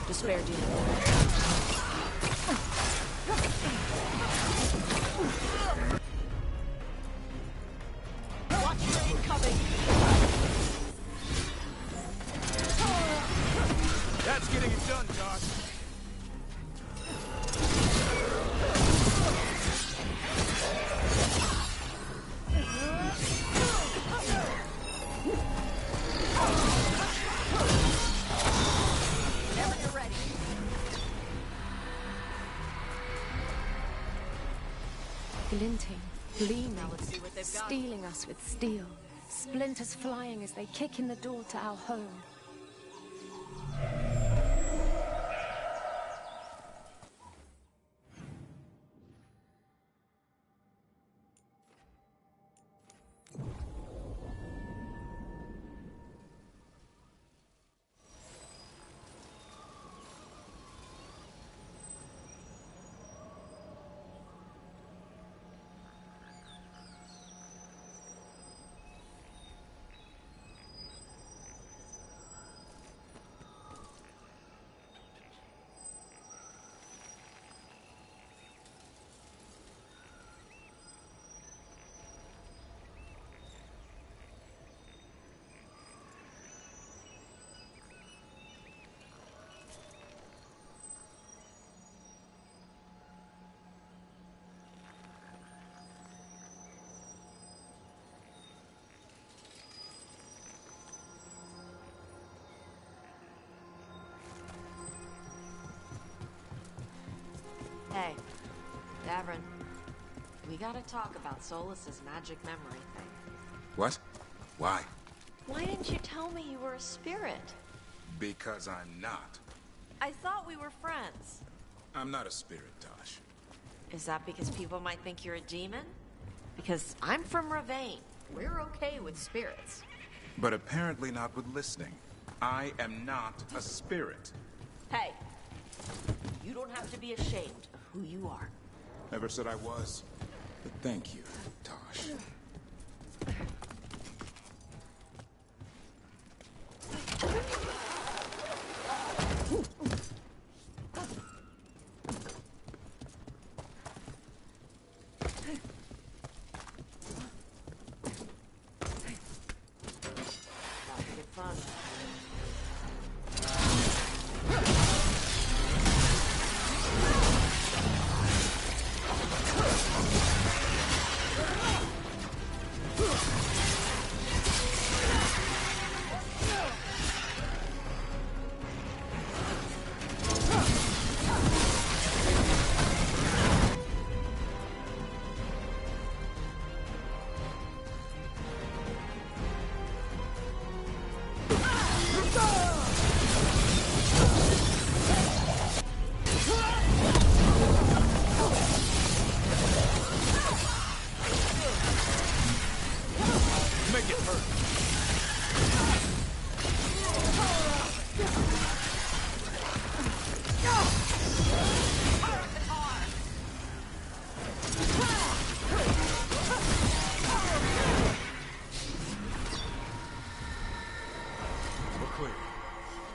Despair demon. Watch your incoming. That's getting it done, Josh. Glinting, gleaming, stealing us with steel. Splinters flying as they kick in the door to our home. Hey, Davrin, we gotta talk about Solas's magic memory thing. What? Why? Why didn't you tell me you were a spirit? Because I'm not. I thought we were friends. I'm not a spirit, Tosh. Is that because people might think you're a demon? Because I'm from Ravane. We're okay with spirits. But apparently not with listening. I am not a spirit. Hey, you don't have to be ashamed of who you are. Never said I was. But thank you, Tosh.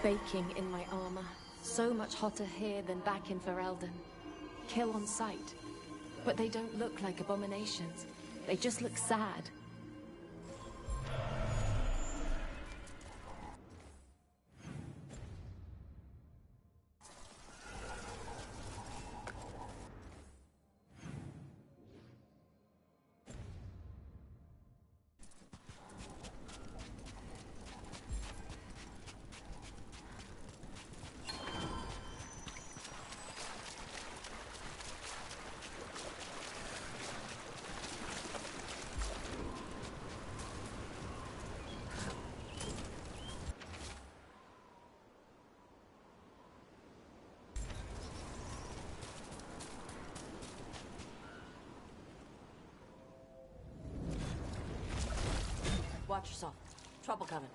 Baking in my armor. So much hotter here than back in Ferelden. Kill on sight. But they don't look like abominations. They just look sad. watch yourself. Trouble coming.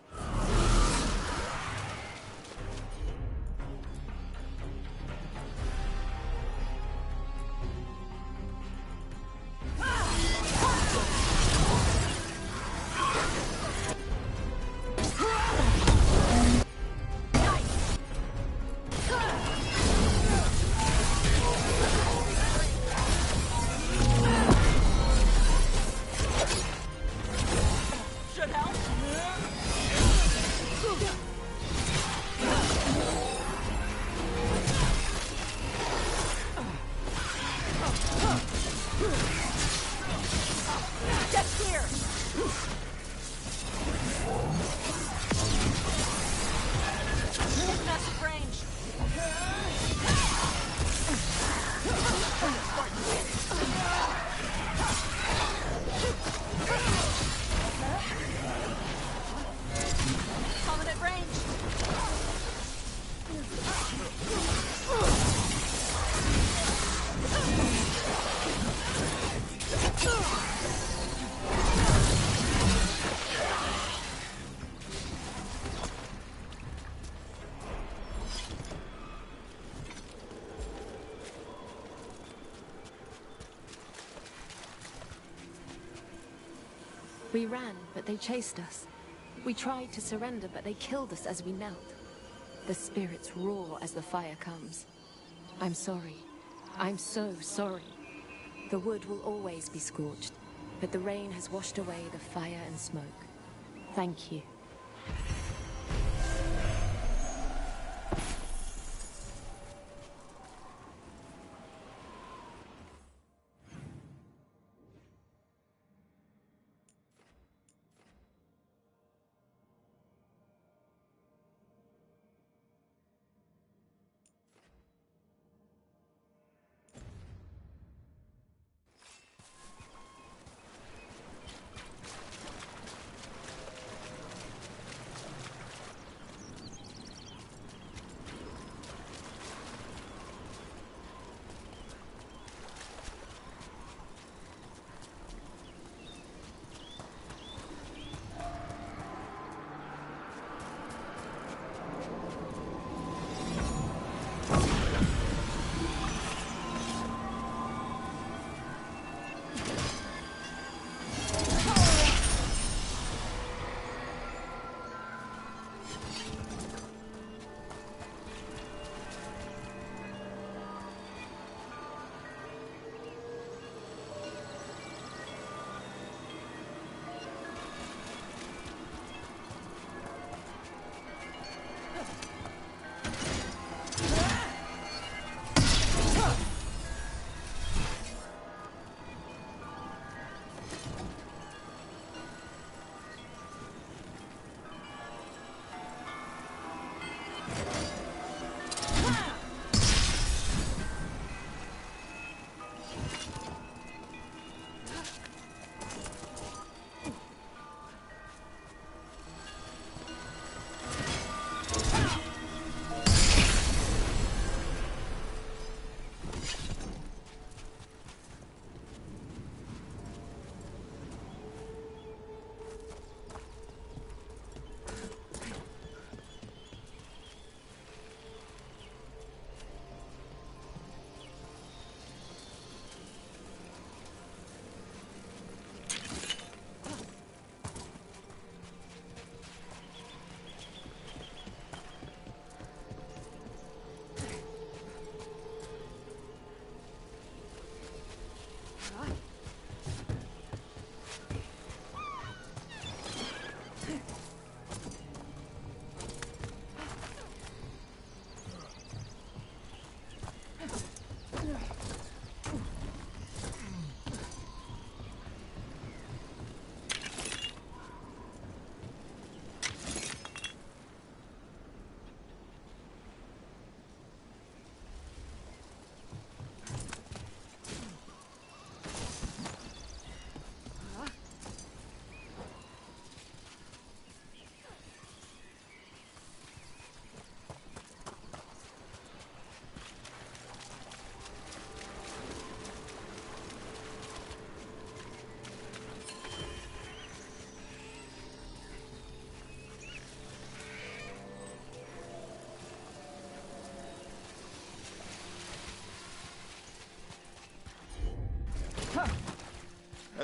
We ran, but they chased us. We tried to surrender, but they killed us as we knelt. The spirits roar as the fire comes. I'm sorry. I'm so sorry. The wood will always be scorched, but the rain has washed away the fire and smoke. Thank you.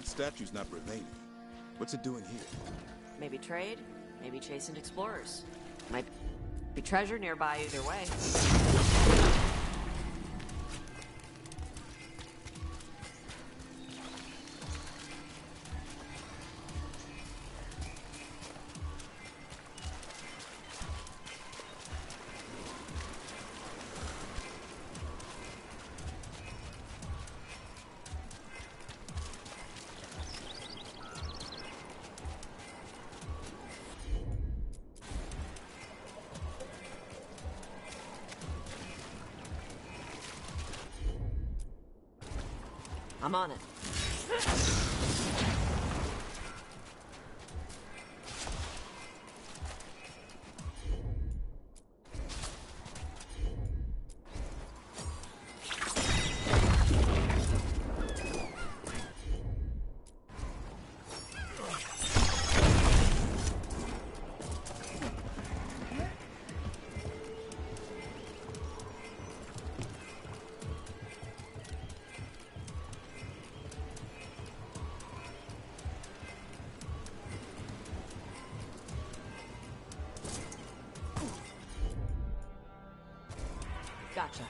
That statue's not Bravanian. What's it doing here? Maybe trade, maybe chasing explorers. Might be treasure nearby either way. I'm on it. Gotcha.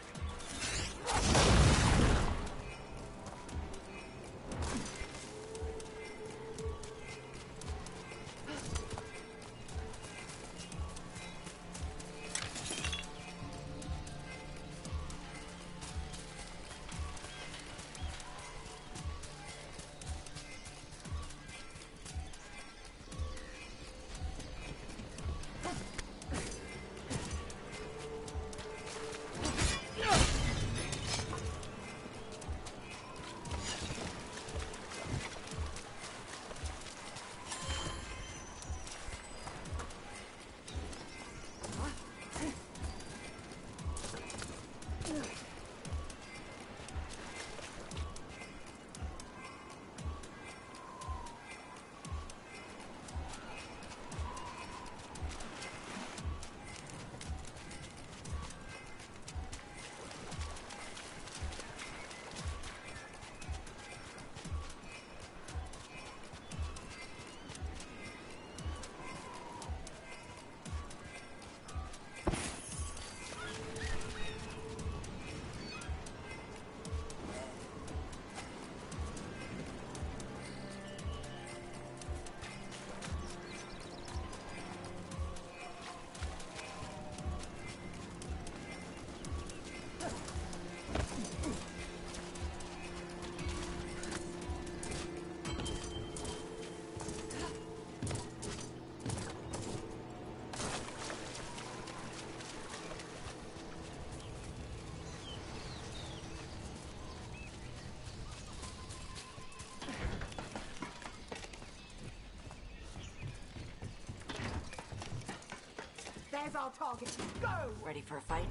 There's our target. Go! Ready for a fight?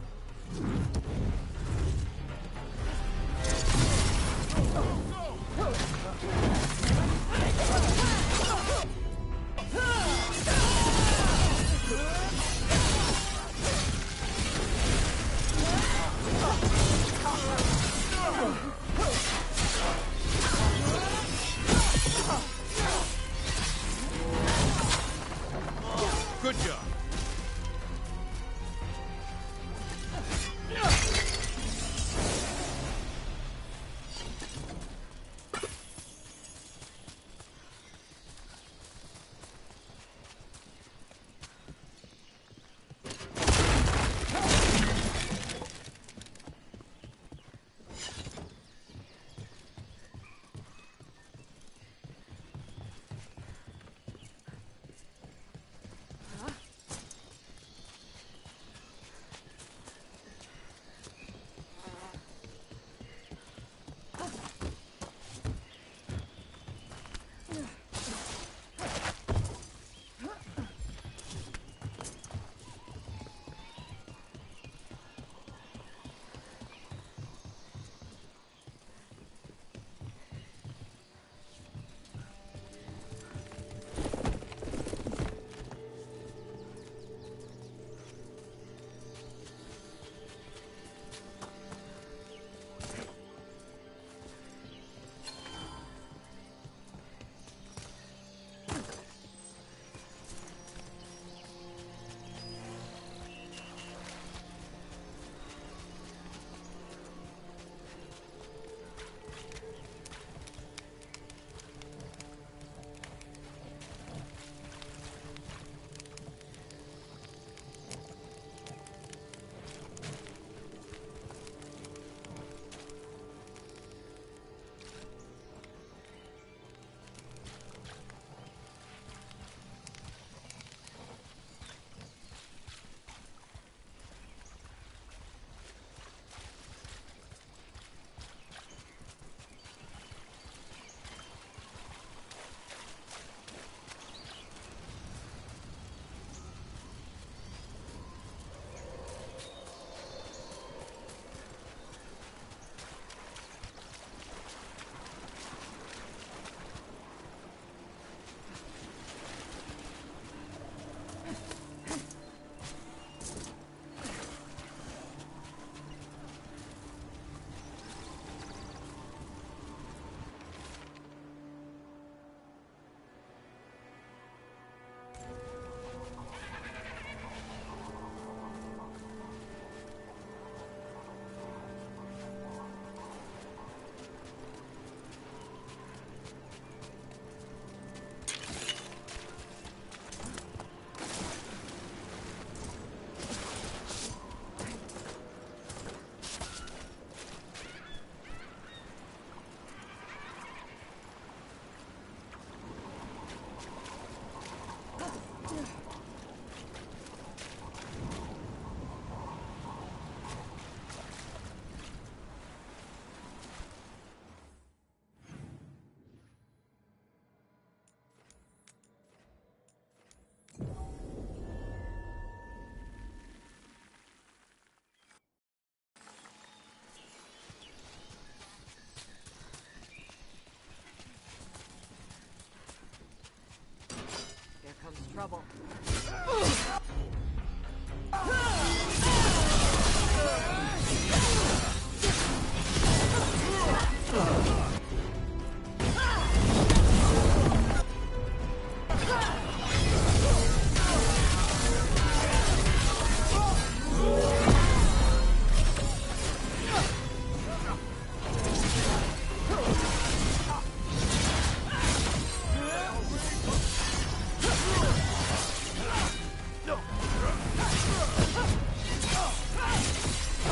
Good job. trouble.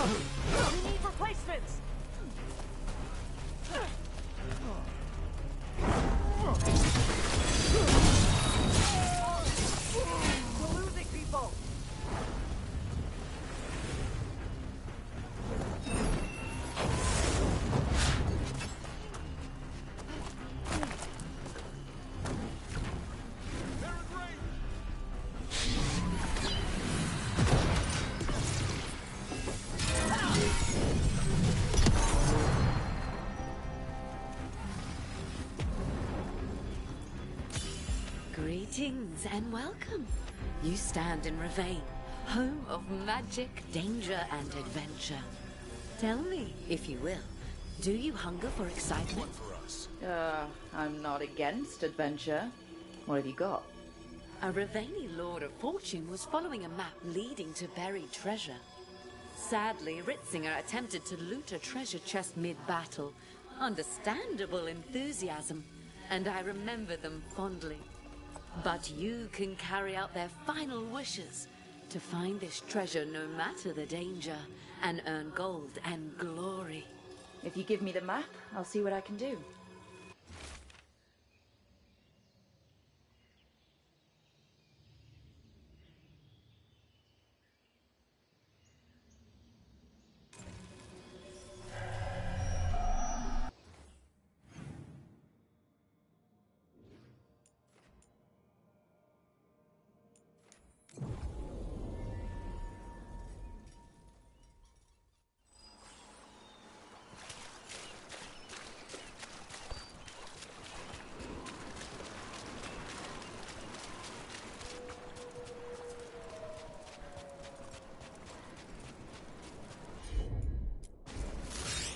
We need replacements! We're losing people! Greetings and welcome. You stand in Ravane, home of magic, danger, and adventure. Tell me, if you will, do you hunger for excitement? For us. I'm not against adventure. What have you got? A Ravani Lord of Fortune was following a map leading to buried treasure. Sadly, Ritzinger attempted to loot a treasure chest mid-battle. Understandable enthusiasm, and I remember them fondly. But you can carry out their final wishes to find this treasure no matter the danger, and earn gold and glory. If you give me the map, I'll see what I can do.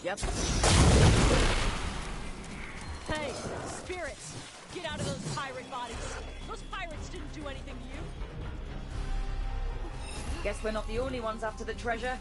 Yep. Hey, spirits! Get out of those pirate bodies! Those pirates didn't do anything to you! Guess we're not the only ones after the treasure.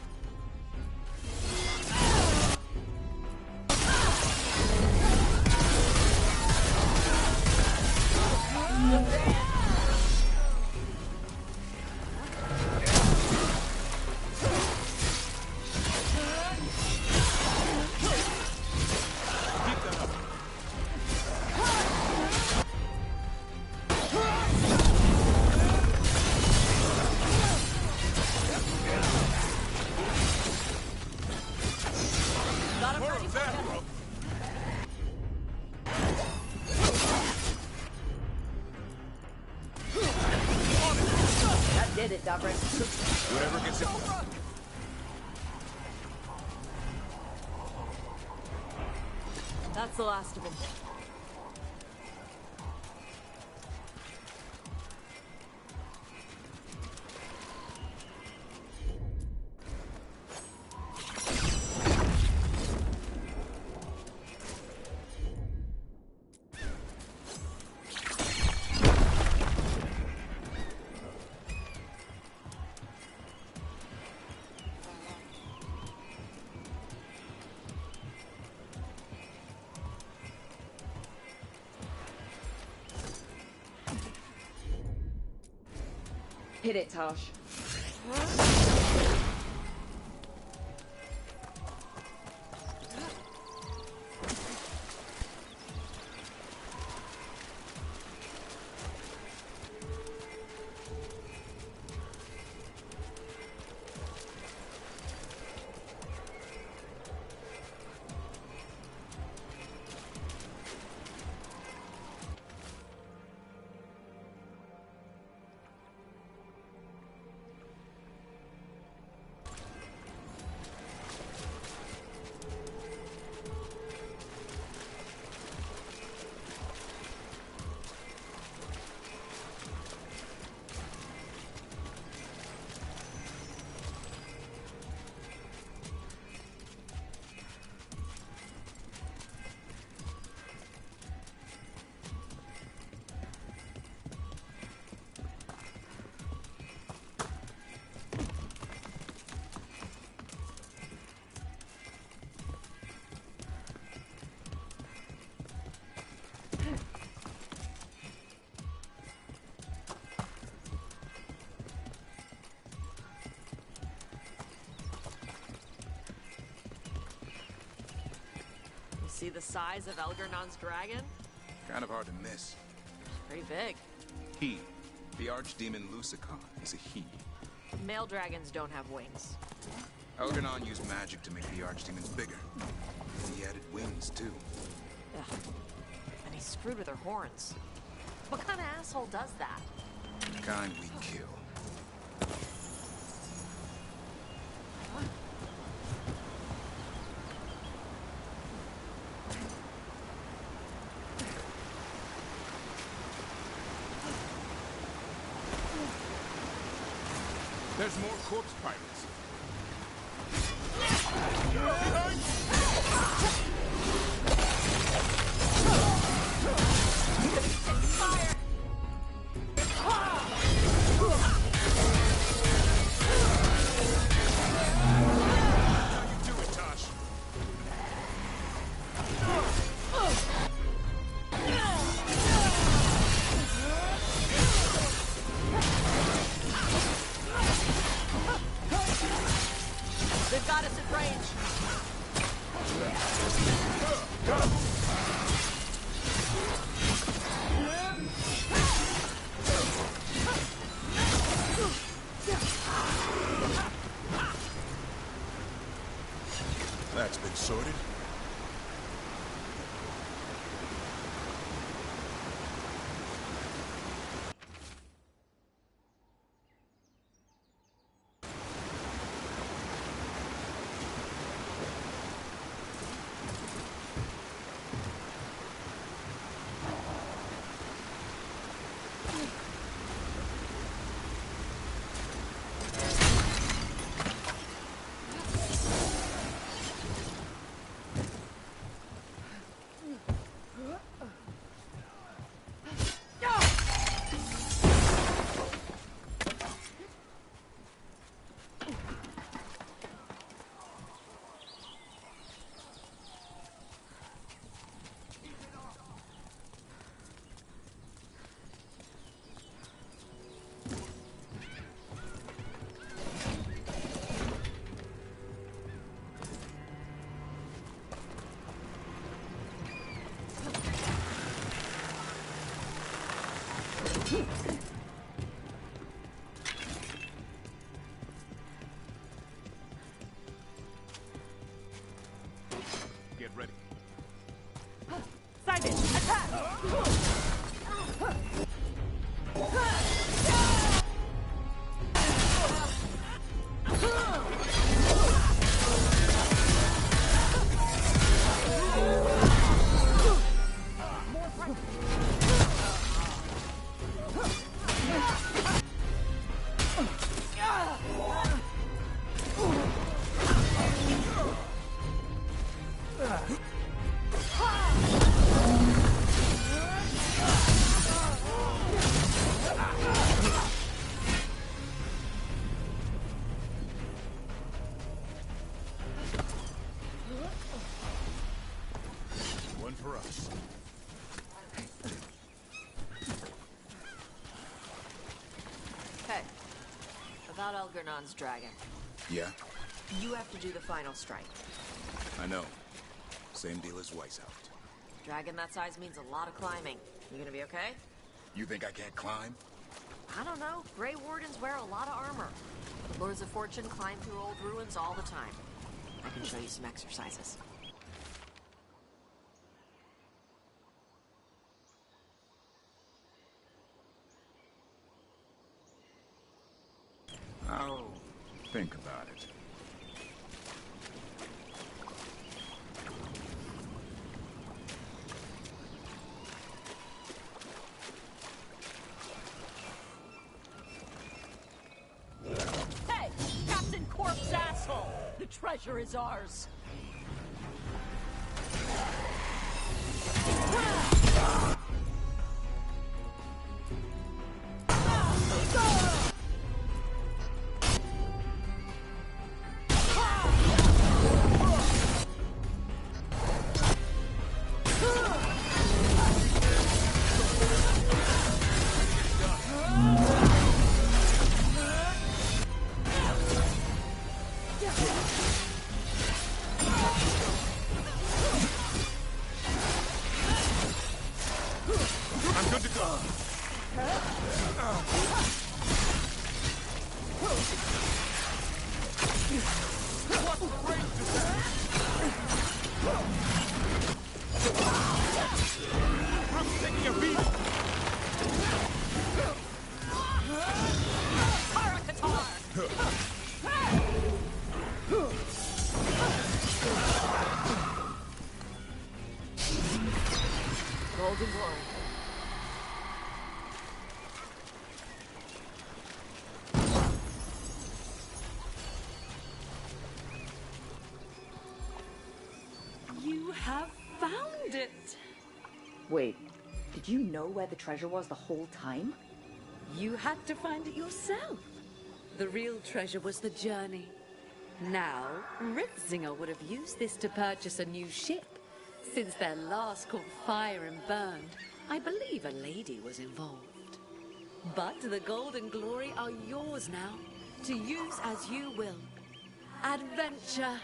That did it, Davrin. Whatever gets it. That's the last of them. Hit it, Tosh. See the size of Elgernon's dragon? Kind of hard to miss. Pretty big. He, the archdemon Lucicon, is a he. Male dragons don't have wings. Elgernon used magic to make the archdemons bigger. And he added wings, too. Ugh. And he screwed with her horns. What kind of asshole does that? The kind we kill. There's more corpse pirates. Fire! Do it, Tosh. They've got us at range. That's been sorted. Get ready. Simon, attack! One for us. Okay. About Elgernon's dragon. Yeah, You have to do the final strike. I know. Same deal as Weishaupt. Dragon that size means a lot of climbing. You gonna be okay? You think I can't climb? I don't know. Grey Wardens wear a lot of armor. Lords of Fortune climb through old ruins all the time. I can show you some exercises. I'll think about it. Hey, Captain Corpse asshole! The treasure is ours. found it. Wait, did you know where the treasure was the whole time? You had to find it yourself. The real treasure was the journey. Now, Ritzinger would have used this to purchase a new ship. Since their last caught fire and burned, I believe a lady was involved. But the gold and glory are yours now, to use as you will. Adventure!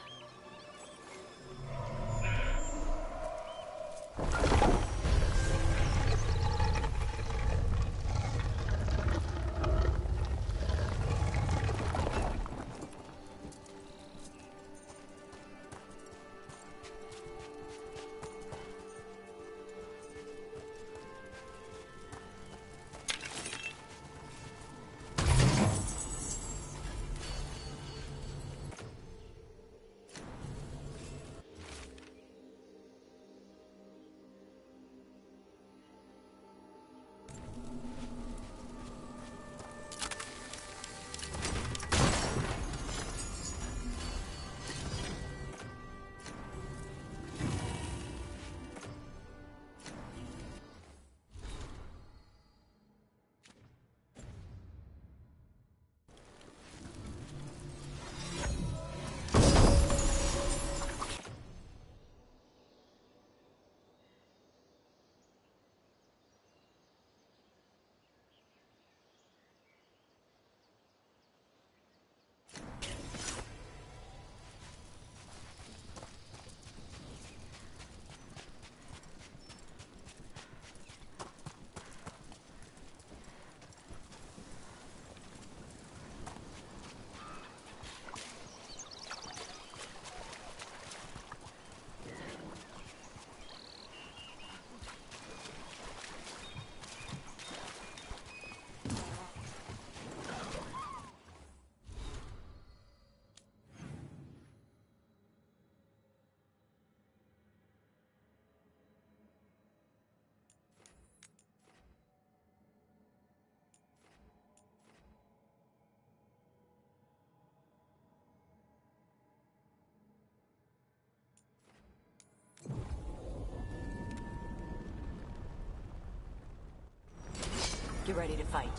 Get ready to fight.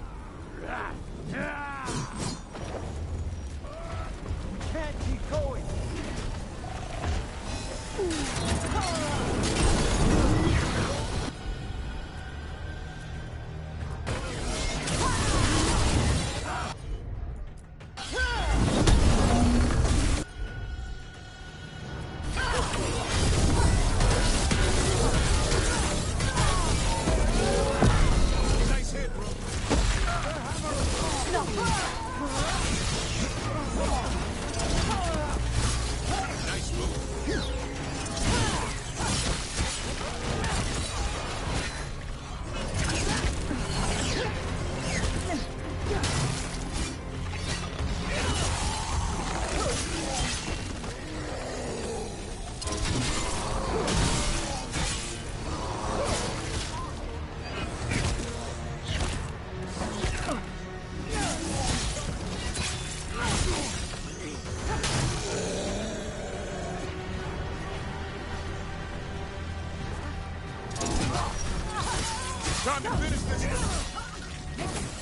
Can't keep going. Time to finish this.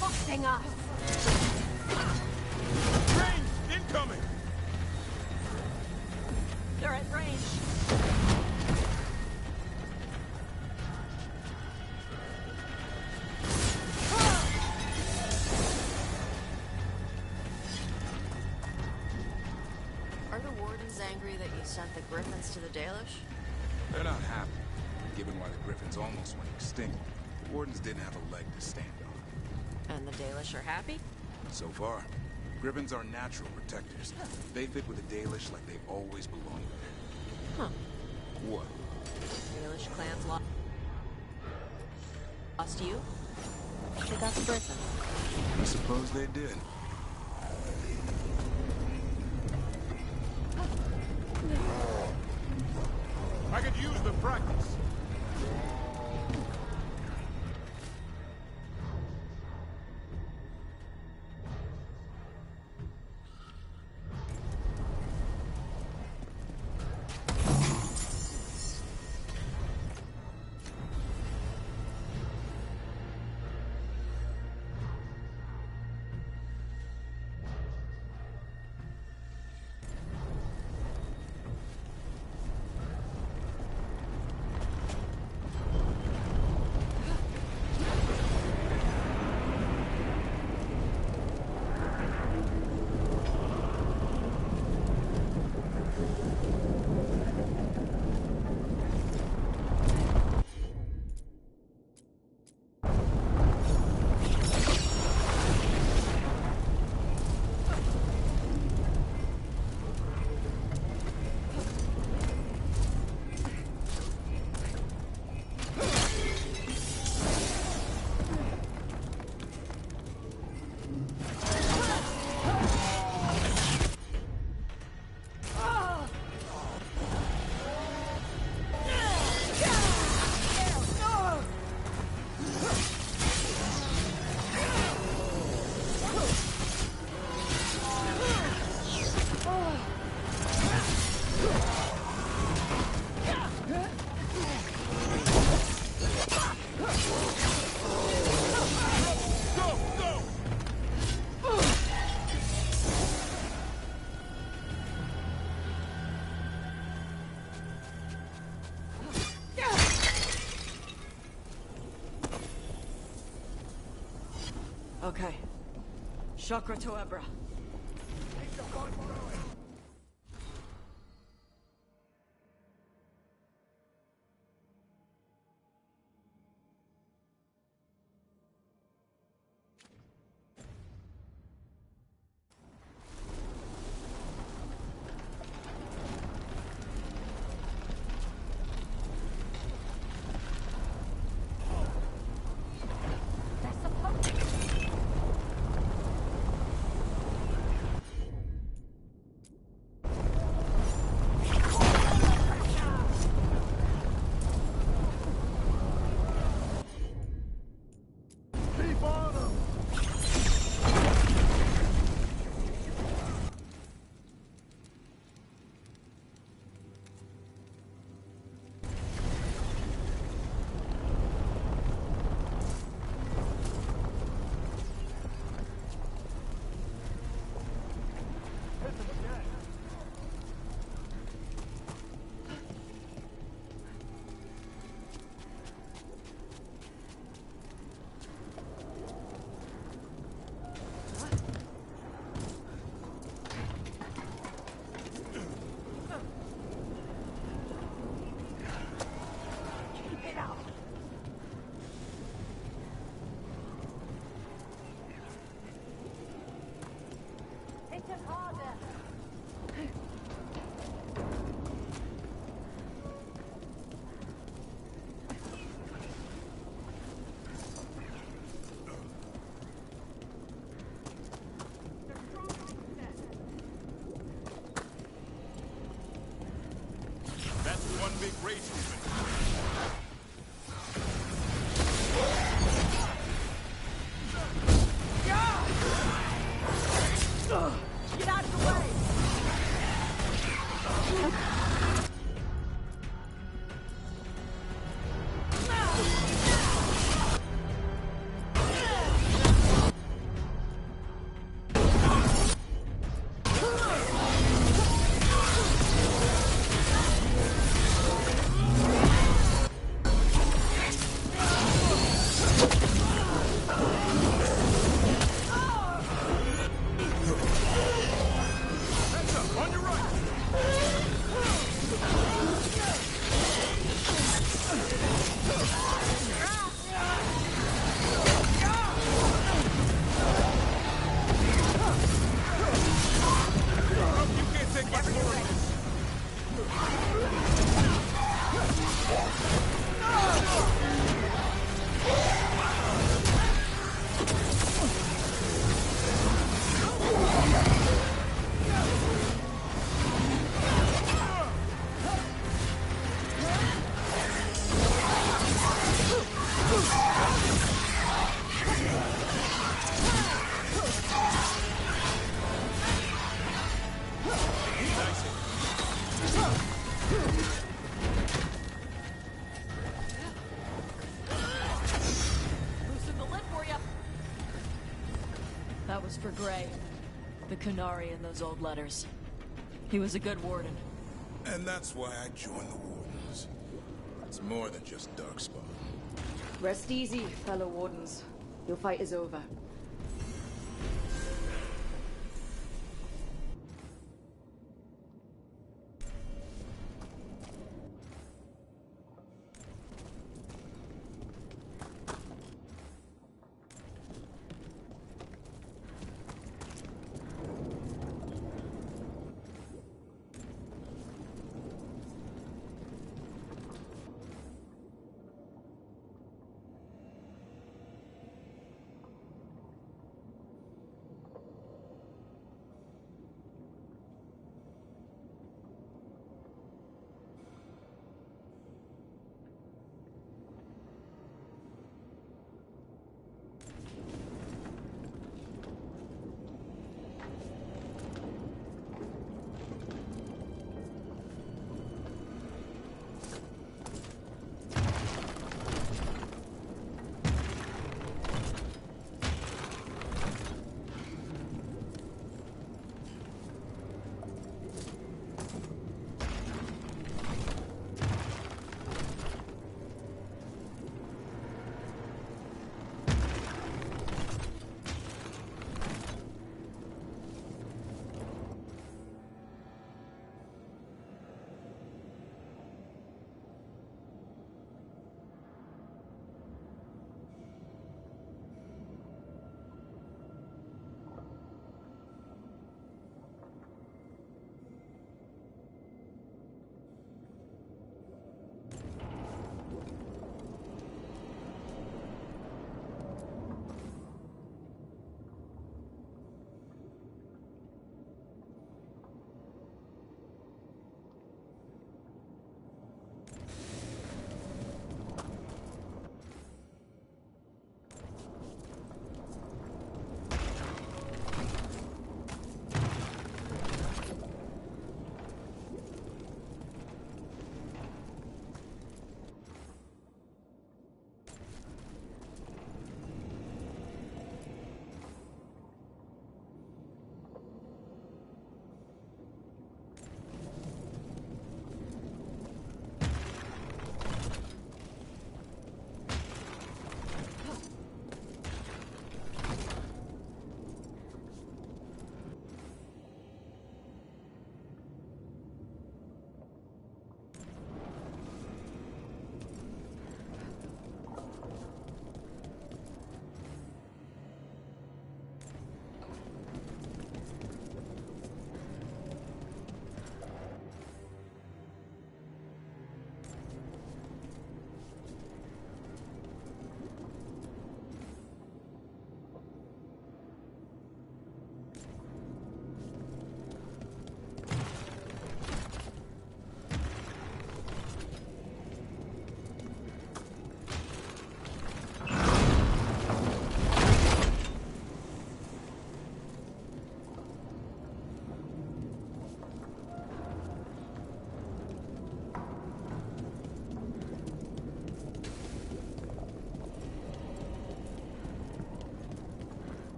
Busting us! Range incoming. They're at range. Are the Wardens angry that you sent the Griffins to the Dalish? They're not happy, given why the Griffins almost went extinct. The Wardens didn't have a leg to stand on. And the Dalish are happy? So far, Griffins are natural protectors. They fit with the Dalish like they've always belonged there. Huh. What? Dalish clans lost you? They got the Griffins. I suppose they did. I could use the practice. Chakra Toebra. That's one big rage movement. Get out of the way! Heads up, on your right. You can't take much more of this. Loosen the lid for you. That was for Gray. The Canary in those old letters. He was a good warden. And that's why I joined the Wardens. It's more than just Darkspawn. Rest easy, fellow Wardens. Your fight is over.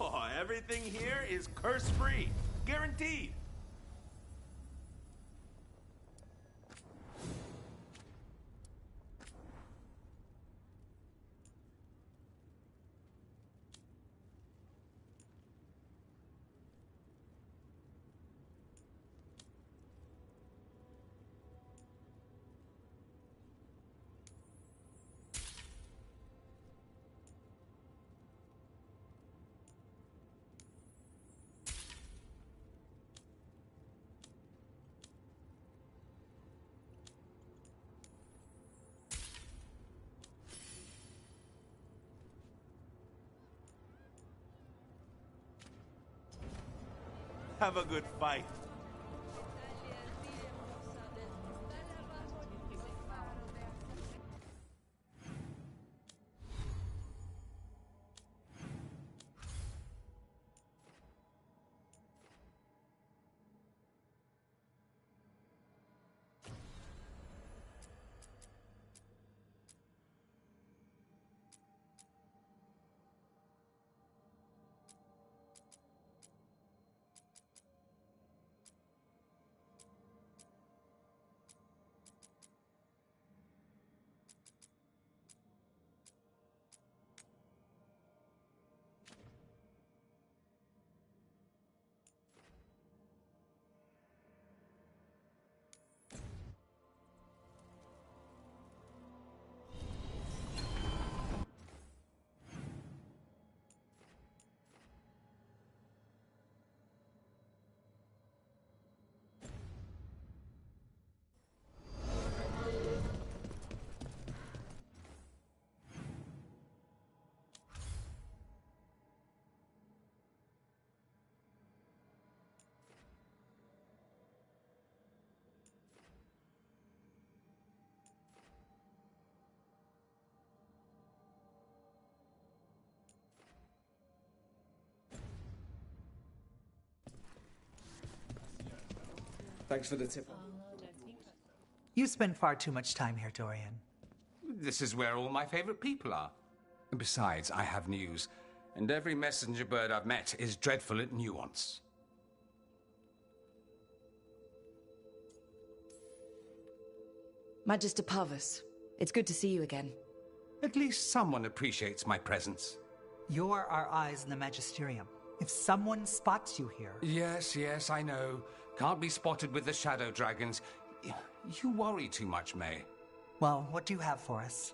Oh, everything here is curse-free. Guaranteed. Have a good fight. Thanks for the tip. You spend far too much time here, Dorian. This is where all my favorite people are. Besides, I have news, and every messenger bird I've met is dreadful at nuance. Magister Parvus, it's good to see you again. At least someone appreciates my presence. You're our eyes in the Magisterium. If someone spots you here... Yes, I know. Can't be spotted with the shadow dragons. You worry too much, May. Well, what do you have for us?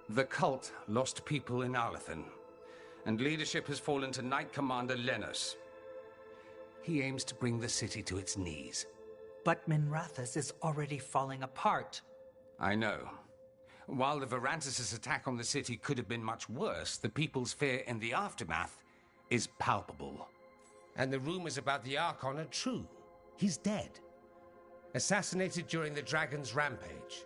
The cult lost people in Arlathan, and leadership has fallen to Knight Commander Lenos. He aims to bring the city to its knees. But Minrathous is already falling apart. I know. While the Varantis' attack on the city could have been much worse, the people's fear in the aftermath is palpable. And the rumors about the Archon are true. He's dead. Assassinated during the Dragon's rampage.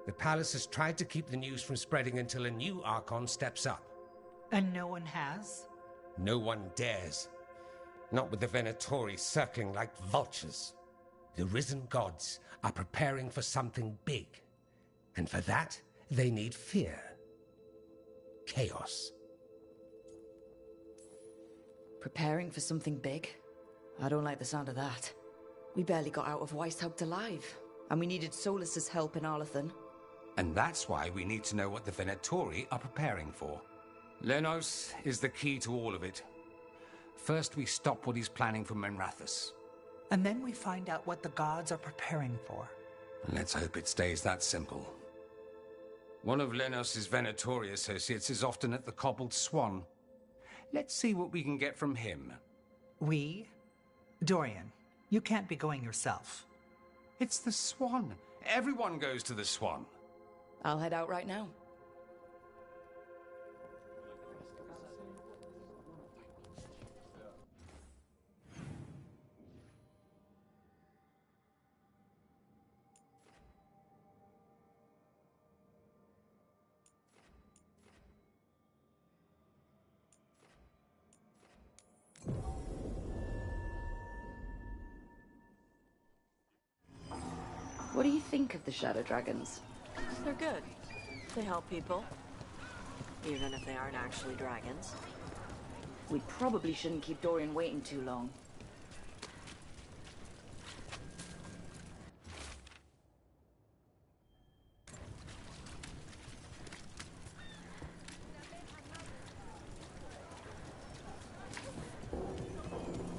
The palace has tried to keep the news from spreading until a new Archon steps up. And no one has? No one dares. Not with the Venatori circling like vultures. The risen gods are preparing for something big. And for that, they need fear. Chaos. Preparing for something big? I don't like the sound of that. We barely got out of Weishaupt alive, and we needed Solus's help in Arlathan. And that's why we need to know what the Venatori are preparing for. Lenos is the key to all of it. First, we stop what he's planning for Minrathous. And then we find out what the gods are preparing for. Let's hope it stays that simple. One of Lenos' Venatori associates is often at the Cobbled Swan. Let's see what we can get from him. We? Dorian, you can't be going yourself. It's the Swan. Everyone goes to the Swan. I'll head out right now. What do you think of the Shadow Dragons? They're good. They help people. Even if they aren't actually dragons. We probably shouldn't keep Dorian waiting too long.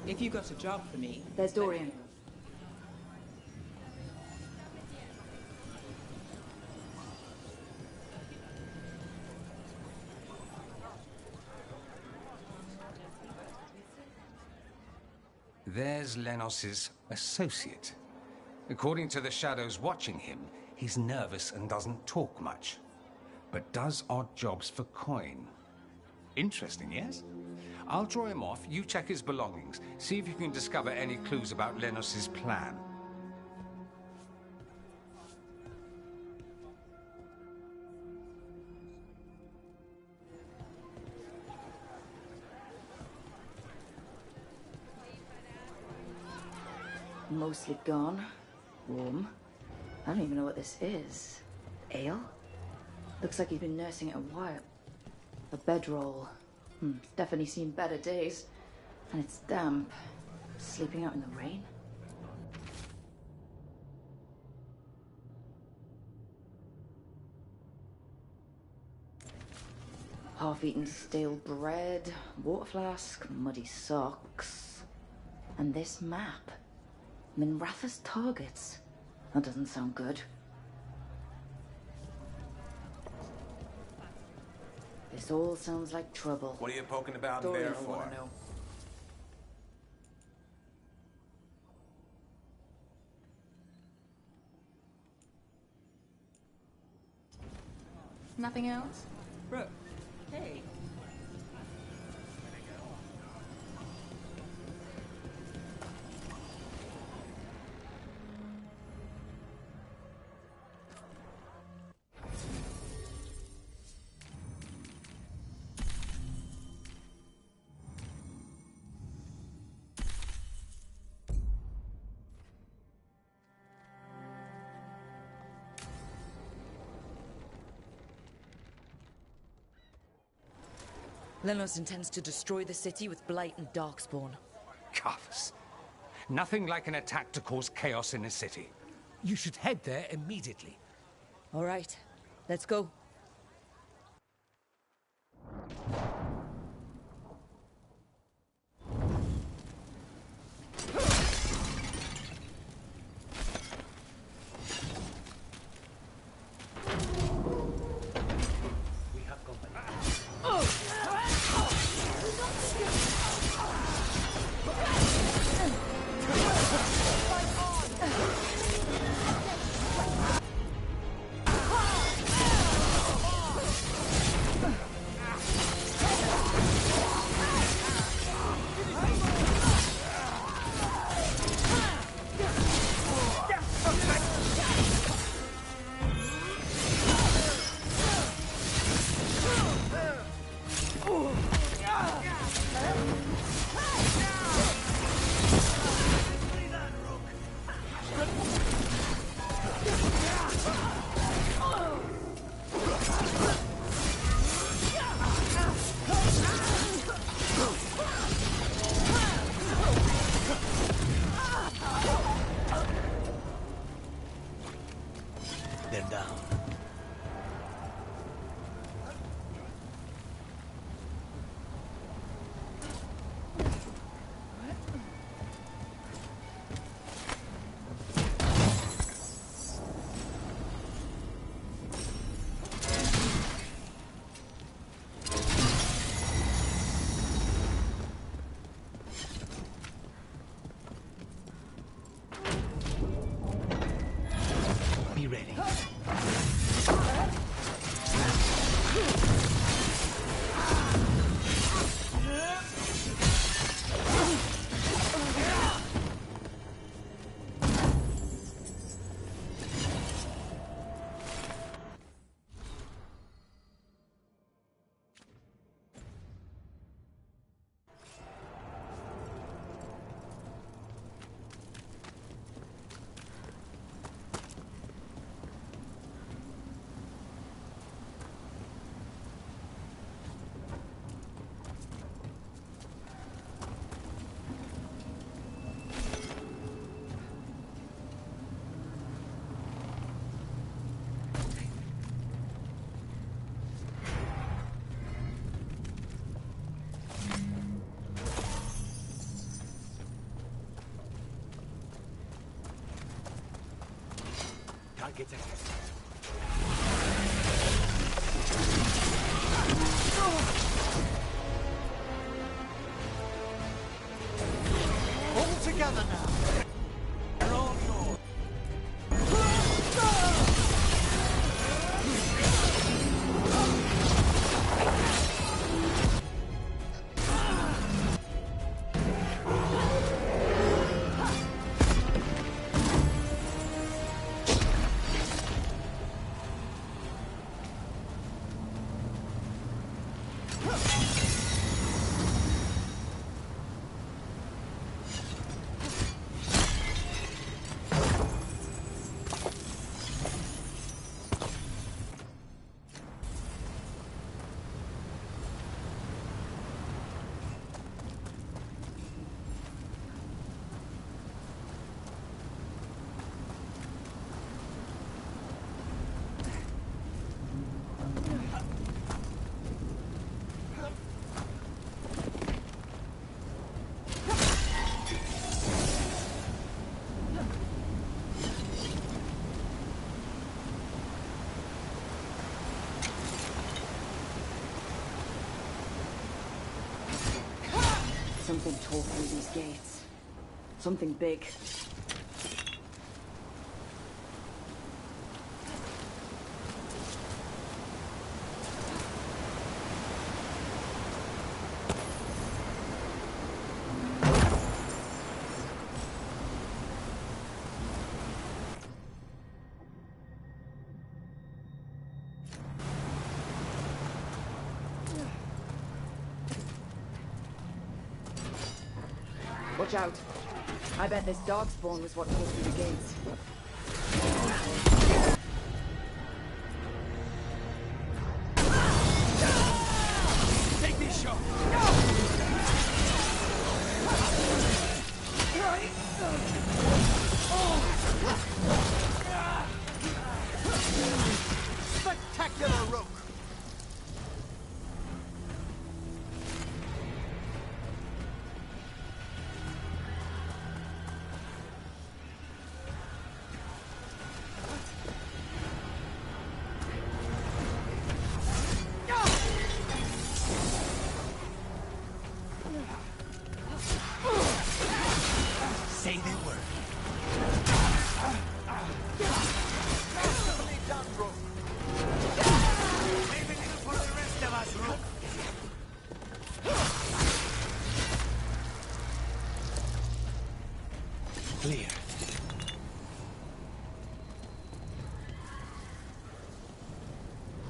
If you got a job for me... There's Dorian. There's Lenos's associate. According to the shadows watching him, he's nervous and doesn't talk much, but does odd jobs for coin. Interesting, yes? I'll draw him off, you check his belongings, see if you can discover any clues about Lenos's plan. Mostly gone. Warm. I don't even know what this is. Ale? Looks like he's been nursing it a while. A bedroll. Definitely seen better days. And it's damp. Sleeping out in the rain. Half-eaten stale bread, water flask, muddy socks. And this map. Minratha's targets. That doesn't sound good. This all sounds like trouble. What are you poking about Dorian there will for? wanna know. Nothing else? Brooke. Hey. Lenos intends to destroy the city with Blight and Darkspawn. Cuffs. Nothing like an attack to cause chaos in a city. You should head there immediately. All right, let's go. get ahead. All together now. They're all yours. Something tore through these gates. Something big. Watch out. I bet this darkspawn was what tore through the gates. Take this shot. Spectacular rook. Say the word. Nicely done, Rook. Leave a little for the rest of us, Rook. Clear.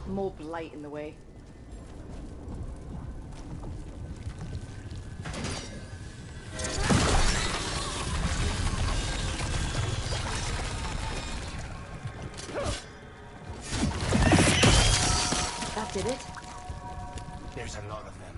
More blight in the way. That did it? There's a lot of them.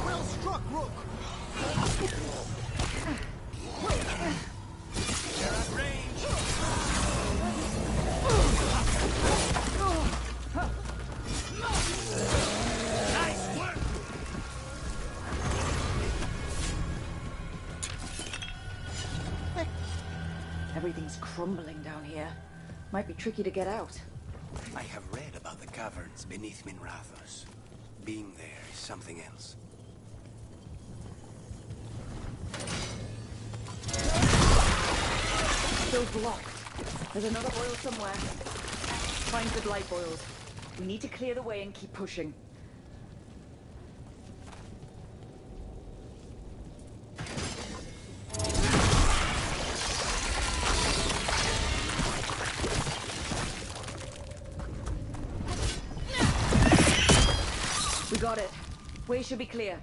Well struck, Rook. They're at range. Nice work. Everything's crumbling down here. Might be tricky to get out. I have read about the caverns beneath Minrathos. Being there is something else. Still blocked. There's another boil somewhere. Find good light boils. We need to clear the way and keep pushing. We got it. Way should be clear.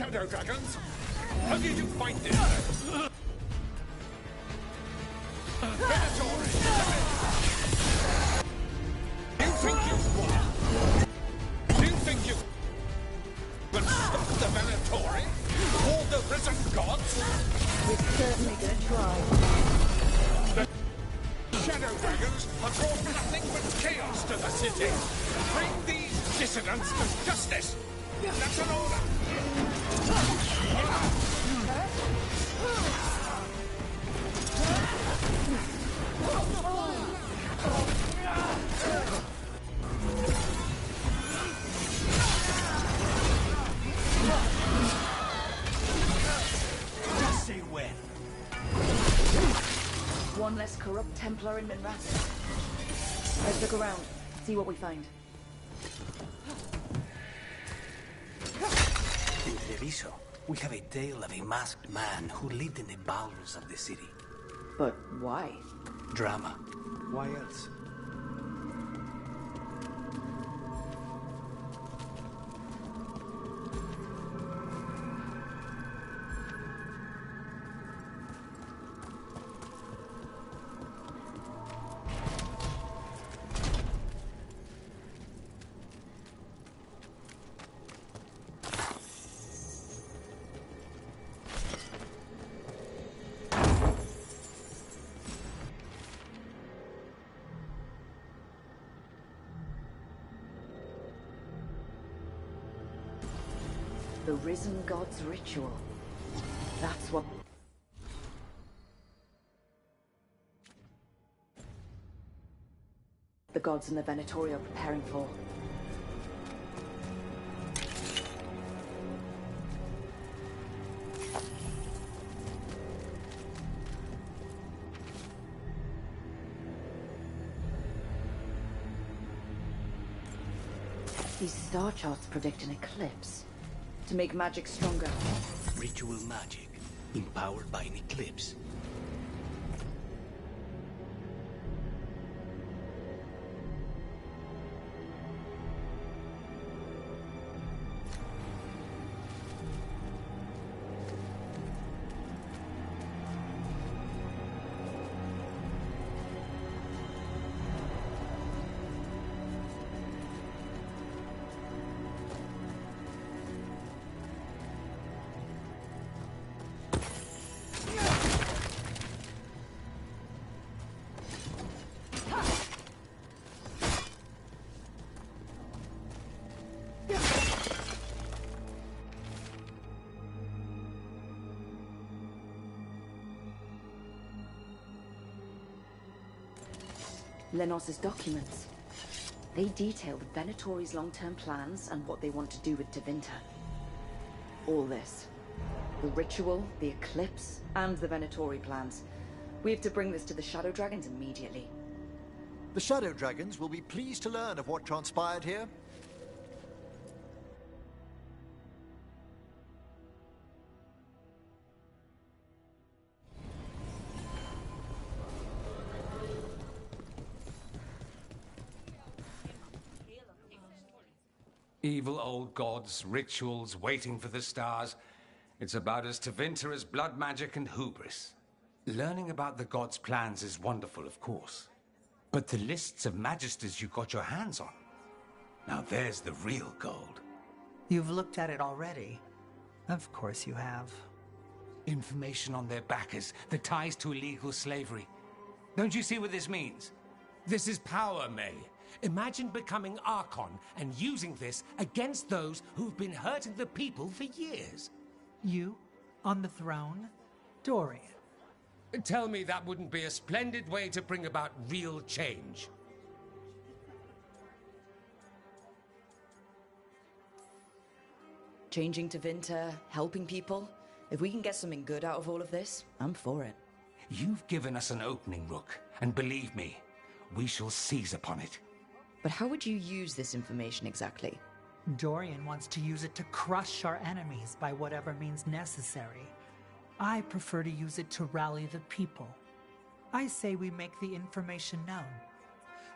shadow dragons? How did you find this? Veilguards! Do you think you will stop the Veilguards? Or the risen gods? We're certainly gonna try. The shadow dragons have brought nothing but chaos to the city. Bring these dissidents to justice. That's an order. Just say when. One less corrupt Templar in Minrath. Let's look around, see what we find. In Treviso, we have a tale of a masked man who lived in the bowels of the city. But why? Drama. Why else? The Risen God's ritual. That's what... the gods in the Venatori are preparing for. These star charts predict an eclipse. To make magic stronger. Ritual magic, empowered by an eclipse. Lenos's documents. They detail the Venatori's long-term plans and what they want to do with Tevinter. All this. The ritual, the eclipse, and the Venatori plans. We have to bring this to the Shadow Dragons immediately. The Shadow Dragons will be pleased to learn of what transpired here. Evil old gods, rituals, waiting for the stars. It's about as Tevinter as blood magic and hubris. Learning about the gods' plans is wonderful, of course. But the lists of magisters you got your hands on, now there's the real gold. You've looked at it already. Of course you have. Information on their backers, the ties to illegal slavery. Don't you see what this means? This is power, May. Imagine becoming Archon and using this against those who've been hurting the people for years. You? On the throne? Dorian. Tell me that wouldn't be a splendid way to bring about real change. Changing Tevinter, helping people. If we can get something good out of all of this, I'm for it. You've given us an opening, Rook, and believe me, we shall seize upon it. But how would you use this information exactly? Dorian wants to use it to crush our enemies by whatever means necessary. I prefer to use it to rally the people. I say we make the information known.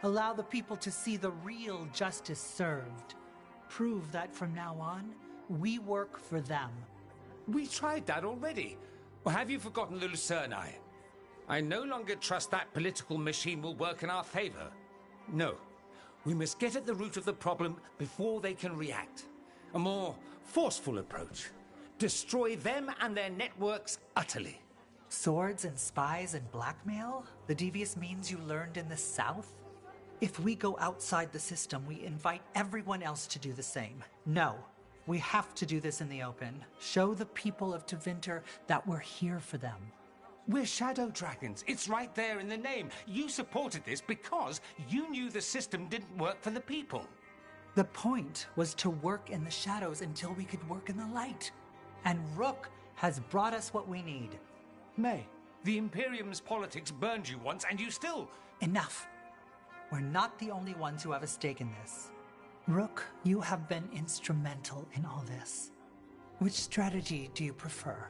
Allow the people to see the real justice served. Prove that from now on, we work for them, We tried that already. Or have you forgotten the Lucerni? I no longer trust that political machine will work in our favor. No. We must get at the root of the problem before they can react. A more forceful approach. Destroy them and their networks utterly. Swords and spies and blackmail? The devious means you learned in the South? If we go outside the system, we invite everyone else to do the same. No. We have to do this in the open. Show the people of Tevinter that we're here for them. We're shadow dragons. It's right there in the name. You supported this because you knew the system didn't work for the people. The point was to work in the shadows until we could work in the light. And Rook has brought us what we need. May, the Imperium's politics burned you once and you still... Enough. We're not the only ones who have a stake in this. Rook, you have been instrumental in all this. Which strategy do you prefer?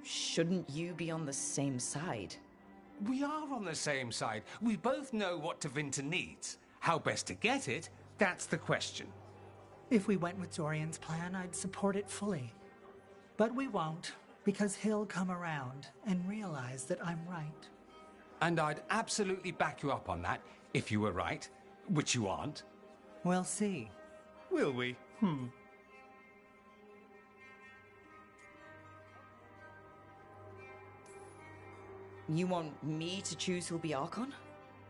Shouldn't you be on the same side? We are on the same side. We both know what Tevinter needs. How best to get it, that's the question. If we went with Dorian's plan, I'd support it fully. But we won't, because he'll come around and realize that I'm right. And I'd absolutely back you up on that, if you were right, which you aren't. We'll see. Will we? You want me to choose who'll be Archon?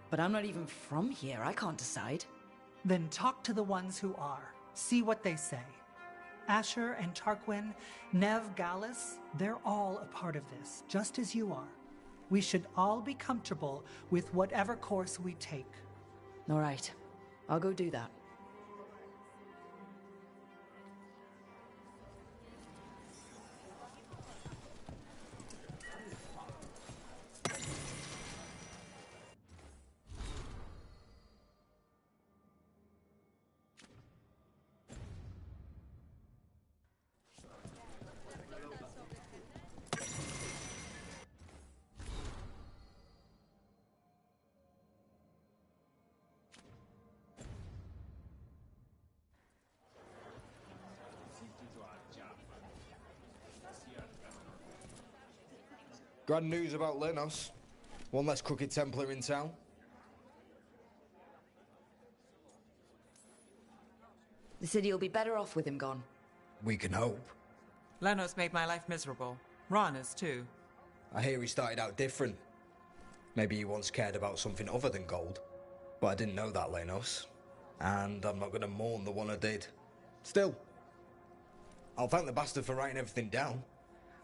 But I'm not even from here, I can't decide. Then talk to the ones who are. See what they say. Asher and Tarquin, Nev, Gallus, they're all a part of this, just as you are. We should all be comfortable with whatever course we take. All right, I'll go do that. Grand news about Lenos. One less crooked Templar in town. The city will be better off with him gone. We can hope. Lenos made my life miserable. Ron is too. I hear he started out different. Maybe he once cared about something other than gold. But I didn't know that, Lenos. And I'm not going to mourn the one I did. Still, I'll thank the bastard for writing everything down.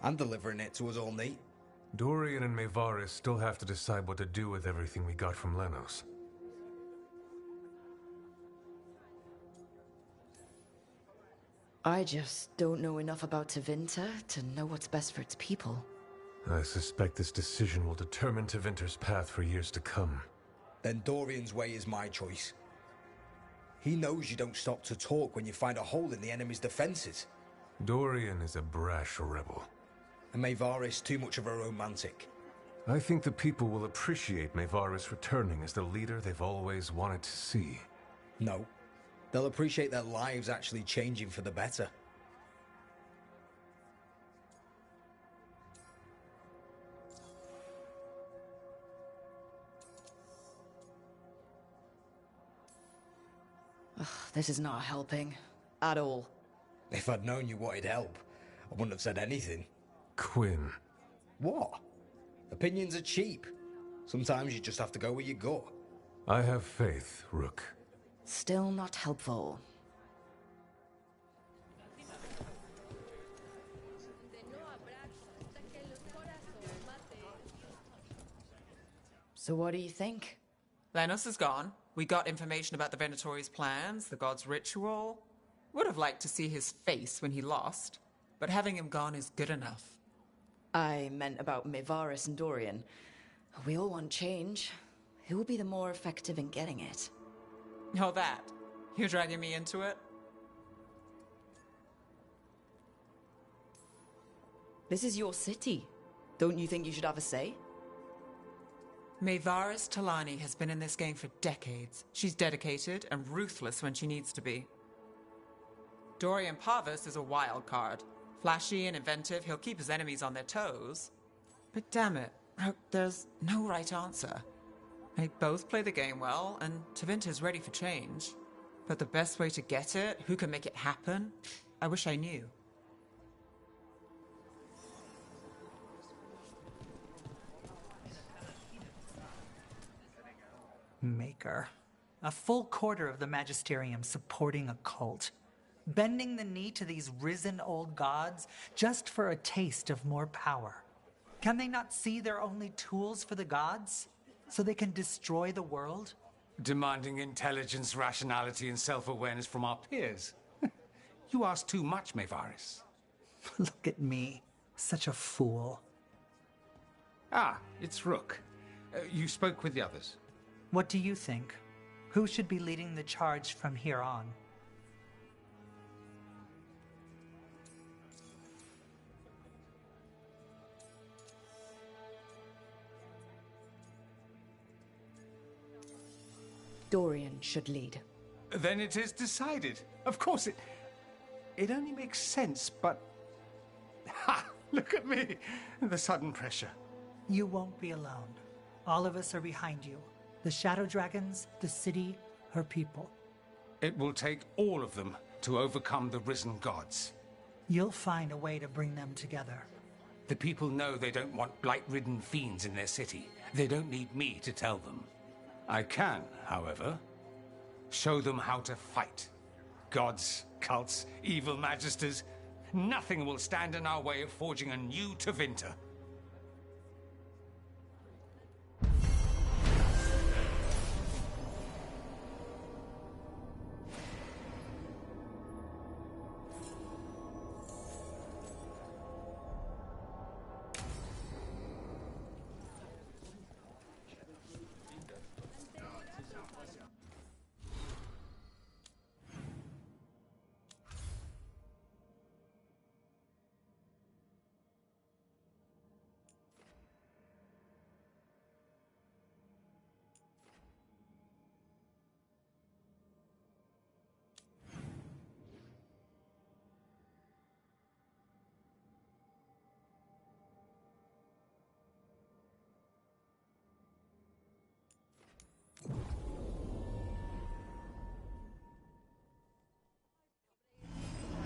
And delivering it to us all neat. Dorian and Maevaris still have to decide what to do with everything we got from Lenos. I just don't know enough about Tevinter to know what's best for its people. I suspect this decision will determine Tevinter's path for years to come. Then Dorian's way is my choice. He knows you don't stop to talk when you find a hole in the enemy's defenses. Dorian is a brash rebel. And Maevaris too much of a romantic. I think the people will appreciate Maevaris returning as the leader they've always wanted to see. No. They'll appreciate their lives actually changing for the better. Ugh, this is not helping. At all. If I'd known you wanted help, I wouldn't have said anything. Quinn. What? Opinions are cheap. Sometimes you just have to go where you go. I have faith, Rook. Still not helpful. So what do you think? Lenos is gone. We got information about the Venatori's plans, the god's ritual. Would have liked to see his face when he lost, but having him gone is good enough. I meant about Maevaris and Dorian. We all want change. Who will be the more effective in getting it? Oh, that. You're dragging me into it? This is your city. Don't you think you should have a say? Maevaris Talani has been in this game for decades. She's dedicated and ruthless when she needs to be. Dorian Parvis is a wild card. Flashy and inventive, he'll keep his enemies on their toes. But damn it, there's no right answer. They both play the game well, and Tevinter's ready for change. But the best way to get it, who can make it happen, I wish I knew. Maker. A full quarter of the Magisterium supporting a cult. Bending the knee to these risen old gods just for a taste of more power. Can they not see they're only tools for the gods? So they can destroy the world? Demanding intelligence, rationality, and self-awareness from our peers. You ask too much, Maevaris. Look at me. Such a fool. Ah, it's Rook. You spoke with the others. What do you think? Who should be leading the charge from here on? Dorian should lead. Then it is decided. Of course, it only makes sense, but... Ha! Look at me! The sudden pressure. You won't be alone. All of us are behind you. The Shadow Dragons, the city, her people. It will take all of them to overcome the risen gods. You'll find a way to bring them together. The people know they don't want blight-ridden fiends in their city. They don't need me to tell them. I can, however, show them how to fight. Gods, cults, evil magisters, nothing will stand in our way of forging a new Tevinter.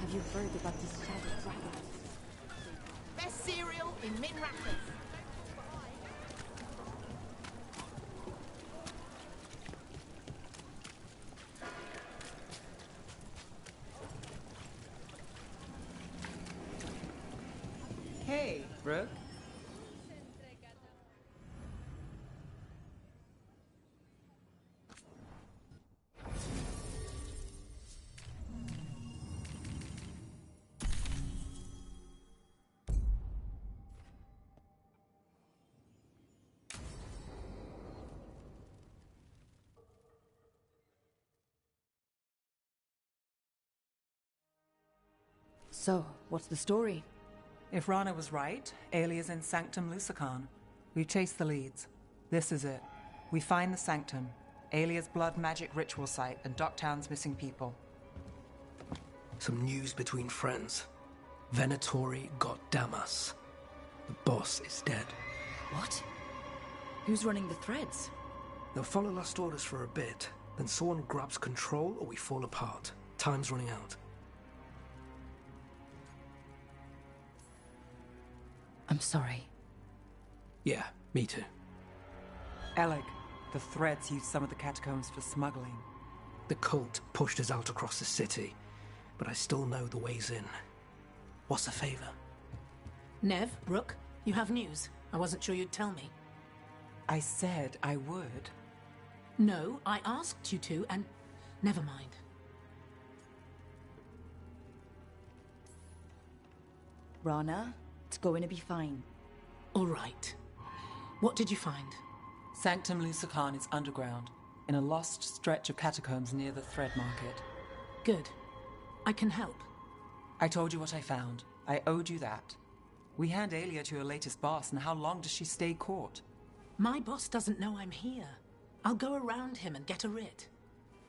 Have you heard about this Shadow Dragon? Best cereal in Min Rapids. Hey, Rook. So, what's the story? If Rana was right, Alia's in Sanctum Lucican. We've chased the leads. This is it. We find the Sanctum, Alia's blood magic ritual site, and Docktown's missing people. Some news between friends. Venatori got Damas. The boss is dead. What? Who's running the threads? They'll follow last orders for a bit, then someone grabs control or we fall apart. Time's running out. I'm sorry. Yeah, me too. Alec, the threads used some of the catacombs for smuggling. The cult pushed us out across the city, but I still know the ways in. What's the favor? Nev, Rook, you have news. I wasn't sure you'd tell me. I said I would. No, I asked you to, and never mind. Rana, it's going to be fine. All right. What did you find? Sanctum Lucican is underground, in a lost stretch of catacombs near the Thread Market. Good. I can help. I told you what I found. I owed you that. We hand Alia to her latest boss, and how long does she stay caught? My boss doesn't know I'm here. I'll go around him and get a writ.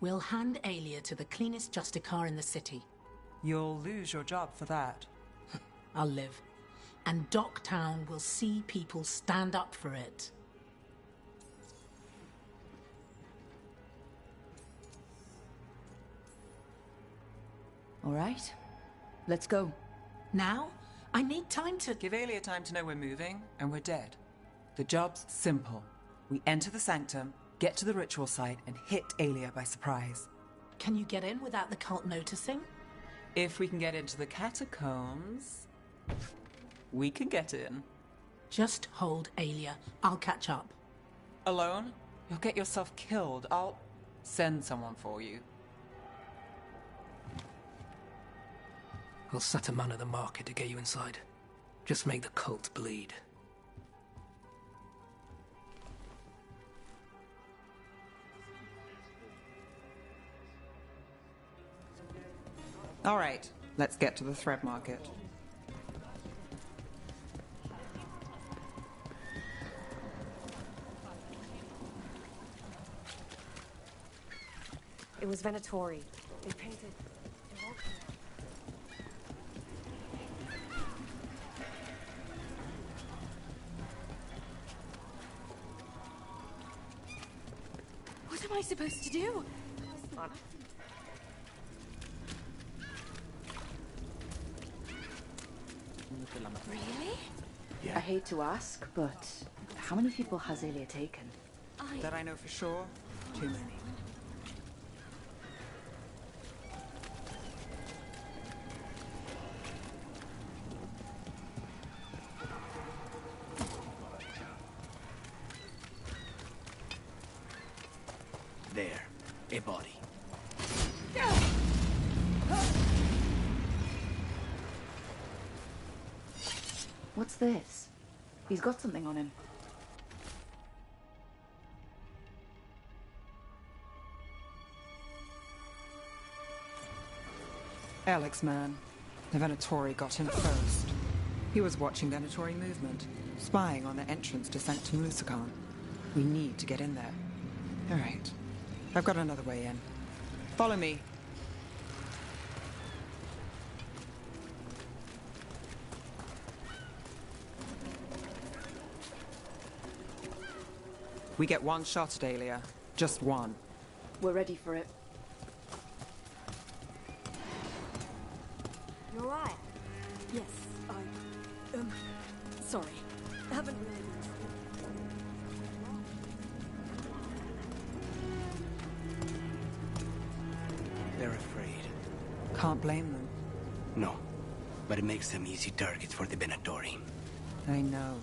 We'll hand Aelia to the cleanest Justicar in the city. You'll lose your job for that. I'll live. And Docktown will see people stand up for it. All right, let's go. Now? I need time to... Give Aelia time to know we're moving, and we're dead. The job's simple. We enter the sanctum, get to the ritual site, and hit Aelia by surprise. Can you get in without the cult noticing? If we can get into the catacombs, we can get in. Just hold Aelia. I'll catch up. Alone? You'll get yourself killed. I'll send someone for you. I'll set a man at the market to get you inside. Just make the cult bleed. All right, let's get to the thread market. It was Venatori. They painted... What am I supposed to do? Really? I hate to ask, but how many people has Aelia taken? That I know for sure, too many. There, a body. What's this? He's got something on him. Alex, man. The Venatori got him first. He was watching Venatori movement, spying on the entrance to Sanctum Lucican. We need to get in there. All right. I've got another way in. Follow me. We get one shot at Aelia. Just one. We're ready for it. You alright? Yes, sorry. Haven't really They're afraid. Can't blame them. No, but it makes them easy targets for the Venatori. I know.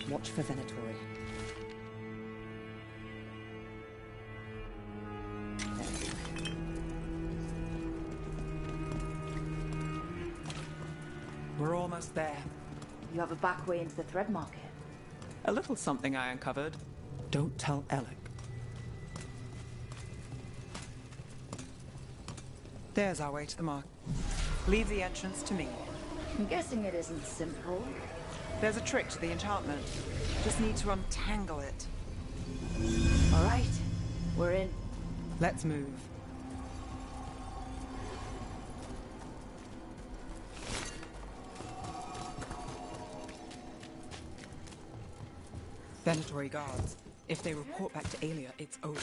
Watch for Venatori. We're almost there. You have a back way into the thread market. A little something I uncovered. Don't tell Alec. There's our way to the market. Leave the entrance to me. I'm guessing it isn't simple. There's a trick to the enchantment. Just need to untangle it. All right, we're in. Let's move. Venatori guards. If they report back to Aelia, it's over.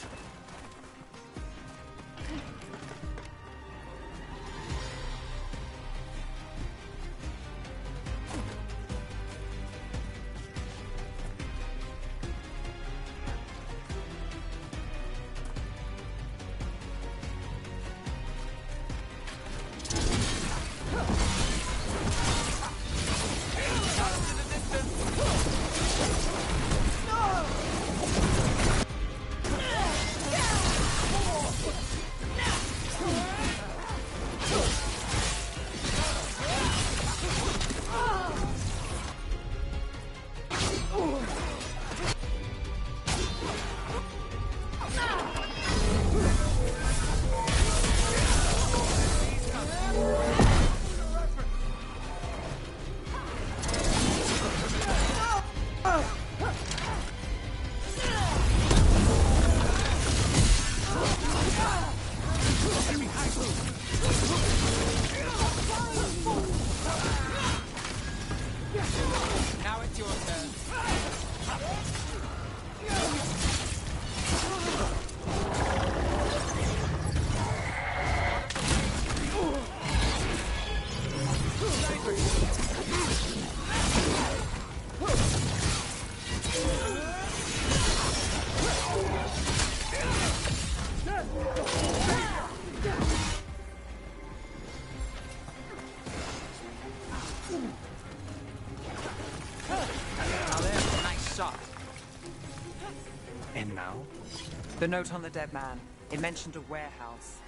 The note on the dead man. It mentioned a warehouse.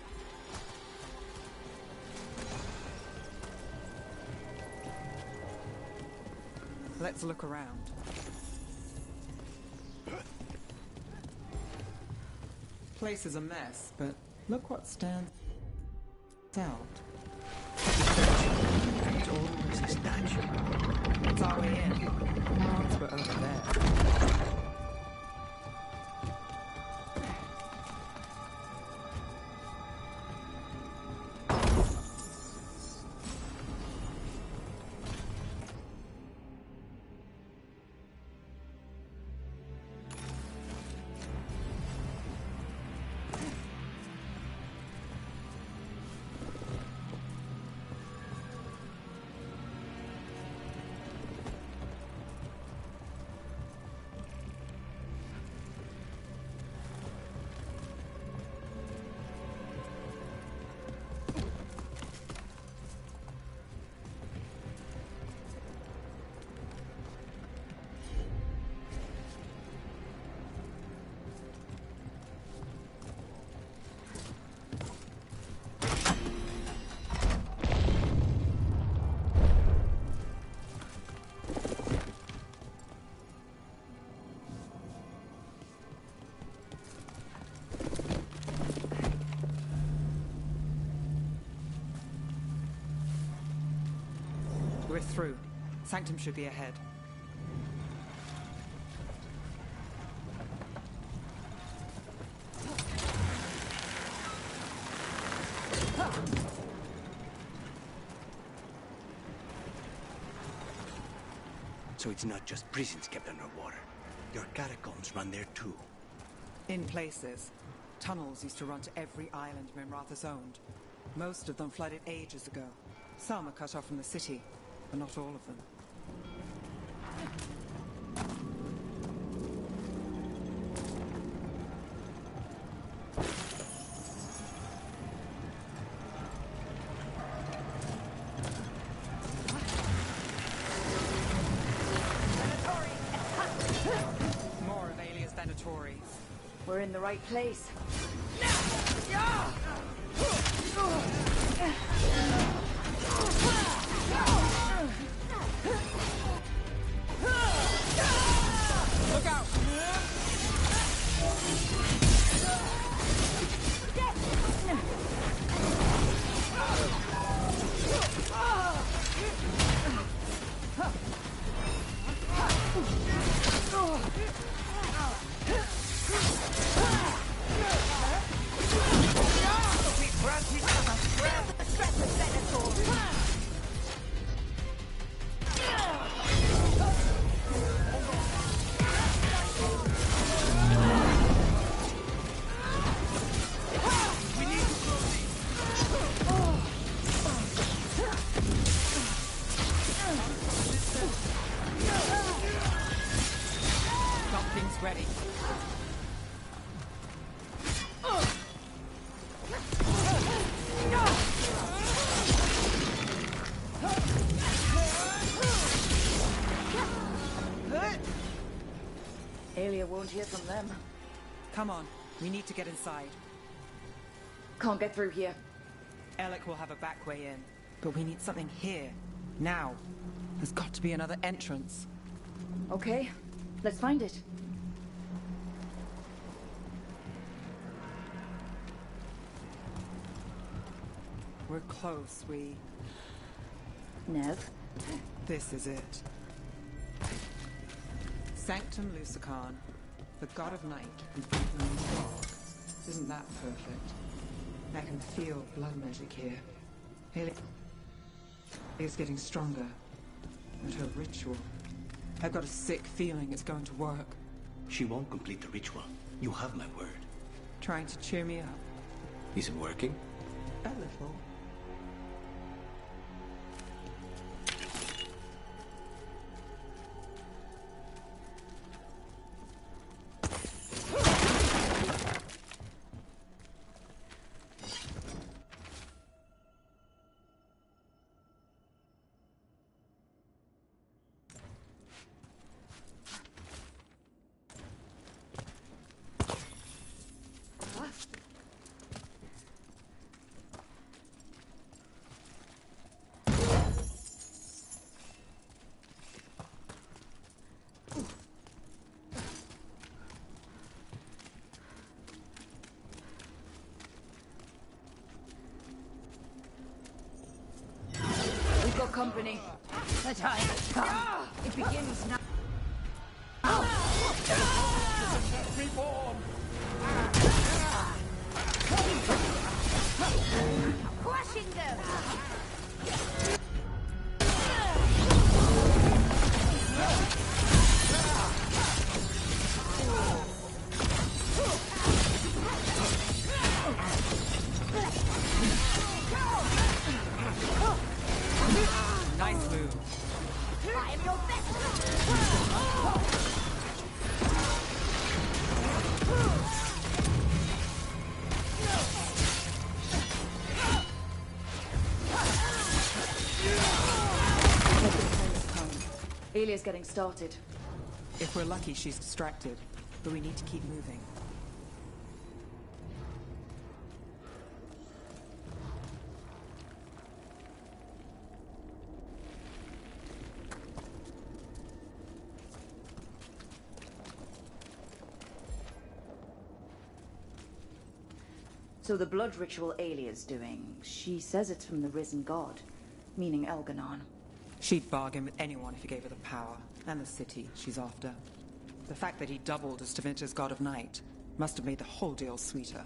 Let's look around. Place is a mess, but look what stands out. It's almost a statue. It's our way in. Once we're over there. We're through. Sanctum should be ahead. So it's not just prisons kept underwater. Your catacombs run there too. In places. Tunnels used to run to every island Minrathous owned. Most of them flooded ages ago. Some are cut off from the city, but not all of them. More of Alia's Venatori. We're in the right place. Look out! Something's ready. Alia won't hear from them. Come on, we need to get inside. Can't get through here. Alec will have a back way in, but we need something here, now. There's got to be another entrance. Okay, let's find it. We're close, Nev? This is it. Sanctum Lucican, the god of night who breathes in the fog. Isn't that perfect? I can feel blood magic here. Haley is getting stronger. And her ritual. I've got a sick feeling it's going to work. She won't complete the ritual. You have my word. Trying to cheer me up. Is it working? A little. company. The time has come. It begins now. Reborn! Crushing them! Nice move. I am your best. Alia's getting started. If we're lucky, she's distracted. But we need to keep moving. So the blood ritual Alia's doing, she says it's from the risen god, meaning Elganon. She'd bargain with anyone if he gave her the power, and the city she's after. The fact that he doubled as Tevinter's god of night must have made the whole deal sweeter.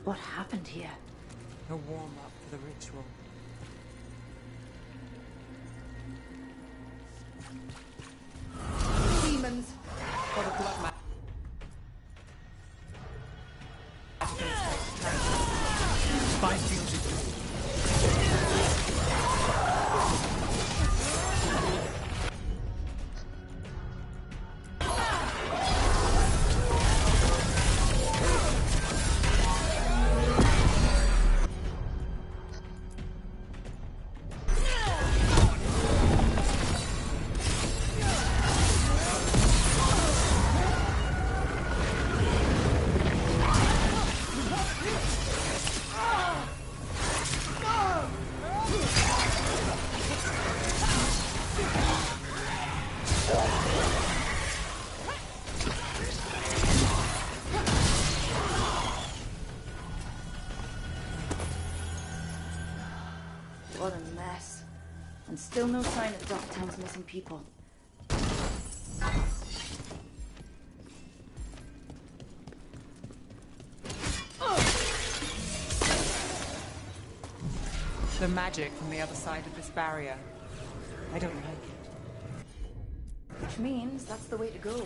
What happened here? A warm-up for the ritual. Demons! For the blood magic. Find field. What a mess. And still no sign of Dogtown's missing people. The magic from the other side of this barrier. I don't like it. Which means that's the way to go.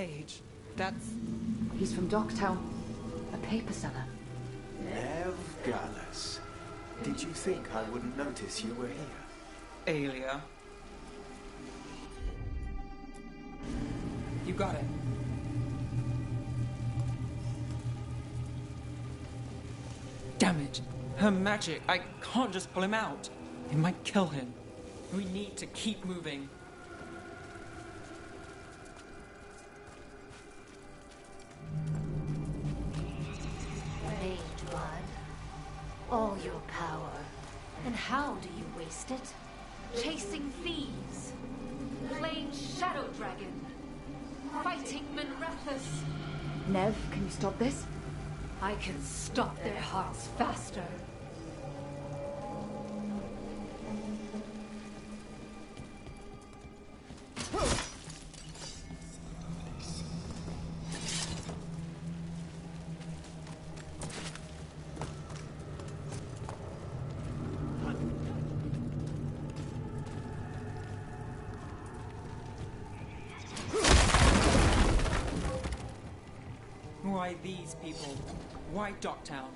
page. That's... He's from Docktown. A paper seller. Nev Gallus. Did you think I wouldn't notice you were here? Aelia. You got it. Damn it! Her magic! I can't just pull him out. It might kill him. We need to keep moving. Mage blood. All your power. And how do you waste it? Chasing thieves. Playing Shadow Dragon. Fighting Minrethus. Nev, can you stop this? I can stop their hearts faster. Why these people? Why Docktown?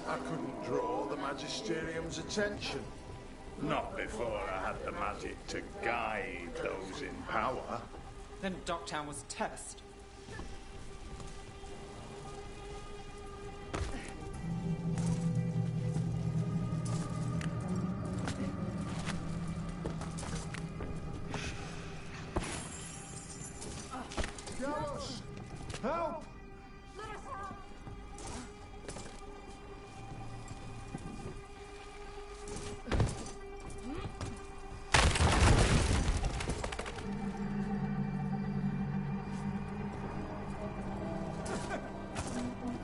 I couldn't draw the Magisterium's attention. Not before I had the magic to guide those in power. Then Docktown was a test. Gallus! Help!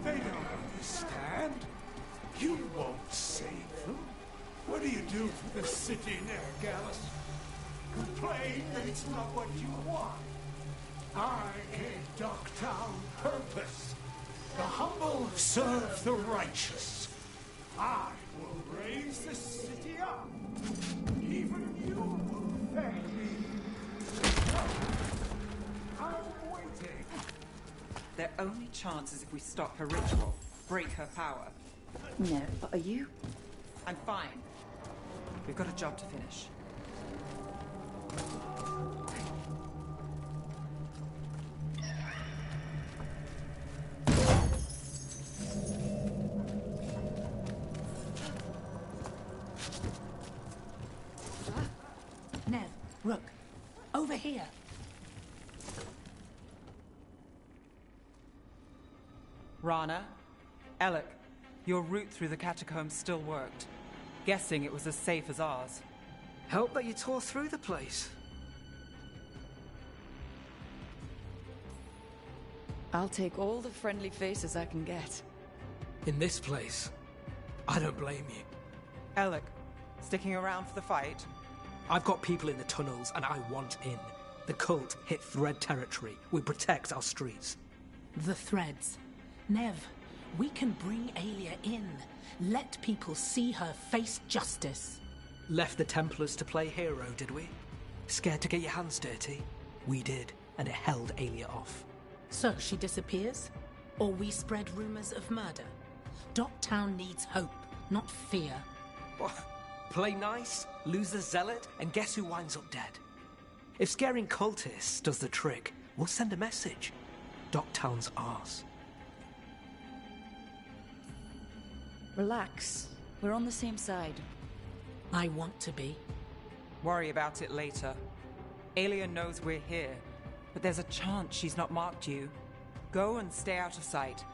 They don't understand. You won't save them. What do you do for the city now, Gallus? Complain that it's not what you want. I gave Docktown purpose. The humble serve the righteous. I will raise the city up. Even you will thank me. I'm waiting. Their only chance is if we stop her ritual, break her power. Nev, but are you? I'm fine. We've got a job to finish. Nev, Rook, over here. Rana, Alec, your route through the catacombs still worked. Guessing it was as safe as ours. Help that you tore through the place. I'll take all the friendly faces I can get. In this place, I don't blame you. Alec, sticking around for the fight? I've got people in the tunnels and I want in. The cult hit Thread territory. We protect our streets. The threads. Nev, we can bring Aelia in. Let people see her face justice. Left the Templars to play hero, did we? Scared to get your hands dirty? We did, and it held Aelia off. So she disappears? Or we spread rumors of murder? Docktown needs hope, not fear. What? Play nice, lose the zealot, and guess who winds up dead? If scaring cultists does the trick, we'll send a message. Docktown's ours. Relax. We're on the same side. I want to be. Worry about it later. Aelia knows we're here, but there's a chance she's not marked you. Go and stay out of sight.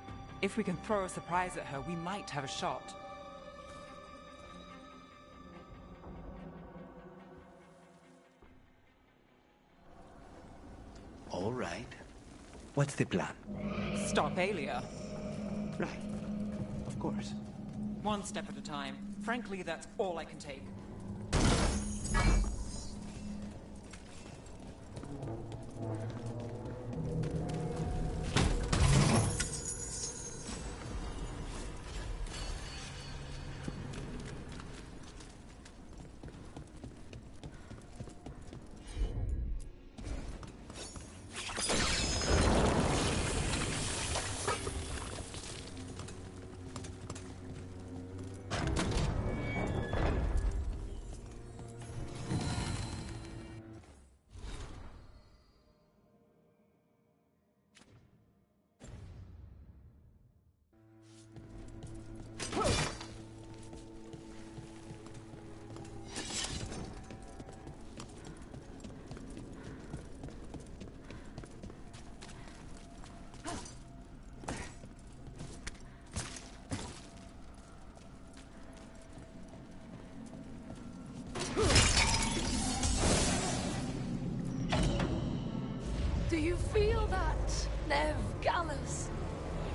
If we can throw a surprise at her, we might have a shot. All right. What's the plan? Stop Aelia. Right. Of course. One step at a time. Frankly, that's all I can take.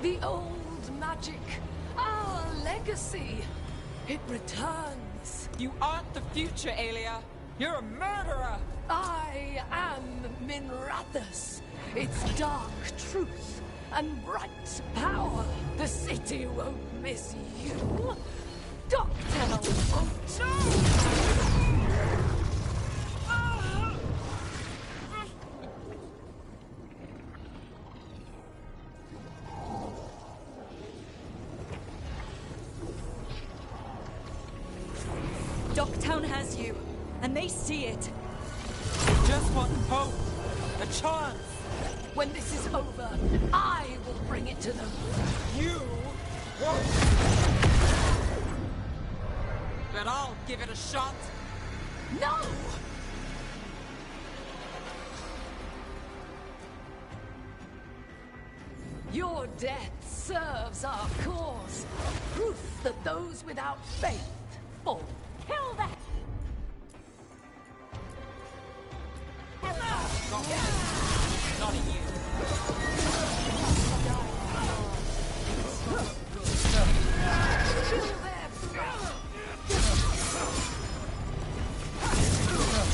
The old magic, our legacy, it returns. You aren't the future, Aelia. You're a murderer. I am Minrathous. It's dark truth and bright power. The city won't miss you. Dogtown won't. Dogtown has you, and they see it. Just want hope. A chance. When this is over, I will bring it to them. You won't. But I'll give it a shot. No! Your death serves our cause. Proof that those without faith fall. Kill that! Not you. Kill them!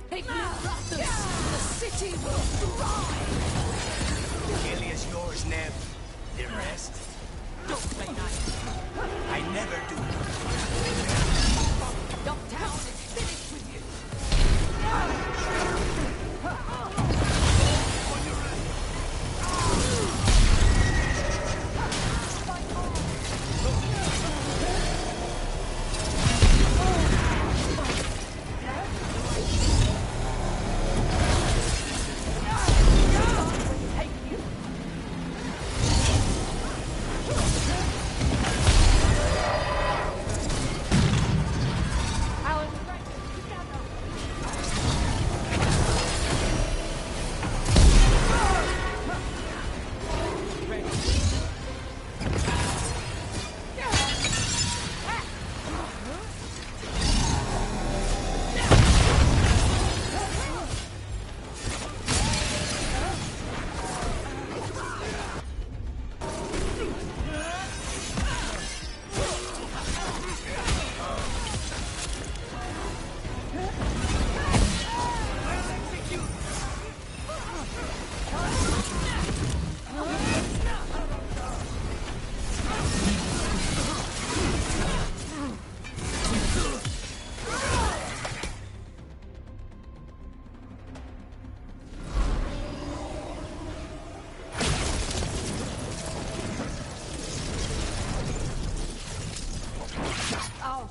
Take Minrathous! The city will thrive! Ilia's yours, Neb. The rest? Don't play nice. I never do. Dogtown is finished with you!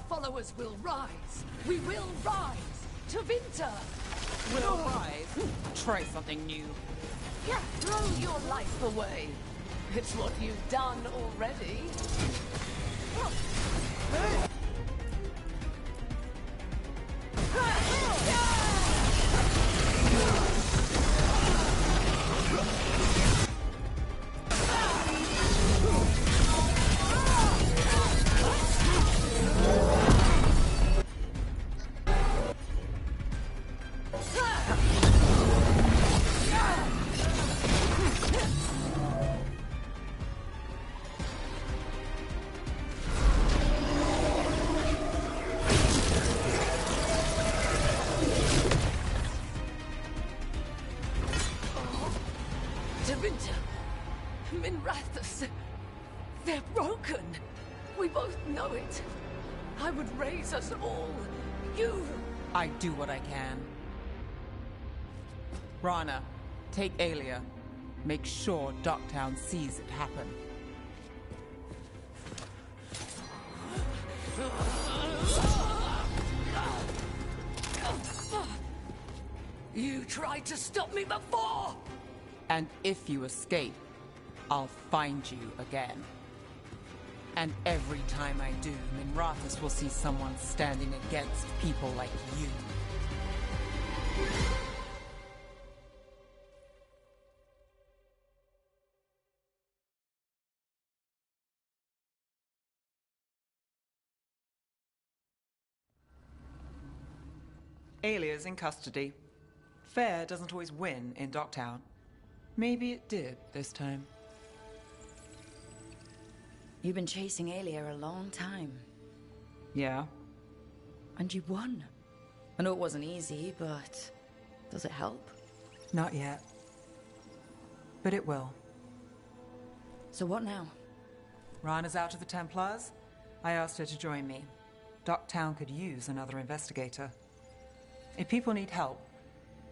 Followers will rise. We will rise. To Vinter. Will rise? Try something new. Yeah, throw your life away. It's what you've done already. broken. We both know it. I would raise us all. You... I do what I can. Rana, take Aelia. Make sure Docktown sees it happen. You tried to stop me before! And if you escape, I'll find you again. And every time I do, Minrathous will see someone standing against people like you. Aelia's in custody. Fair doesn't always win in Docktown. Maybe it did this time. You've been chasing Aelia a long time. Yeah. And you won. I know it wasn't easy, but does it help? Not yet. But it will. So what now? Rana's out of the Templars. I asked her to join me. Docktown could use another investigator. If people need help,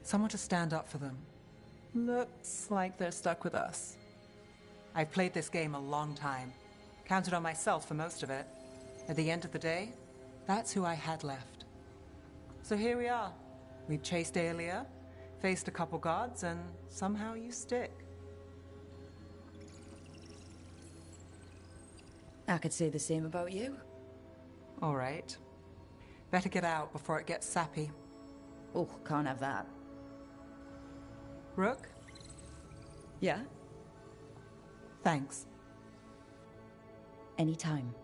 someone to stand up for them. Looks like they're stuck with us. I've played this game a long time. Counted on myself for most of it. At the end of the day, that's who I had left. So here we are. We've chased Aelia, faced a couple guards, and somehow you stick. I could say the same about you. All right. Better get out before it gets sappy. Oh, can't have that. Rook? Yeah? Thanks. Anytime.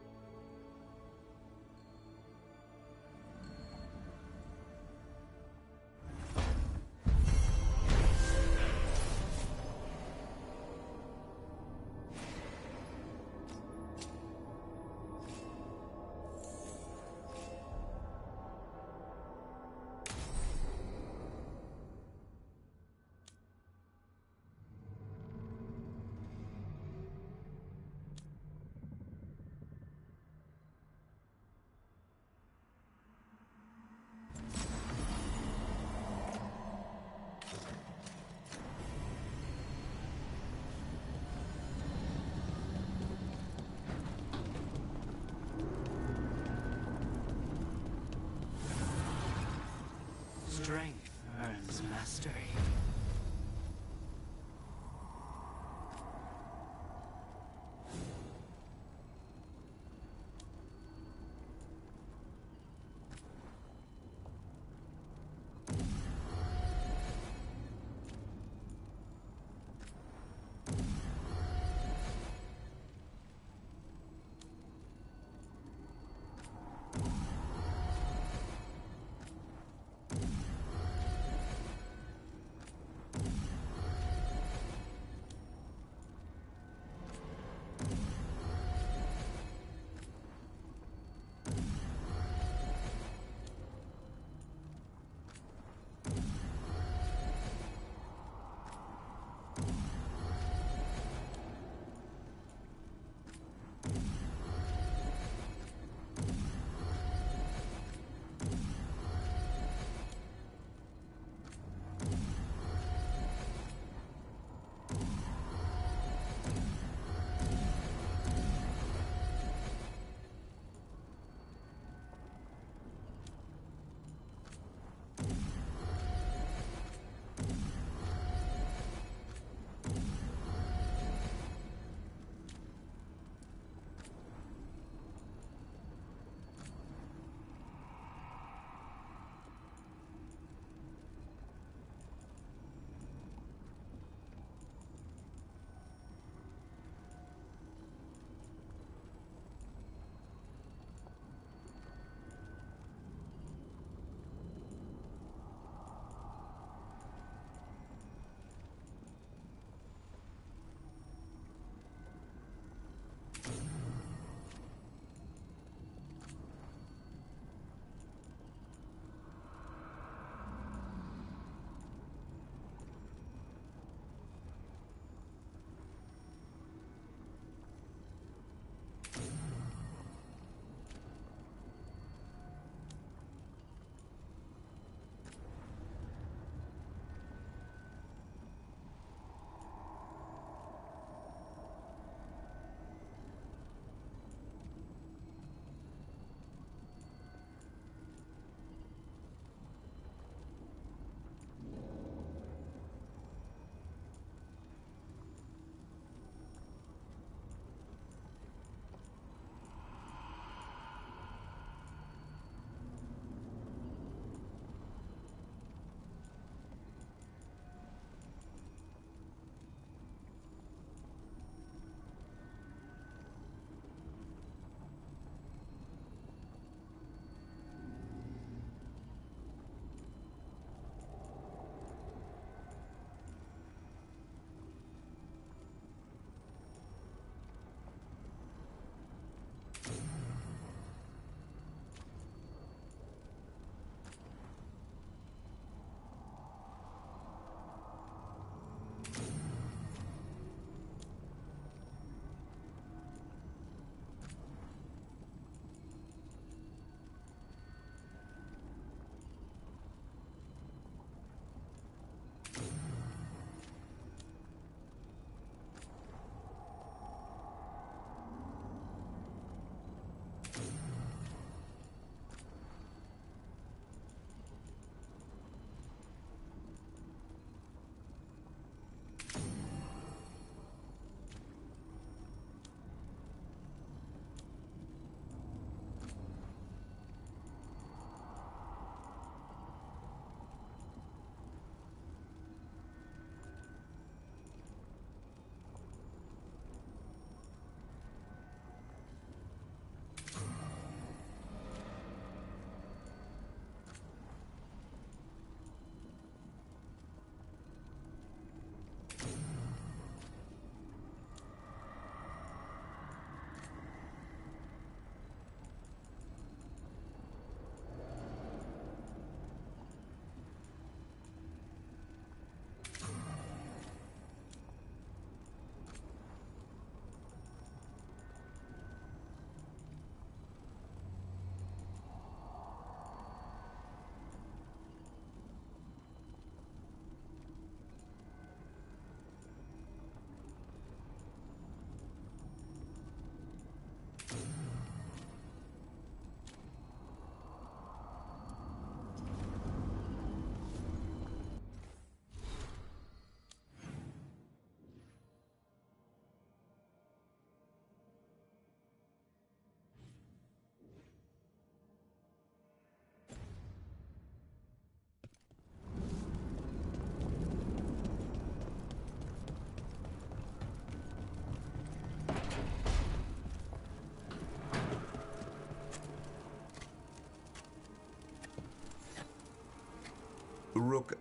Strength earns mastery.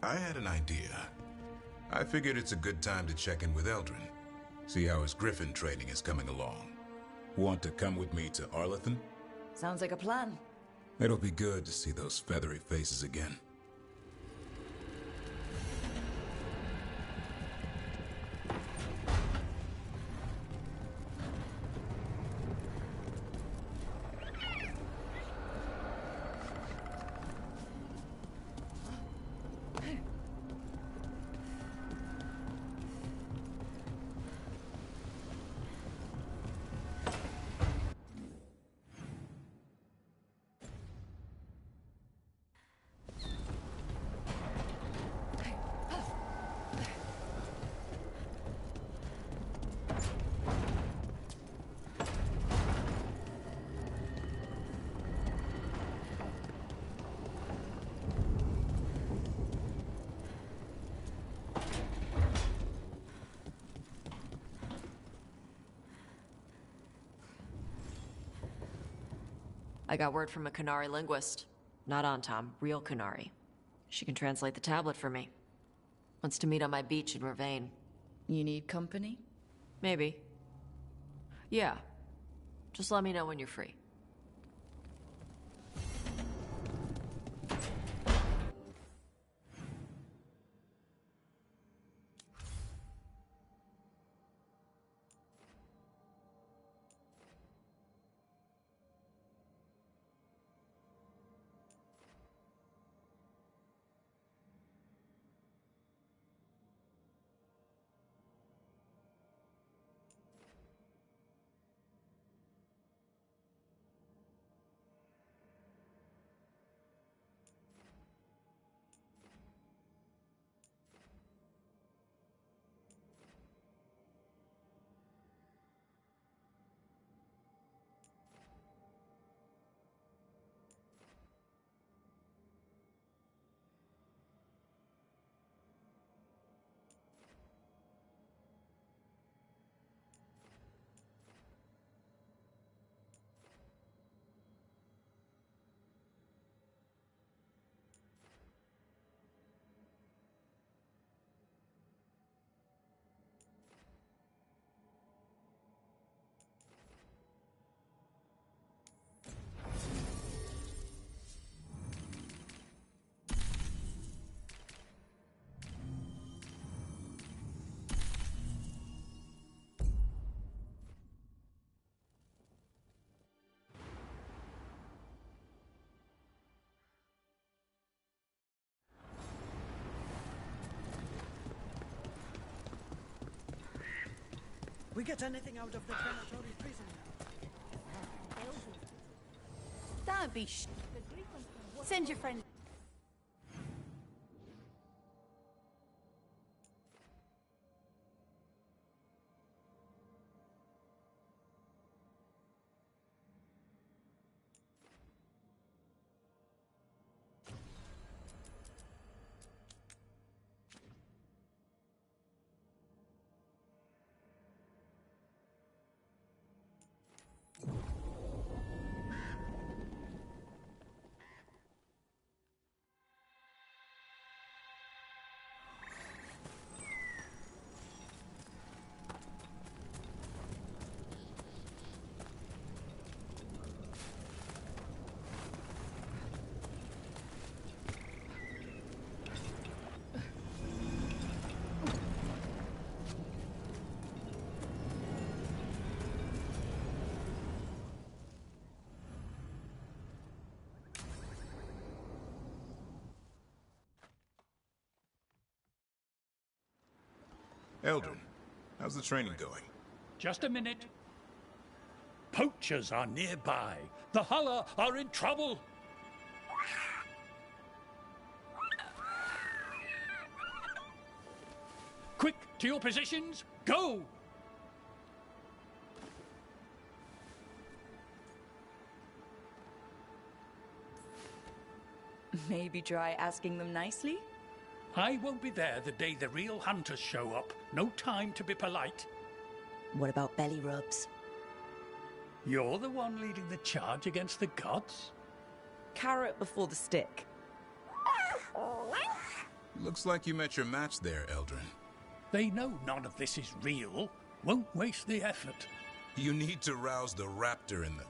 I had an idea. I figured it's a good time to check in with Eldrin. See how his griffin training is coming along. Want to come with me to Arlethan? Sounds like a plan. It'll be good to see those feathery faces again. I got word from a Qunari linguist. Not Antam, real Qunari. She can translate the tablet for me. Wants to meet on my beach in Ravane. You need company? Maybe. Yeah. Just let me know when you're free. We get anything out of the Venatori prison now? Don't be Send your friend. Eldrin, how's the training going? Just a minute. Poachers are nearby. The Hulla are in trouble. Quick, to your positions. Go! Maybe try asking them nicely? I won't be there the day the real hunters show up. No time to be polite. What about belly rubs? You're the one leading the charge against the gods? Carrot before the stick. Looks like you met your match there, Eldrin. They know none of this is real. Won't waste the effort. You need to rouse the raptor in them.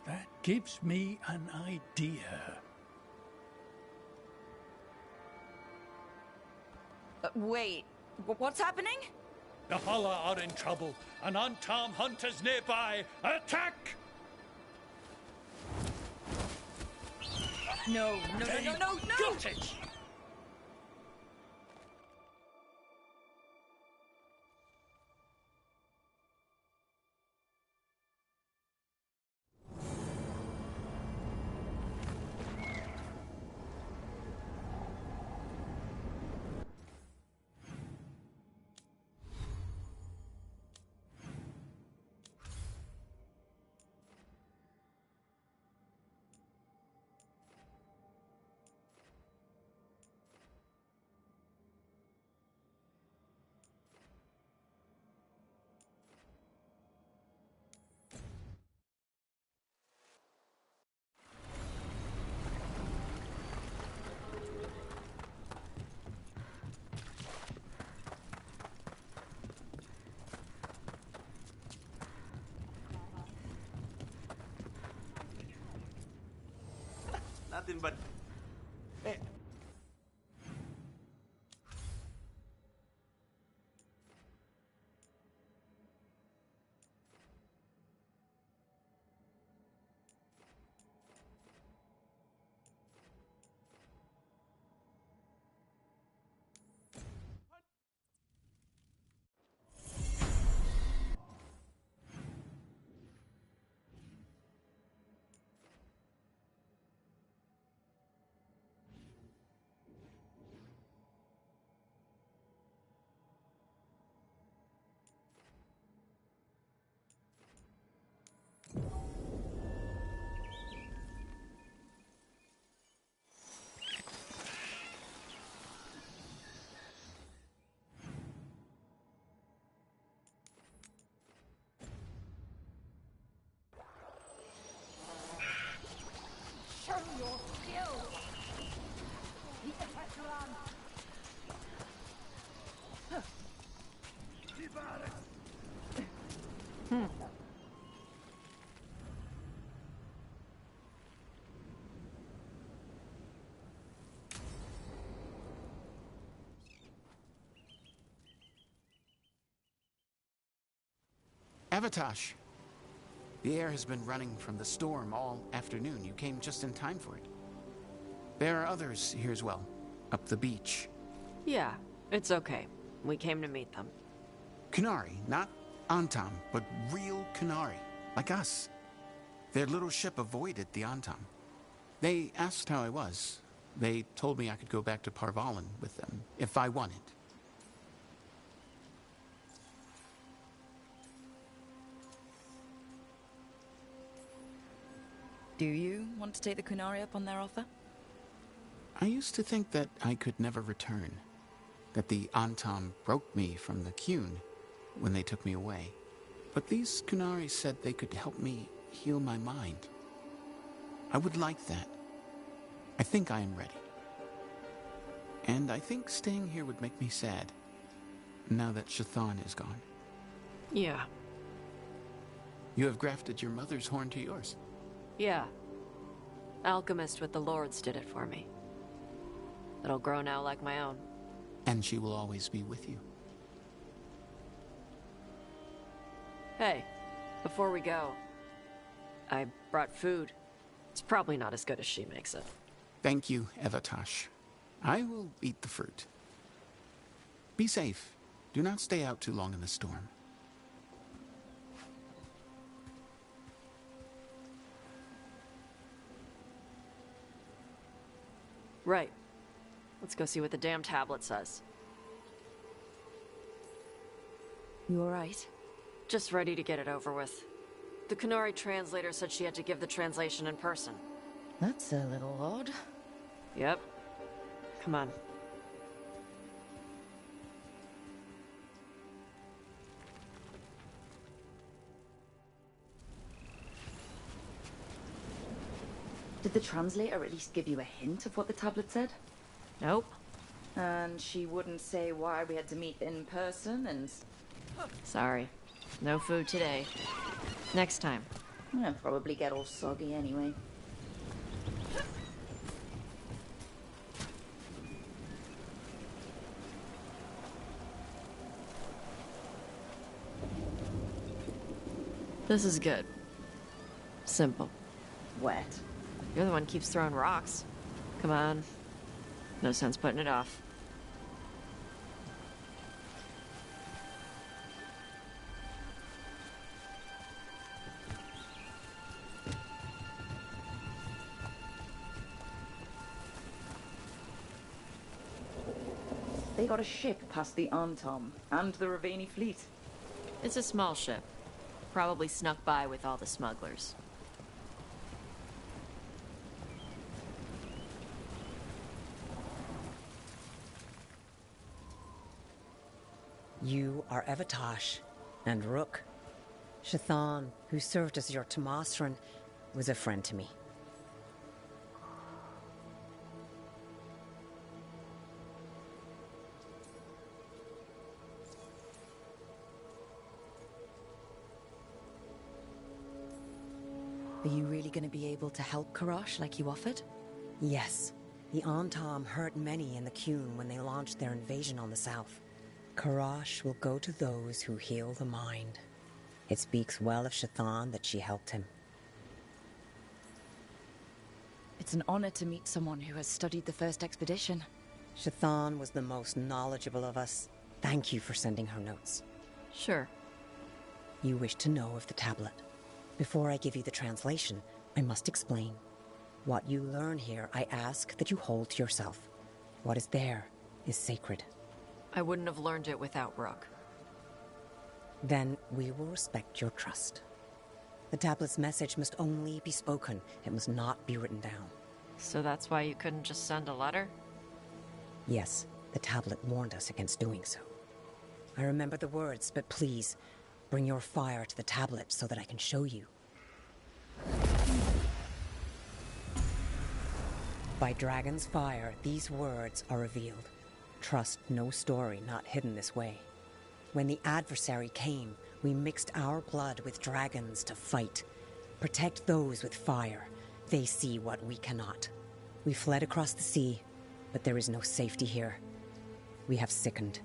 That gives me an idea. Wait, what's happening? The Hala are in trouble, and Antam hunters nearby. Attack! No. Got it! Nothing but... Hey. Show your skill! Keep the pressure on! Avatosh, the air has been running from the storm all afternoon. You came just in time for it. There are others here as well, up the beach. Yeah, it's okay. We came to meet them. Kunari, not Antam, but real Kunari, like us. Their little ship avoided the Antam. They asked how I was. They told me I could go back to Parvalan with them, if I wanted. Do you want to take the Kunari up on their offer? I used to think that I could never return. That the Antam broke me from the Qun when they took me away. But these Kunari said they could help me heal my mind. I would like that. I think I am ready. And I think staying here would make me sad, now that Shathan is gone. Yeah. You have grafted your mother's horn to yours. Yeah. Alchemist with the Lords did it for me. It'll grow now like my own. And she will always be with you. Hey, before we go, I brought food. It's probably not as good as she makes it. Thank you, Avatosh. I will eat the fruit. Be safe. Do not stay out too long in the storm. Right. Let's go see what the damn tablet says. You alright? Just ready to get it over with. The Kunari translator said she had to give the translation in person. That's a little odd. Yep. Come on. Did the translator at least give you a hint of what the tablet said? Nope. And she wouldn't say why we had to meet in person and... Sorry. No food today. Next time. I'll probably get all soggy anyway. This is good. Simple. Wet. You're the one who keeps throwing rocks. Come on. No sense putting it off. They got a ship past the Antom and the Ravani fleet. It's a small ship. Probably snuck by with all the smugglers. You are Evatosh and Rook. Shathan, who served as your Tomasran, was a friend to me. Are you really going to be able to help Karash like you offered? Yes. The Antom hurt many in the Qun when they launched their invasion on the south. Karash will go to those who heal the mind. It speaks well of Shathan that she helped him. It's an honor to meet someone who has studied the first expedition. Shathan was the most knowledgeable of us. Thank you for sending her notes. Sure. You wish to know of the tablet. Before I give you the translation, I must explain. What you learn here, I ask that you hold to yourself. What is there is sacred. I wouldn't have learned it without Rook. Then we will respect your trust. The tablet's message must only be spoken. It must not be written down. So that's why you couldn't just send a letter? Yes, the tablet warned us against doing so. I remember the words, but please, bring your fire to the tablet so that I can show you. By Dragon's fire, these words are revealed. Trust no story not hidden this way. When the adversary came, we mixed our blood with dragons to fight. Protect those with fire. They see what we cannot. We fled across the sea, but there is no safety here. We have sickened,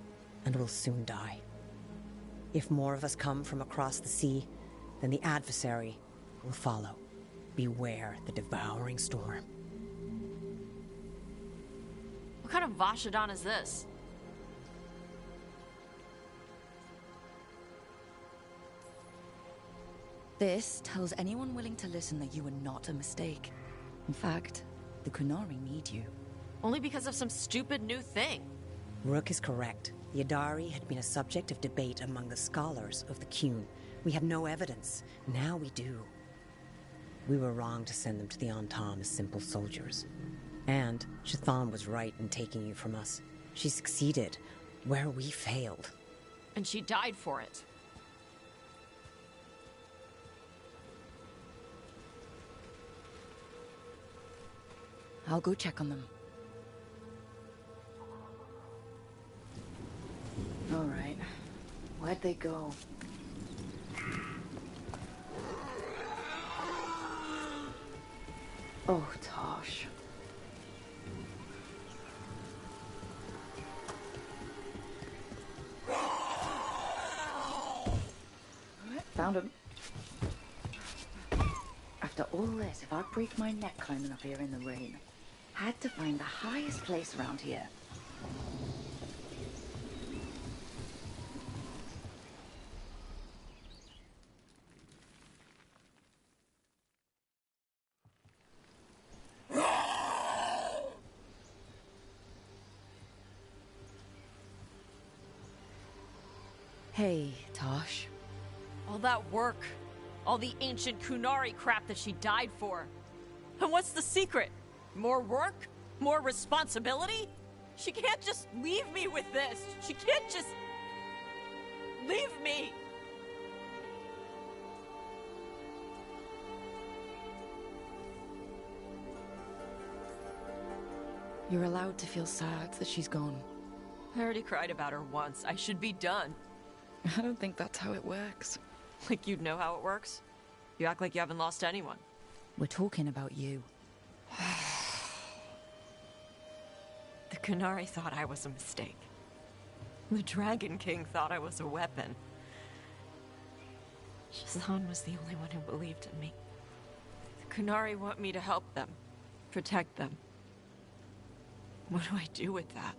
and will soon die. If more of us come from across the sea, then the adversary will follow. Beware the devouring storm. What kind of Vashadon is this? This tells anyone willing to listen that you are not a mistake. In fact, the Kunari need you. Only because of some stupid new thing. Rook is correct. The Adari had been a subject of debate among the scholars of the Qun. We had no evidence. Now we do. We were wrong to send them to the Antom as simple soldiers. And Shathan was right in taking you from us. She succeeded where we failed. And she died for it. I'll go check on them. All right. Where'd they go? Oh, Tosh. Found him. After all this, if I break my neck climbing up here in the rain, had to find the highest place around here. Hey, Tosh. All that work. All the ancient Kunari crap that she died for. And what's the secret? More work? More responsibility? She can't just leave me with this. She can't just... leave me. You're allowed to feel sad that she's gone. I already cried about her once. I should be done. I don't think that's how it works. Like you'd know how it works? You act like you haven't lost anyone. We're talking about you. The Kunari thought I was a mistake. The Dragon King thought I was a weapon. Shazan was the only one who believed in me. The Kunari want me to help them, protect them. What do I do with that?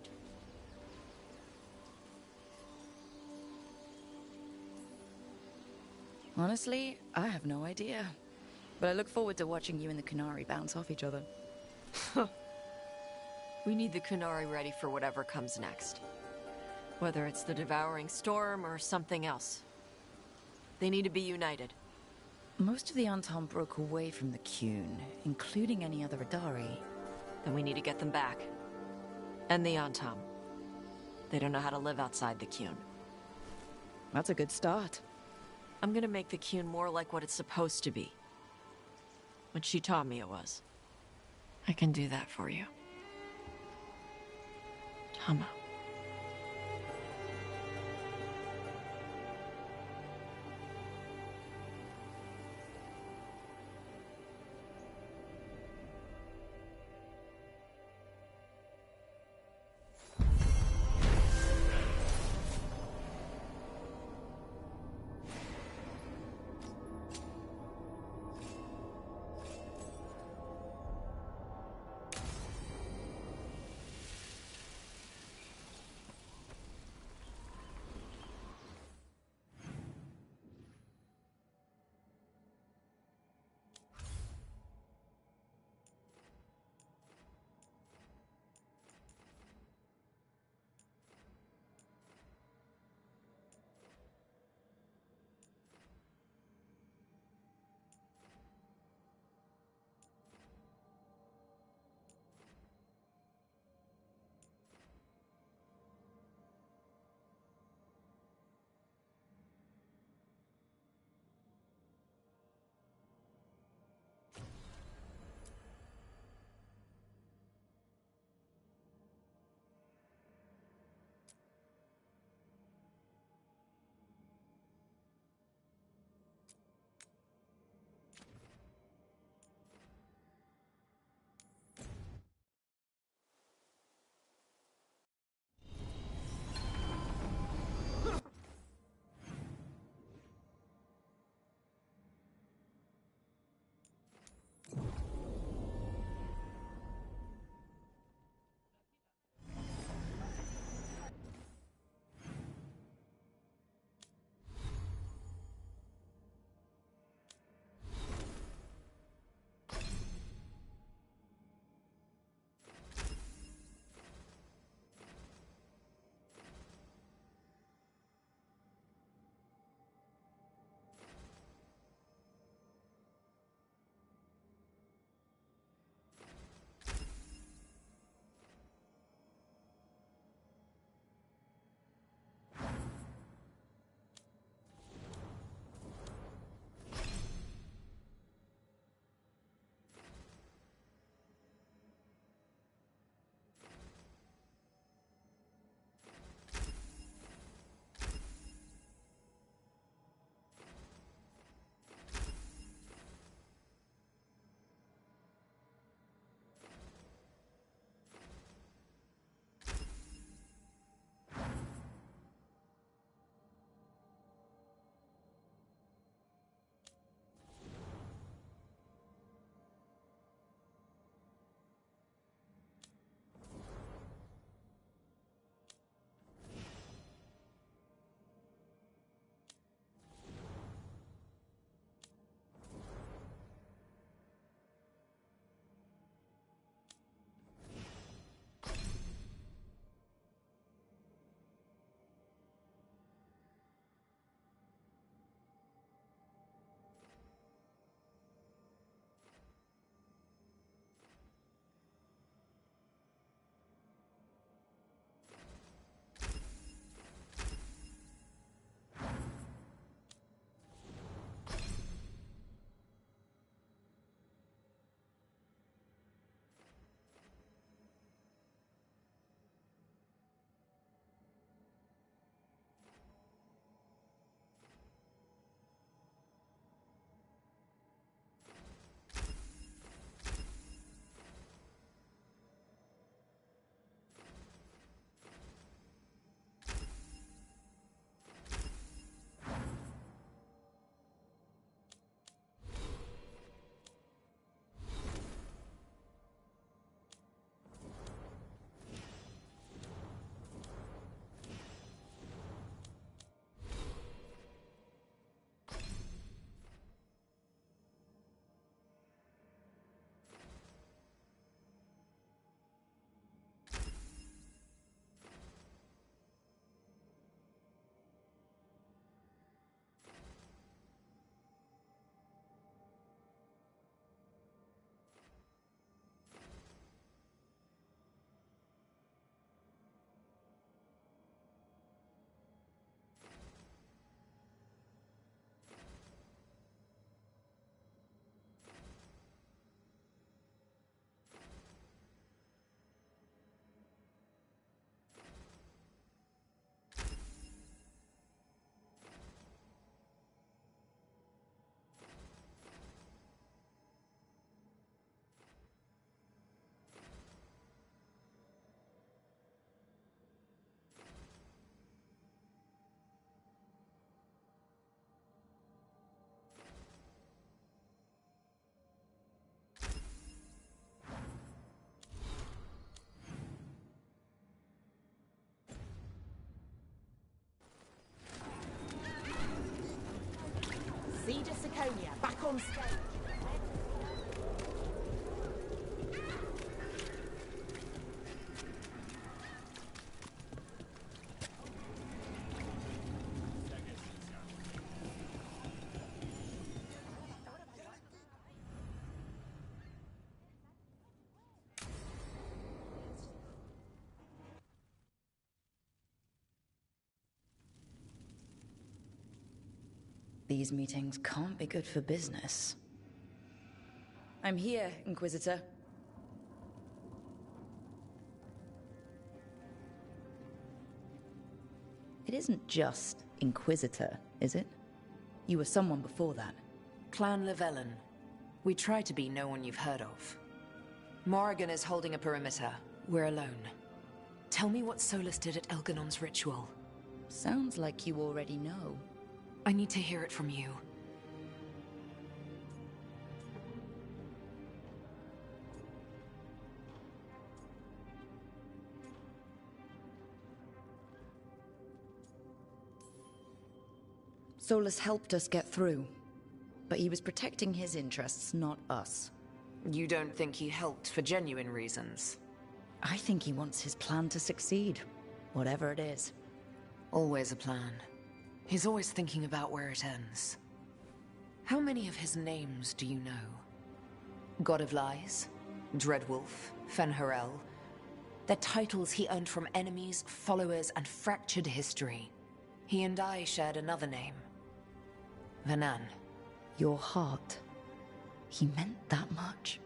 Honestly, I have no idea. But I look forward to watching you and the Kunari bounce off each other. We need the Kunari ready for whatever comes next. Whether it's the Devouring Storm or something else. They need to be united. Most of the Anton broke away from the Qun, including any other Adari. Then we need to get them back. And the Antam. They don't know how to live outside the Qun. That's a good start. I'm gonna make the Qun more like what it's supposed to be. What she taught me it was. I can do that for you. Tama. on stage. These meetings can't be good for business. I'm here, Inquisitor. It isn't just Inquisitor, is it? You were someone before that. Clan Llewellyn. We try to be no one you've heard of. Morrigan is holding a perimeter. We're alone. Tell me what Solus did at Elganon's ritual. Sounds like you already know. I need to hear it from you. Solus helped us get through, but he was protecting his interests, not us. You don't think he helped for genuine reasons? I think he wants his plan to succeed, whatever it is. Always a plan. He's always thinking about where it ends. How many of his names do you know? God of Lies, Dreadwolf, Fen'Harel. They're titles he earned from enemies, followers, and fractured history. He and I shared another name. Vanan. Your heart. He meant that much?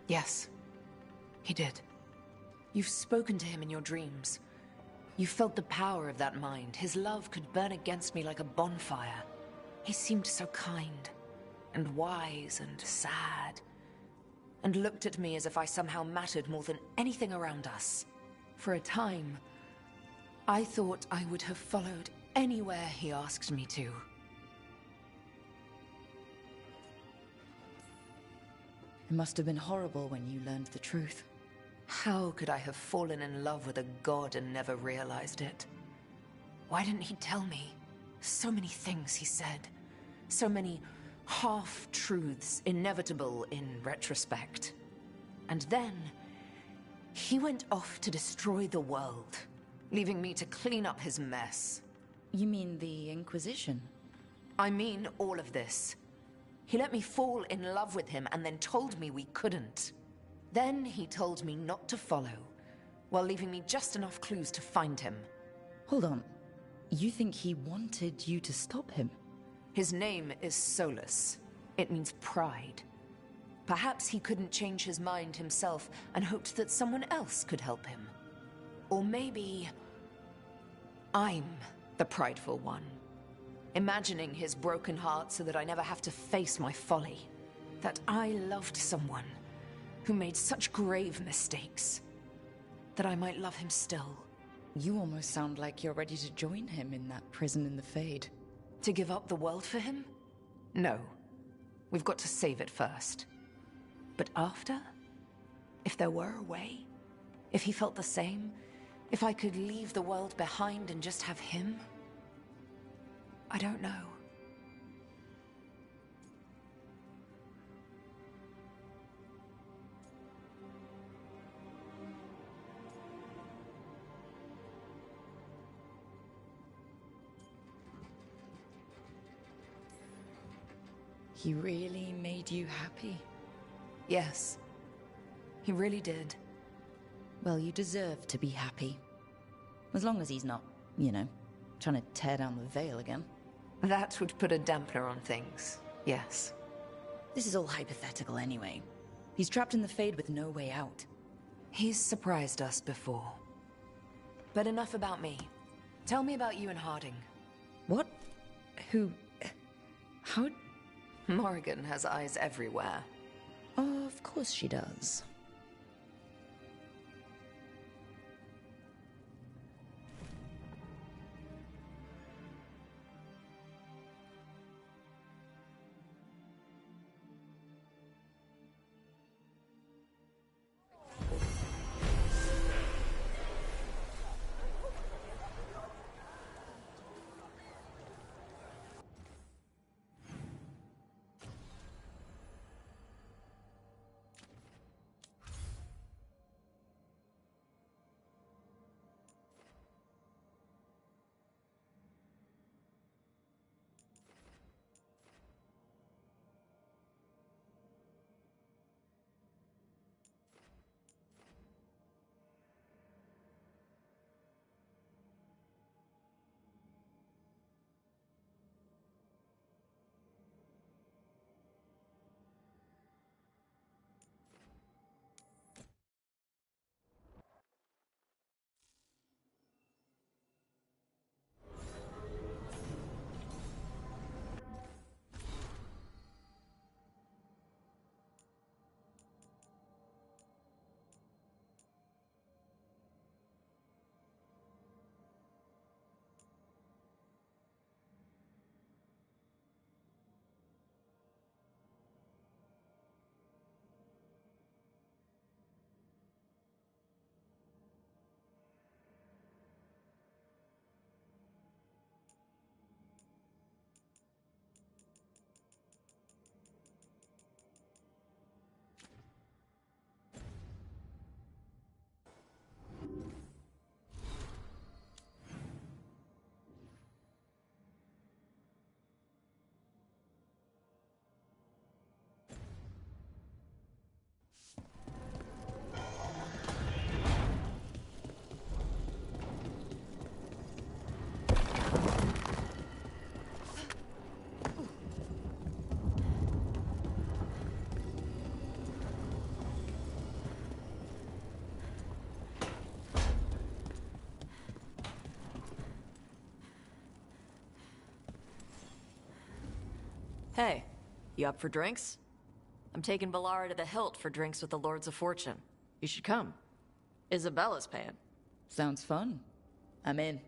Yes, he did. You've spoken to him in your dreams. You felt the power of that mind. His love could burn against me like a bonfire. He seemed so kind, and wise, and sad, and looked at me as if I somehow mattered more than anything around us. For a time, I thought I would have followed anywhere he asked me to. It must have been horrible when you learned the truth. How could I have fallen in love with a god and never realized it? Why didn't he tell me? So many things he said. So many half-truths, inevitable in retrospect. And then, he went off to destroy the world, leaving me to clean up his mess. You mean the Inquisition? I mean all of this. He let me fall in love with him and then told me we couldn't. Then he told me not to follow, while leaving me just enough clues to find him. Hold on. You think he wanted you to stop him? His name is Solus. It means pride. Perhaps he couldn't change his mind himself and hoped that someone else could help him. Or maybe I'm the prideful one, imagining his broken heart so that I never have to face my folly. That I loved someone who made such grave mistakes, that I might love him still. You almost sound like you're ready to join him in that prison in the Fade. To give up the world for him? No. We've got to save it first. But after? If there were a way? If he felt the same? If I could leave the world behind and just have him? I don't know. He really made you happy? Yes. He really did. Well, you deserve to be happy. As long as he's not, you know, trying to tear down the veil again. That would put a dampener on things, yes. This is all hypothetical anyway. He's trapped in the Fade with no way out. He's surprised us before. But enough about me. Tell me about you and Harding. What? Who? How? Morrigan has eyes everywhere. Of course she does. Hey, you up for drinks? I'm taking Valara to the Hilt for drinks with the Lords of Fortune. You should come. Isabella's paying. Sounds fun. I'm in.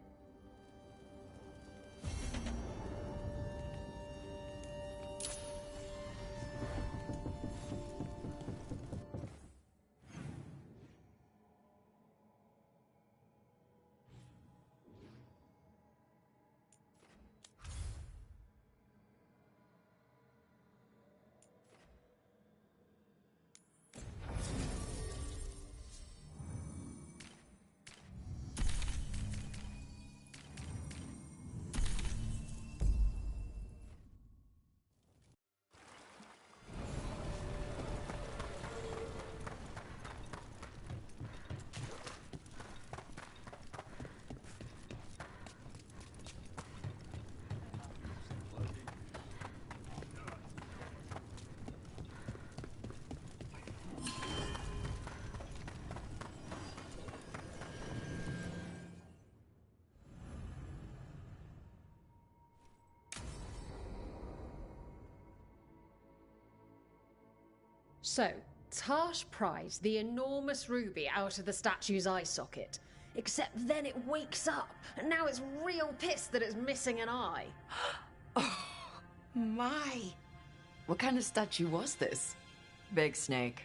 So, Tash pries the enormous ruby out of the statue's eye socket. Except then it wakes up, and now it's real pissed that it's missing an eye. Oh, my. What kind of statue was this? Big snake.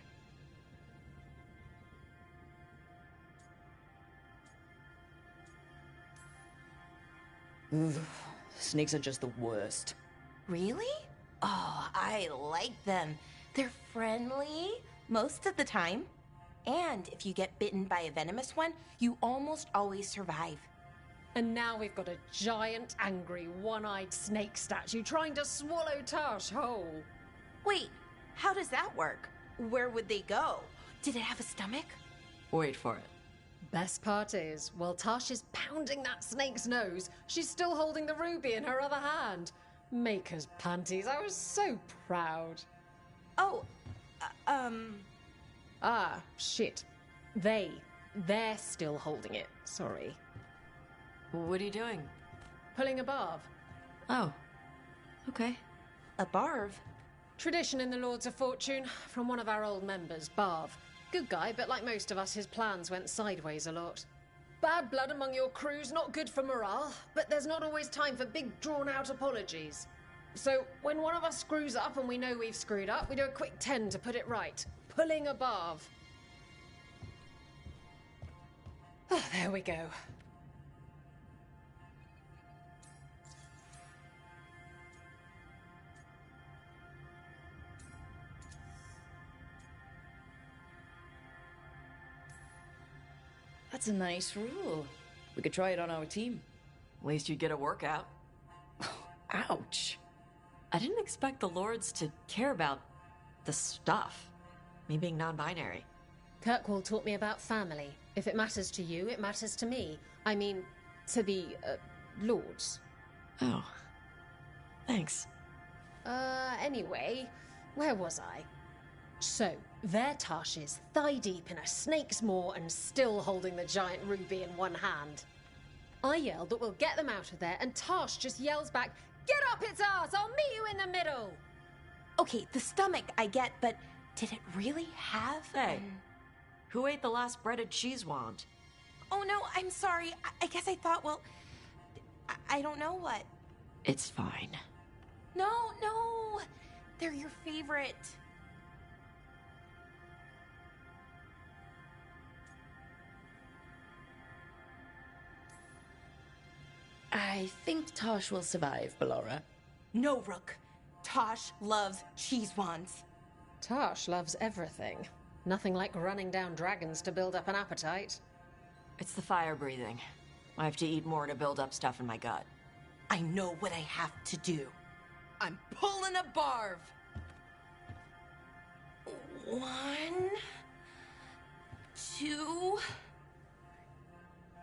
Ugh, snakes are just the worst. Really? Oh, I like them. They're friendly most of the time. And if you get bitten by a venomous one, you almost always survive. And now we've got a giant, angry, one-eyed snake statue trying to swallow Tash whole. Wait, how does that work? Where would they go? Did it have a stomach? Wait for it. Best part is, while Tash is pounding that snake's nose, she's still holding the ruby in her other hand. Maker's panties, I was so proud. Oh, Ah, shit. They're still holding it. Sorry. What are you doing? Pulling a barb. Oh. Okay. A barb? Tradition in the Lords of Fortune, from one of our old members, Barv. Good guy, but like most of us, his plans went sideways a lot. Bad blood among your crew's not good for morale, but there's not always time for big, drawn-out apologies. So, when one of us screws up and we know we've screwed up, we do a quick 10 to put it right. Pulling a barb. Oh, there we go. That's a nice rule. We could try it on our team. At least you'd get a workout. Ouch. I didn't expect the Lords to care about the stuff. Me being non-binary. Kirkwall taught me about family. If it matters to you, it matters to me. I mean, to the, Lords. Oh. Thanks. Anyway, where was I? So, there Tash is, thigh-deep in a snake's maw and still holding the giant ruby in one hand. I yelled that we'll get them out of there, and Tash just yells back, "Get up its ass! I'll meet you in the middle!" Okay, the stomach I get, but did it really have Hey, who ate the last breaded cheese wand? Oh no, I'm sorry. I guess I thought, well, I don't know what. It's fine. No, they're your favorite. I think Tosh will survive, Ballora. No, Rook. Tosh loves cheese wands. Tash loves everything. Nothing like running down dragons to build up an appetite. It's the fire breathing. I have to eat more to build up stuff in my gut. I know what I have to do. I'm pulling a barb. 1, 2,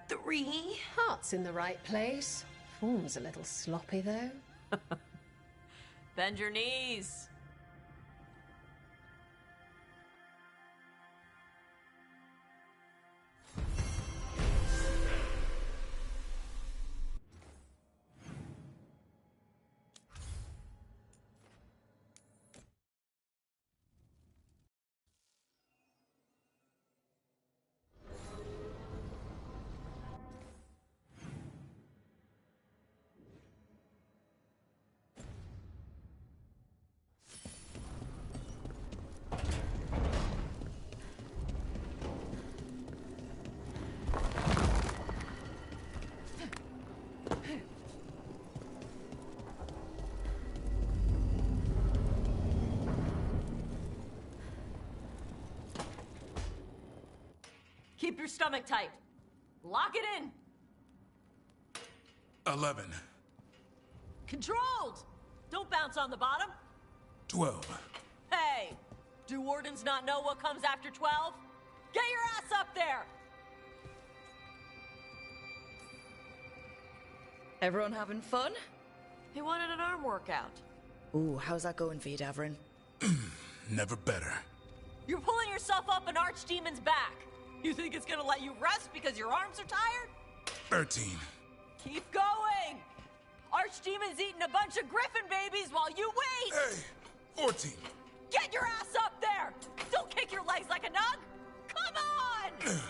3. Heart's in the right place. Form's a little sloppy, though. Bend your knees. Keep your stomach tight. Lock it in. 11. Controlled! Don't bounce on the bottom. 12. Hey! Do wardens not know what comes after 12? Get your ass up there! Everyone having fun? He wanted an arm workout. Ooh, how's that going for you, Davrin? Never better. You're pulling yourself up an archdemon's back. You think it's gonna let you rest because your arms are tired? 13. Keep going! Archdemon's eating a bunch of griffin babies while you wait! Hey! 14. Get your ass up there! Don't kick your legs like a nug! Come on!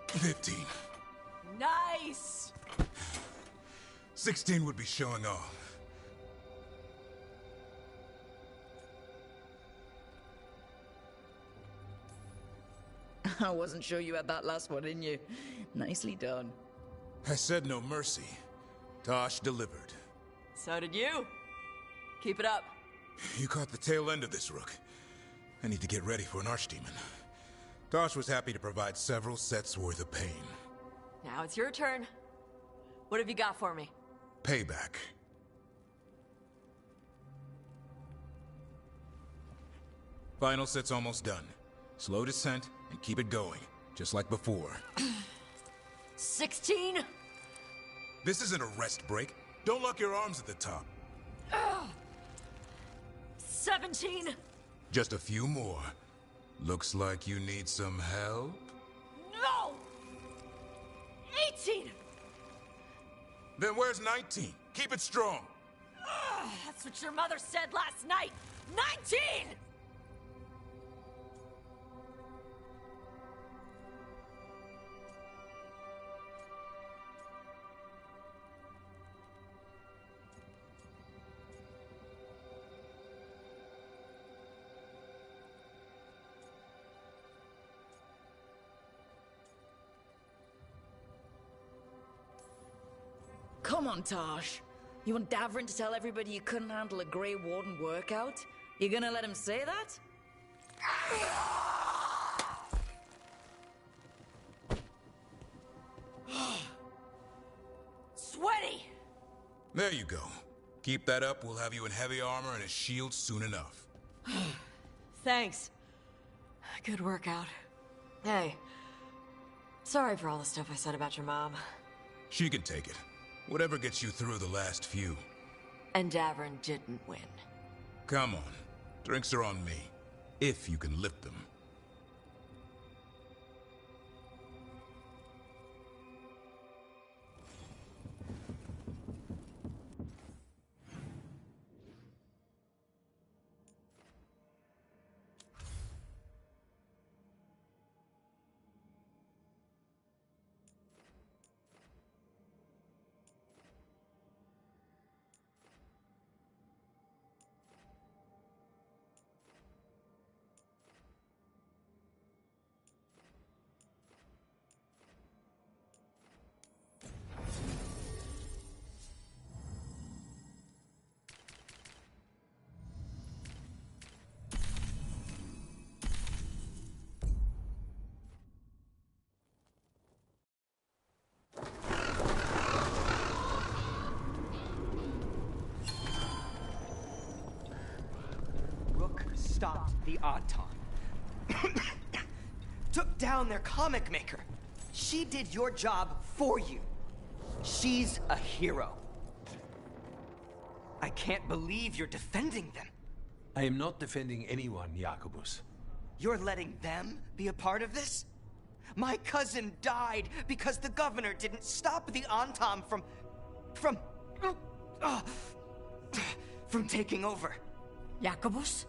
15. Nice! 16 would be showing off. I wasn't sure you had that last one in you. Nicely done. I said no mercy. Tosh delivered. So did you. Keep it up. You caught the tail end of this, Rook. I need to get ready for an archdemon. Tosh was happy to provide several sets worth of pain. Now it's your turn. What have you got for me? Payback. Final set's almost done. Slow descent and keep it going, just like before. 16? This isn't a rest break. Don't lock your arms at the top. 17? Just a few more. Looks like you need some help? No! 18! Then where's 19? Keep it strong. That's what your mother said last night! 19! Come on, Tosh. You want Davrin to tell everybody you couldn't handle a Grey Warden workout? You gonna let him say that? Sweaty! There you go. Keep that up, we'll have you in heavy armor and a shield soon enough. Thanks. Good workout. Hey. Sorry for all the stuff I said about your mom. She can take it. Whatever gets you through the last few. And Davrin didn't win. Come on. Drinks are on me. If you can lift them. Stopped the Auton. Took down their comic maker. She did your job for you. She's a hero. I can't believe you're defending them. I am not defending anyone, Jacobus. You're letting them be a part of this? My cousin died because the governor didn't stop the Antam from taking over. Jacobus?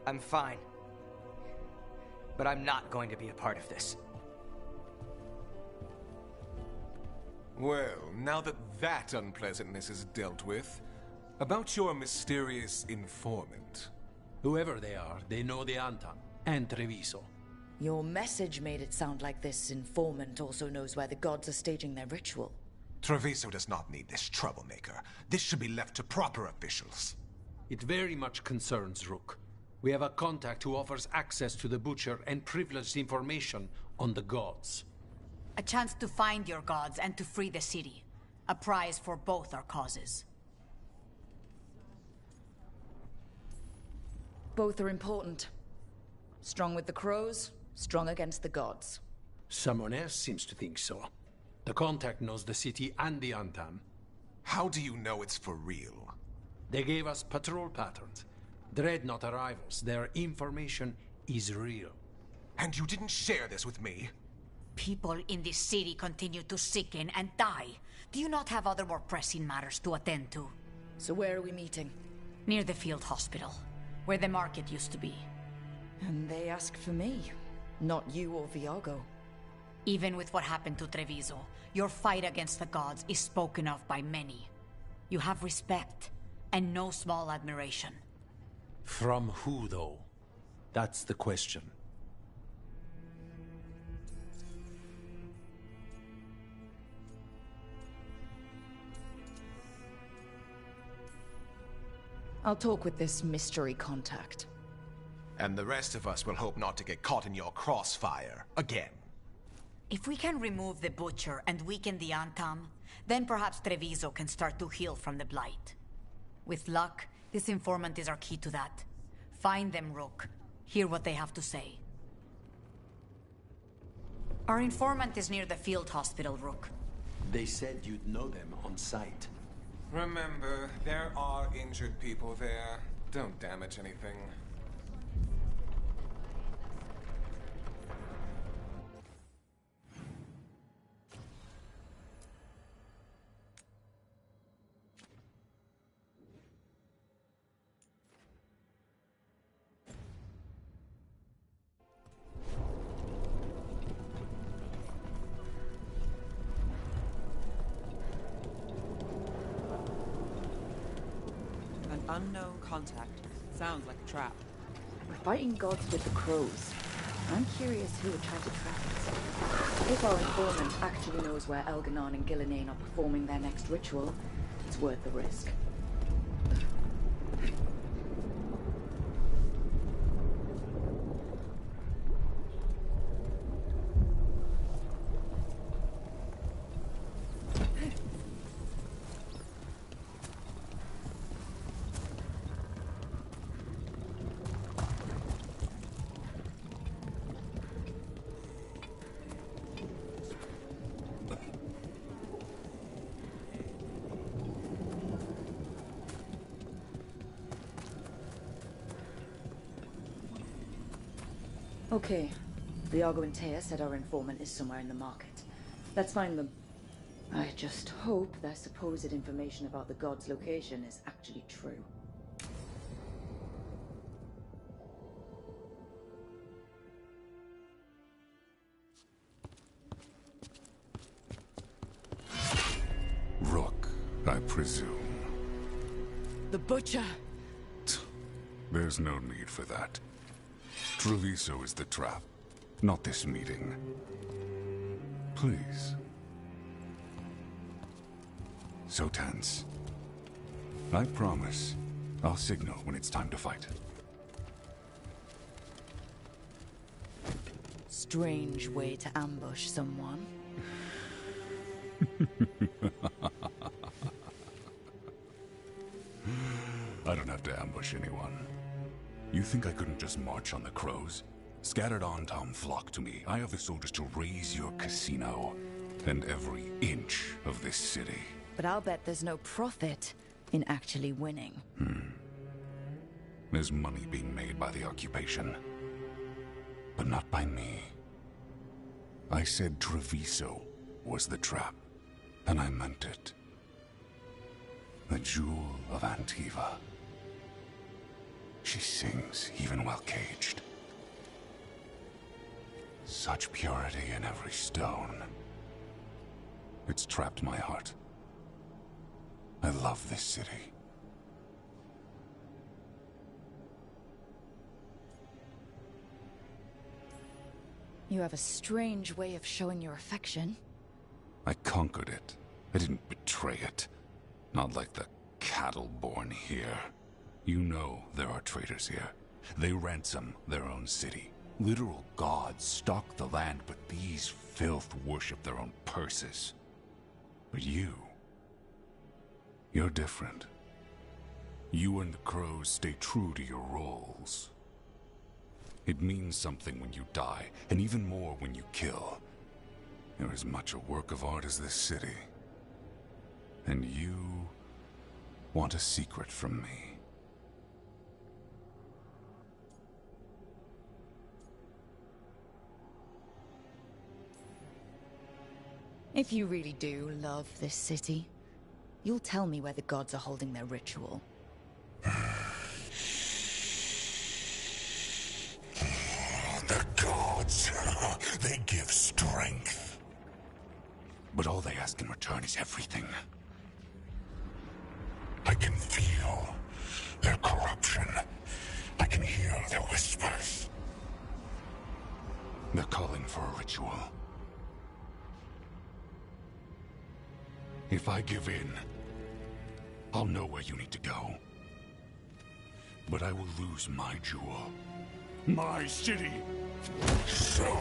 I'm fine. But I'm not going to be a part of this. Well, now that that unpleasantness is dealt with, about your mysterious informant. Whoever they are, they know the Antam and Treviso. Your message made it sound like this informant also knows where the gods are staging their ritual. Treviso does not need this troublemaker. This should be left to proper officials. It very much concerns Rook. We have a contact who offers access to the Butcher and privileged information on the gods. A chance to find your gods and to free the city. A prize for both our causes. Both are important. Strong with the crows, strong against the gods. Someone else seems to think so. The contact knows the city and the Antam. How do you know it's for real? They gave us patrol patterns. Dreadnought arrivals. Their information is real. And you didn't share this with me? People in this city continue to sicken and die. Do you not have other more pressing matters to attend to? So where are we meeting? Near the field hospital, where the market used to be. And they asked for me, not you or Viago. Even with what happened to Treviso, your fight against the gods is spoken of by many. You have respect, and no small admiration. From who, though? That's the question. I'll talk with this mystery contact. And the rest of us will hope not to get caught in your crossfire again. If we can remove the Butcher and weaken the Antam, then perhaps Treviso can start to heal from the Blight. With luck, this informant is our key to that. Find them, Rook. Hear what they have to say. Our informant is near the field hospital, Rook. They said you'd know them on sight. Remember, there are injured people there. Don't damage anything. Unknown contact. Sounds like a trap. We're fighting gods with the crows. I'm curious who would try to trap us. If our informant actually knows where Elganon and Gillinane are performing their next ritual, it's worth the risk. Okay. Viago and Taya said our informant is somewhere in the market. Let's find them. I just hope their supposed information about the god's location is actually true. Rook, I presume. The Butcher! There's no need for that. Treviso is the trap, not this meeting. Please. So tense. I promise, I'll signal when it's time to fight. Strange way to ambush someone. I don't have to ambush anyone. You think I couldn't just march on the crows? Scattered Antam flock to me. I have the soldiers to raise your casino and every inch of this city. But I'll bet there's no profit in actually winning. There's money being made by the occupation. But not by me. I said Treviso was the trap, and I meant it. The Jewel of Antiva. She sings even while caged. Such purity in every stone. It's trapped my heart. I love this city. You have a strange way of showing your affection. I conquered it. I didn't betray it. Not like the cattle born here. You know there are traitors here. They ransom their own city. Literal gods stalk the land, but these filth worship their own purses. But you're different. You and the crows stay true to your roles. It means something when you die, and even more when you kill. You're as much a work of art as this city. And you want a secret from me. If you really do love this city, you'll tell me where the gods are holding their ritual. The gods, they give strength. But all they ask in return is everything. I can feel their corruption. I can hear their whispers. They're calling for a ritual. If I give in, I'll know where you need to go. But I will lose my jewel. My city! So...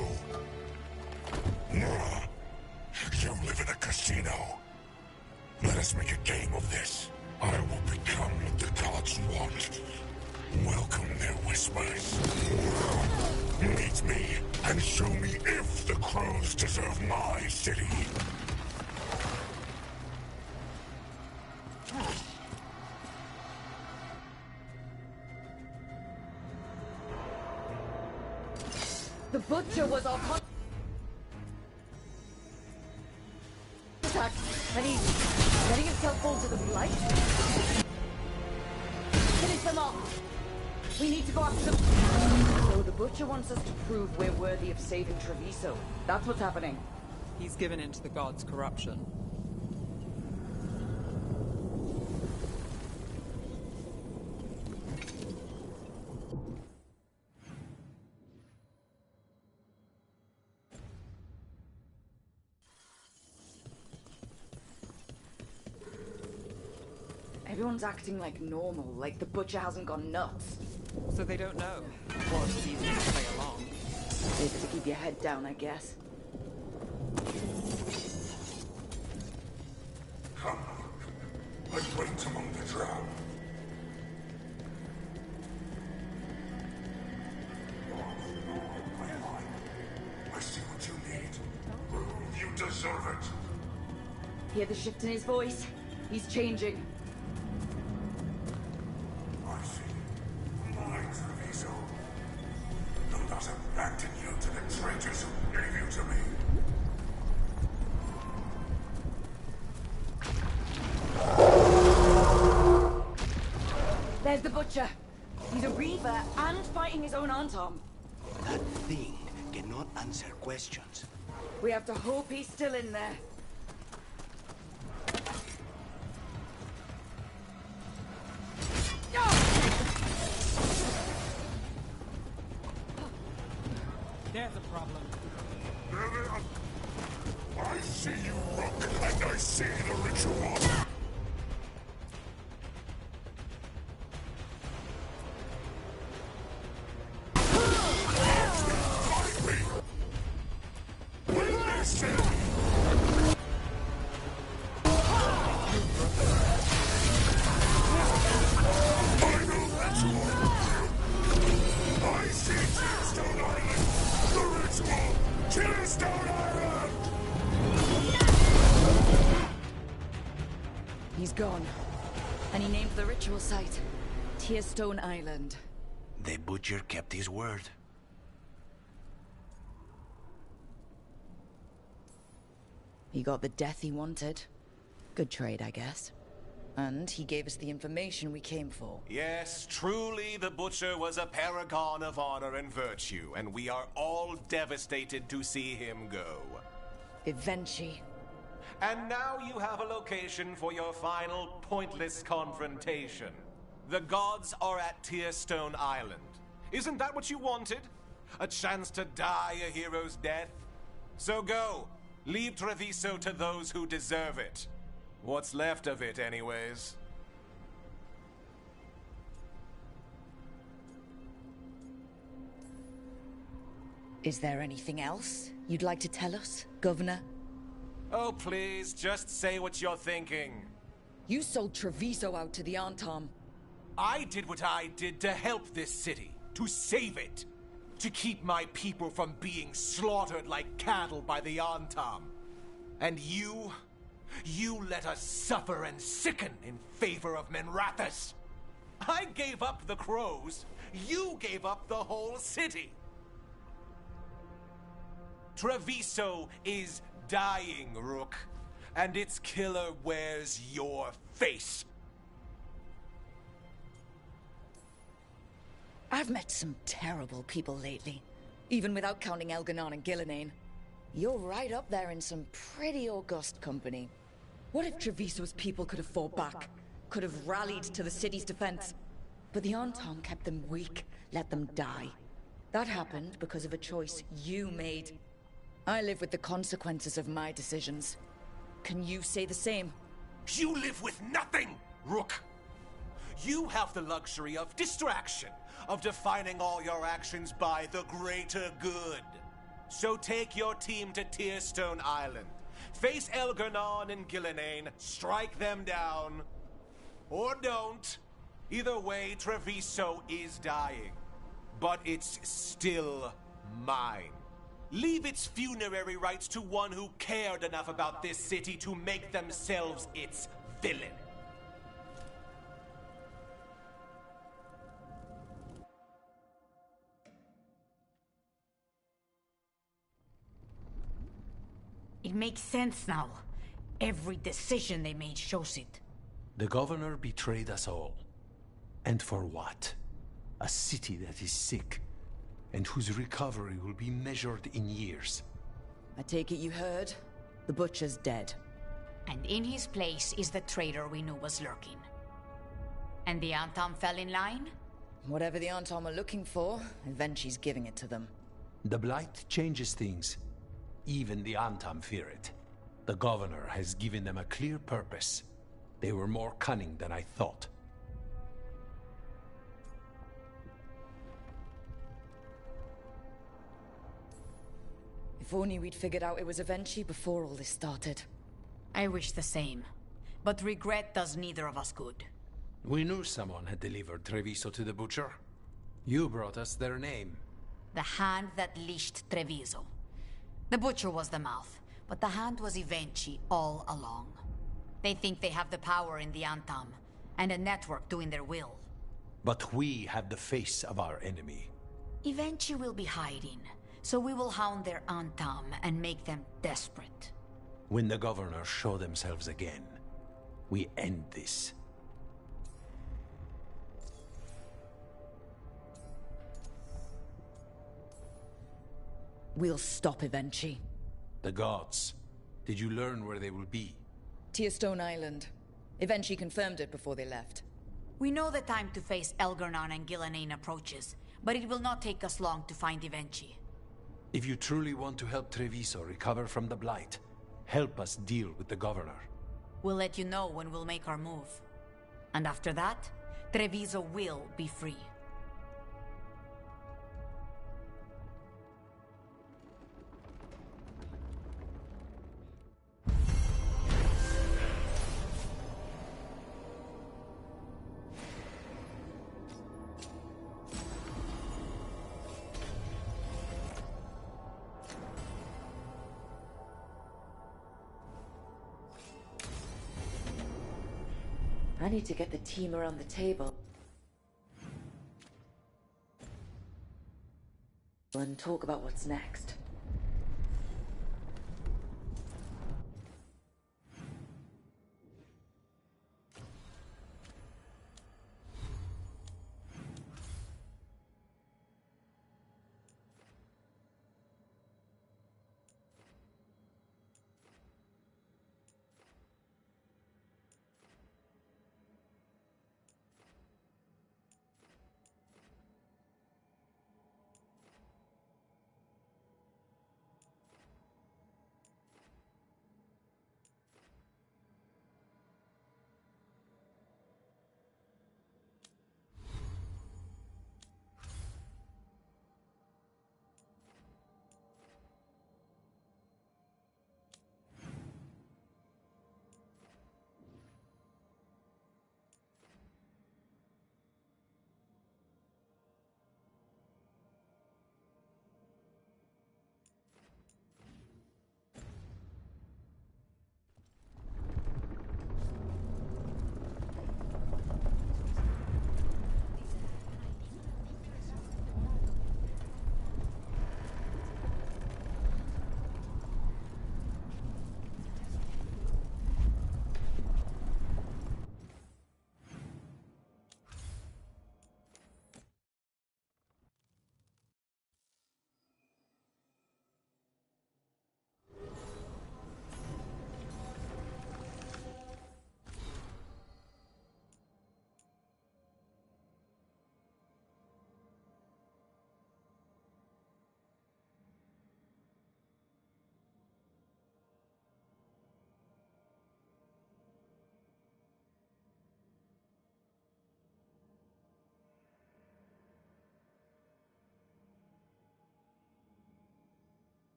you live in a casino. Let us make a game of this. I will become what the gods want. Welcome their whispers. Meet me and show me if the crows deserve my city. The Butcher was our contact, and he's letting himself fall to the blight. Finish them off. We need to go after them. So the Butcher wants us to prove we're worthy of saving Treviso. That's what's happening. He's given in to the gods' corruption. Everyone's acting like normal, like the Butcher hasn't gone nuts. So they don't know. Or it's easy to play along. Safer to keep your head down, I guess. Come. Let's wait among the drowned. I see what you need. You deserve it. Hear the shift in his voice? He's changing. I see. My Treviso. Do not abandon you to the traitors who gave you to me. There's the Butcher. He's a Reaver and fighting his own Antom. That thing cannot answer questions. We have to hope he's still in there. There's a problem. I see you, Rook, and I see the ritual. Fight me! Listen! Final ritual! I see Tearstone Island! The ritual! Tearstone Island! He's gone. And he named the ritual site Tearstone Island. The Butcher kept his word. He got the death he wanted. Good trade, I guess. And he gave us the information we came for. Yes, truly the Butcher was a paragon of honor and virtue, and we are all devastated to see him go. Eventually. And now you have a location for your final pointless confrontation. The gods are at Tearstone Island. Isn't that what you wanted? A chance to die a hero's death? So go. Leave Treviso to those who deserve it. What's left of it, anyways. Is there anything else you'd like to tell us, Governor? Oh, please, just say what you're thinking. You sold Treviso out to the Antom. I did what I did to help this city, to save it, to keep my people from being slaughtered like cattle by the Antom. And you let us suffer and sicken in favor of Menrathus. I gave up the crows, you gave up the whole city. Treviso is dying, Rook, and its killer wears your face. I've met some terrible people lately, even without counting Elganon and Gillinane. You're right up there in some pretty august company. What if Treviso's people could have fought back, could have rallied to the city's defense? But the Antom kept them weak, let them die. That happened because of a choice you made. I live with the consequences of my decisions. Can you say the same? You live with nothing, Rook! You have the luxury of distraction, of defining all your actions by the greater good. So take your team to Tearstone Island. Face Elganon and Gillinane, strike them down. Or don't. Either way, Treviso is dying. But it's still mine. Leave its funerary rites to one who cared enough about this city to make themselves its villain. It makes sense now. Every decision they made shows it. The governor betrayed us all. And for what? A city that is sick, and whose recovery will be measured in years. I take it you heard? The Butcher's dead. And in his place is the traitor we knew was lurking. And the Antom fell in line? Whatever the Antom are looking for, Eventu's giving it to them. The Blight changes things. Even the Antom fear it. The governor has given them a clear purpose. They were more cunning than I thought. If only we'd figured out it was Evenchi before all this started. I wish the same. But regret does neither of us good. We knew someone had delivered Treviso to the Butcher. You brought us their name. The hand that leashed Treviso. The Butcher was the mouth, but the hand was Evenchi all along. They think they have the power in the Antom, and a network doing their will. But we have the face of our enemy. Evenchi will be hiding, so we will hound their Antom and make them desperate. When the governors show themselves again, we end this. We'll stop Evenchi. The gods. Did you learn where they will be? Tearstone Island. Evenchi confirmed it before they left. We know the time to face Elgarnon and Gillinane approaches, but it will not take us long to find Evenchi. If you truly want to help Treviso recover from the Blight, help us deal with the governor. We'll let you know when we'll make our move. And after that, Treviso will be free. I need to get the team around the table and talk about what's next.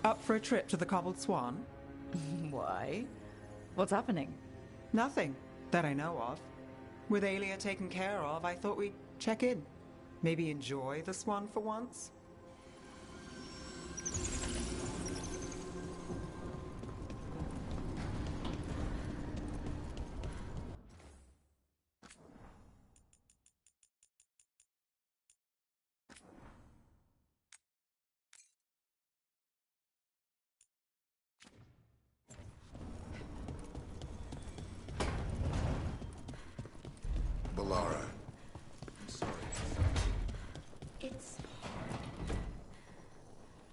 Up for a trip to the Cobbled Swan? Why? What's happening? Nothing that I know of. With Aelia taken care of, I thought we'd check in. Maybe enjoy the Swan for once? Balara. I'm sorry. It's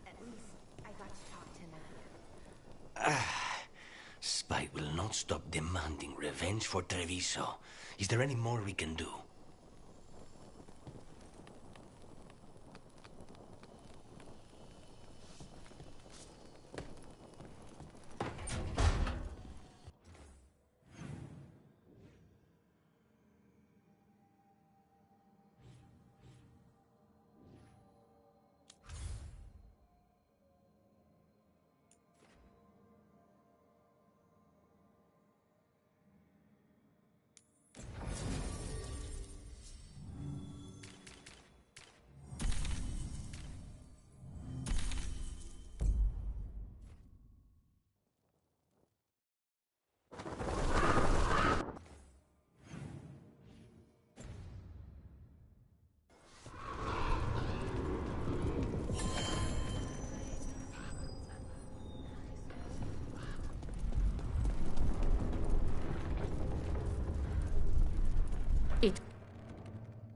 at least I got to talk to Nadia. Spite will not stop demanding revenge for Treviso. Is there any more we can do?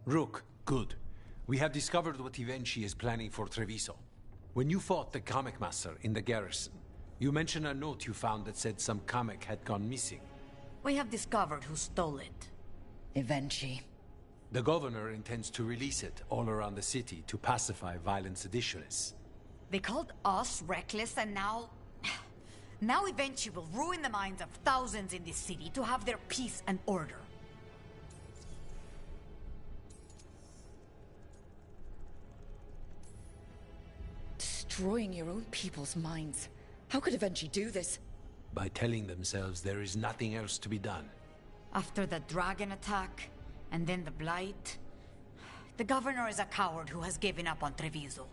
Rook, good. We have discovered what Ivenchi is planning for Treviso. When you fought the comic master in the garrison, you mentioned a note you found that said some comic had gone missing. We have discovered who stole it. Ivenchi. The governor intends to release it all around the city to pacify violent seditionists. They called us reckless, and now... Now Ivenchi will ruin the minds of thousands in this city to have their peace and order. Destroying your own people's minds. How could Ivenchi do this? By telling themselves there is nothing else to be done. After the dragon attack, and then the blight... The governor is a coward who has given up on Treviso.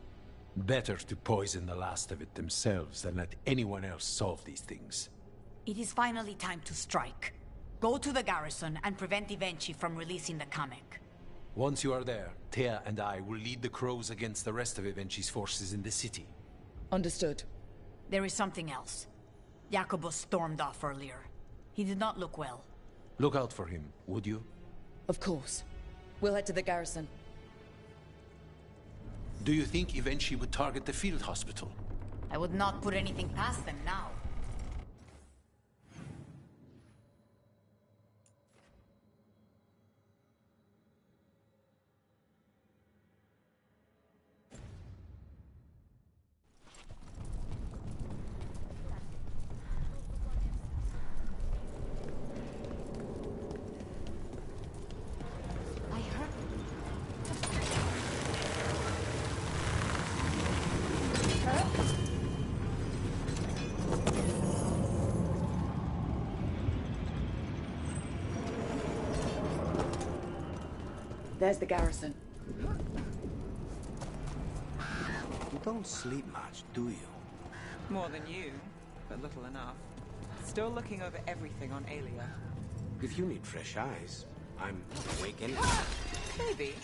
Better to poison the last of it themselves than let anyone else solve these things. It is finally time to strike. Go to the garrison and prevent Ivenchi from releasing the comic. Once you are there, Thea and I will lead the Crows against the rest of Ivenchi's forces in the city. Understood. There is something else. Jacobus stormed off earlier. He did not look well. Look out for him, would you? Of course. We'll head to the garrison. Do you think Ivenchi would target the field hospital? I would not put anything past them now. There's the garrison. You don't sleep much, do you? More than you, but little enough. Still looking over everything on Aelia. If you need fresh eyes, I'm awake anyway. Maybe.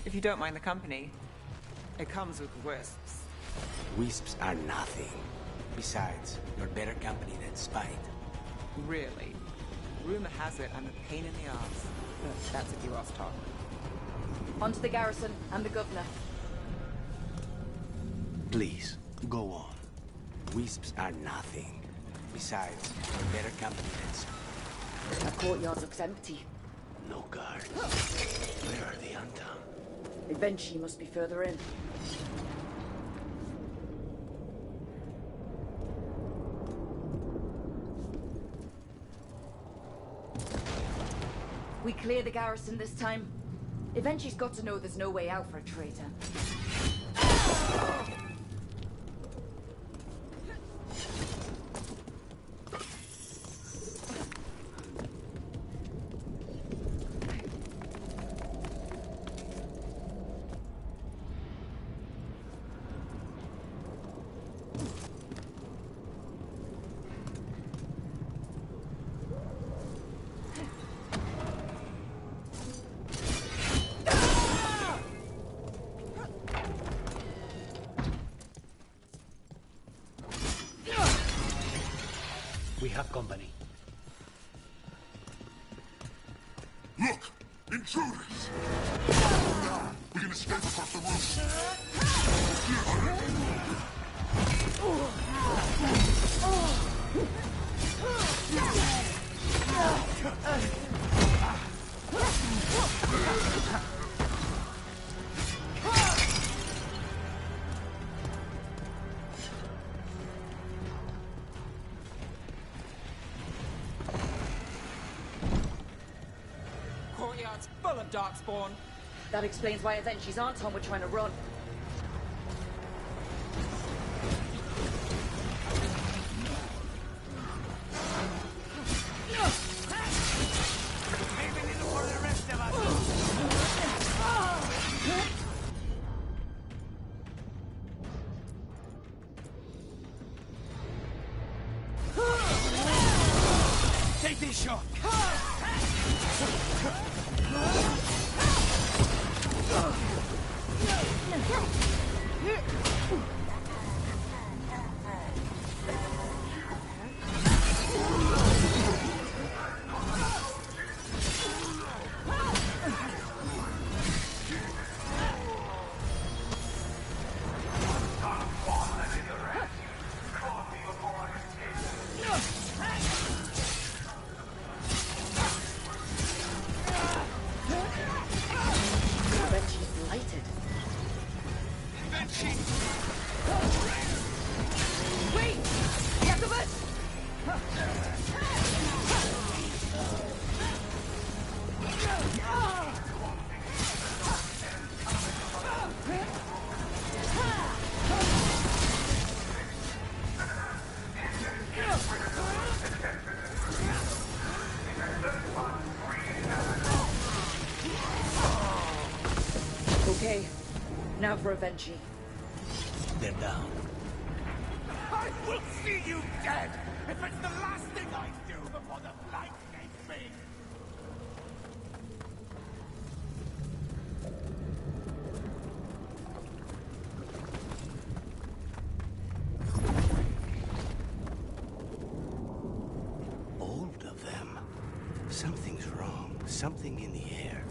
If you don't mind the company. It comes with wisps. Wisps are nothing. Besides, you're better company than Spite. Really? Rumor has it I'm a pain in the ass. But that's if you ask Todd. Onto the garrison and the governor. Please, go on. Wisps are nothing. Besides, you're better company than Spite. That courtyard looks empty. No guards. Where are the Antam? Ivenchi must be further in. We clear the garrison this time. Ivenchi's got to know there's no way out for a traitor. We have company. Look! Intruders! We can escape across the Courtyard's full of darkspawn. That explains why Avenchi's Anton were trying to run. Take this shot! Okay, now for Avenchi. They're down. I will see you dead if it's the last thing I do before the blight takes me! All of them. Something's wrong. Something in the air.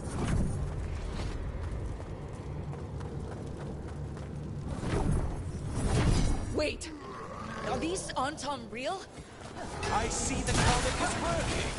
Wait! Are these Anton real? I see the comic is working!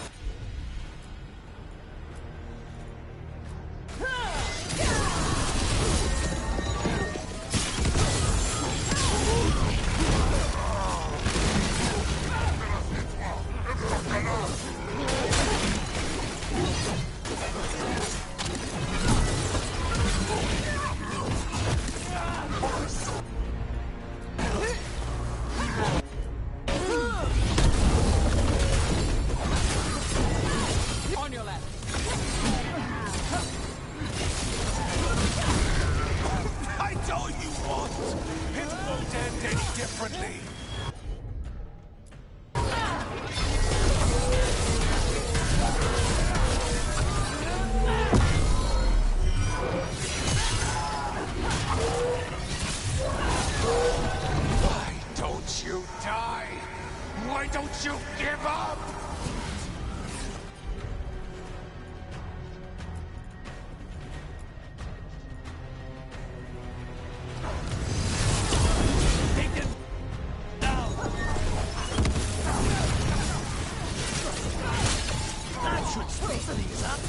Why don't you give up? Take them down! That should speed these up!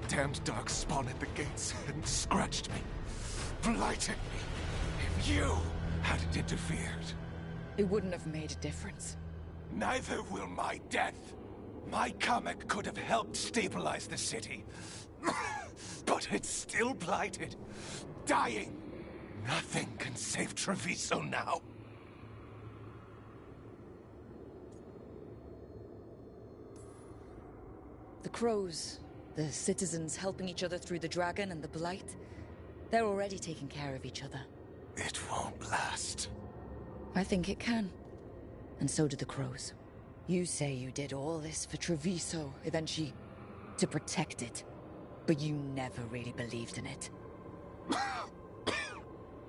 Damned dark spawn at the gates and scratched me, blighted me. If you hadn't interfered, It wouldn't have made a difference. neither will my death. My comet could have helped stabilize the city, but it's still blighted, dying. Nothing can save Treviso now. The crows, the citizens helping each other through the dragon and the blight, they're already taking care of each other. It won't last. I think it can. And so did the crows. You say you did all this for Treviso, eventually to protect it. But you never really believed in it.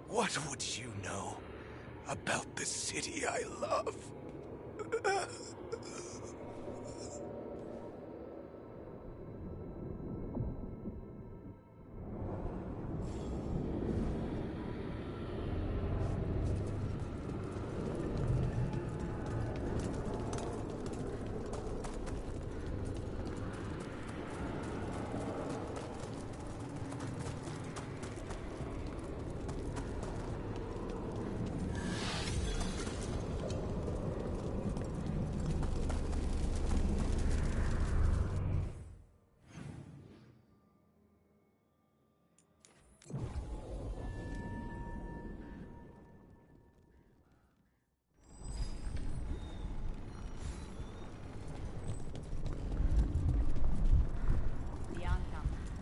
What would you know about the city I love?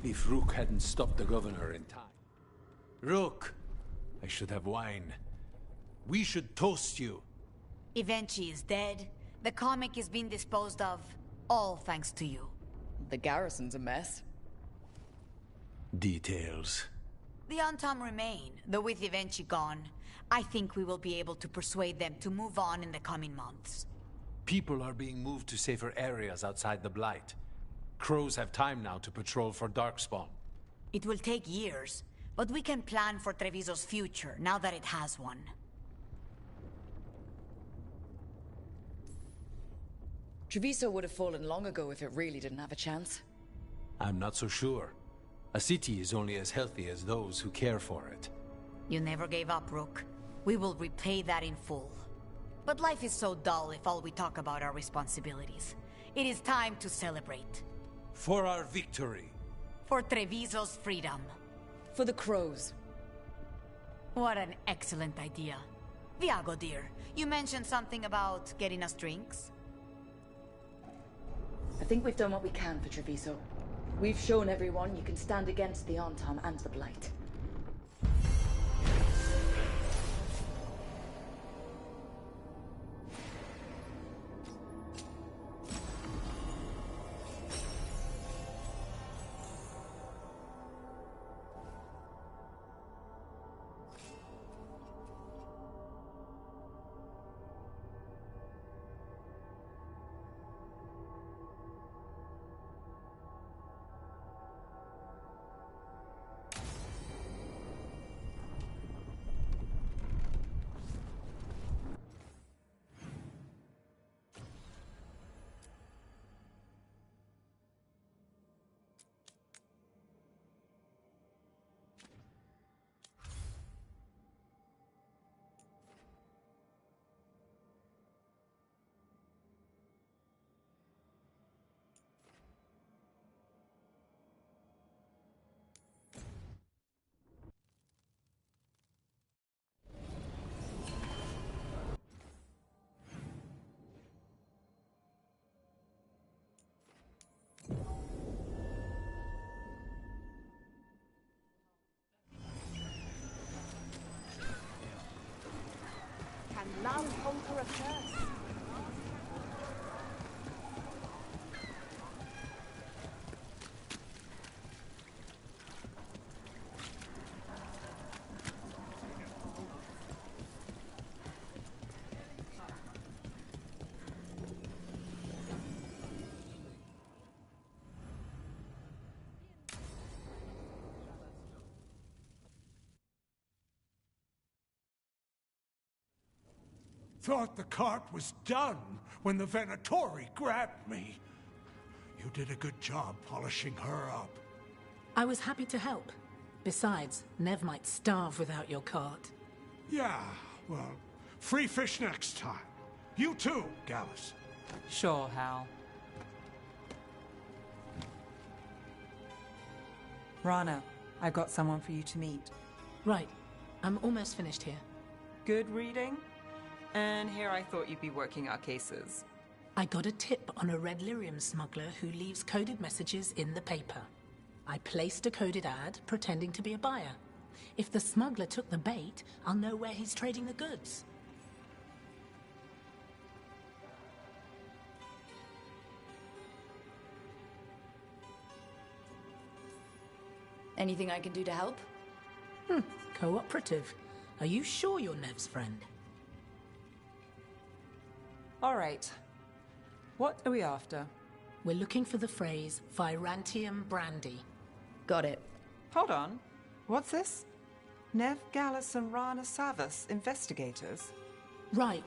If Rook hadn't stopped the governor in time. Rook! I should have wine. We should toast you. Evenchi is dead. The comic is being disposed of. All thanks to you. The garrison's a mess. Details. The Antam remain, though with Evenchi gone, I think we will be able to persuade them to move on in the coming months. People are being moved to safer areas outside the Blight. Crows have time now to patrol for Darkspawn. It will take years, but we can plan for Treviso's future now that it has one. Treviso would have fallen long ago if it really didn't have a chance. I'm not so sure. A city is only as healthy as those who care for it. You never gave up, Rook. We will repay that in full. But life is so dull if all we talk about are responsibilities. It is time to celebrate. For our victory. For Treviso's freedom. For the crows. What an excellent idea. Viago, dear, you mentioned something about getting us drinks? I think we've done what we can for Treviso. We've shown everyone you can stand against the Antam and the Blight. Love conquer a curse. Thought the cart was done when the Venatori grabbed me. You did a good job polishing her up. I was happy to help. Besides, Nev might starve without your cart. Yeah, well, free fish next time. You too, Gallus. Sure, Hal. Rana, I've got someone for you to meet. Right. I'm almost finished here. Good reading? And here I thought you'd be working our cases. I got a tip on a red lyrium smuggler who leaves coded messages in the paper. I placed a coded ad pretending to be a buyer. If the smuggler took the bait, I'll know where he's trading the goods. Anything I can do to help? Cooperative. Are you sure you're Nev's friend? All right. What are we after? We're looking for the phrase Virantium brandy. Got it. Hold on. What's this? Nev Gallus and Rana Savas, investigators. Right.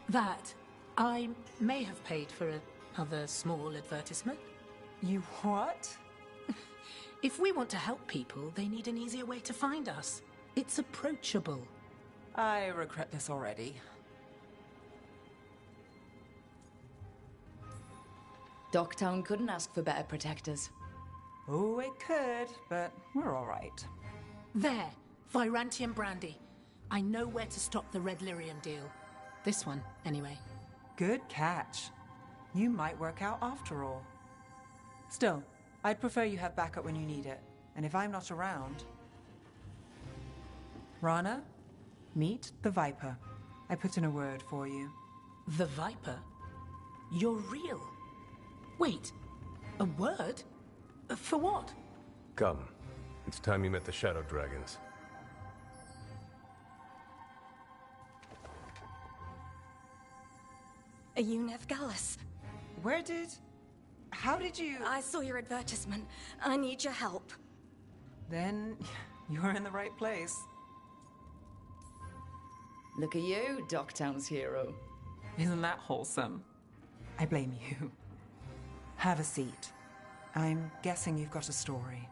That. I may have paid for another small advertisement. You what? If we want to help people, they need an easier way to find us. It's approachable. I regret this already. Docktown couldn't ask for better protectors. Oh, it could, but we're all right. There. Virantium brandy. I know where to stop the Red Lyrium deal. This one, anyway. Good catch. You might work out after all. Still, I'd prefer you have backup when you need it. And if I'm not around... Rana, meet the Viper. I put in a word for you. The Viper? You're real? Wait, a word? For what? Come. It's time you met the Shadow Dragons. Are you Nev Gallus? How did you... I saw your advertisement. I need your help. Then you're in the right place. Look at you, Docktown's hero. Isn't that wholesome? I blame you. Have a seat. I'm guessing you've got a story.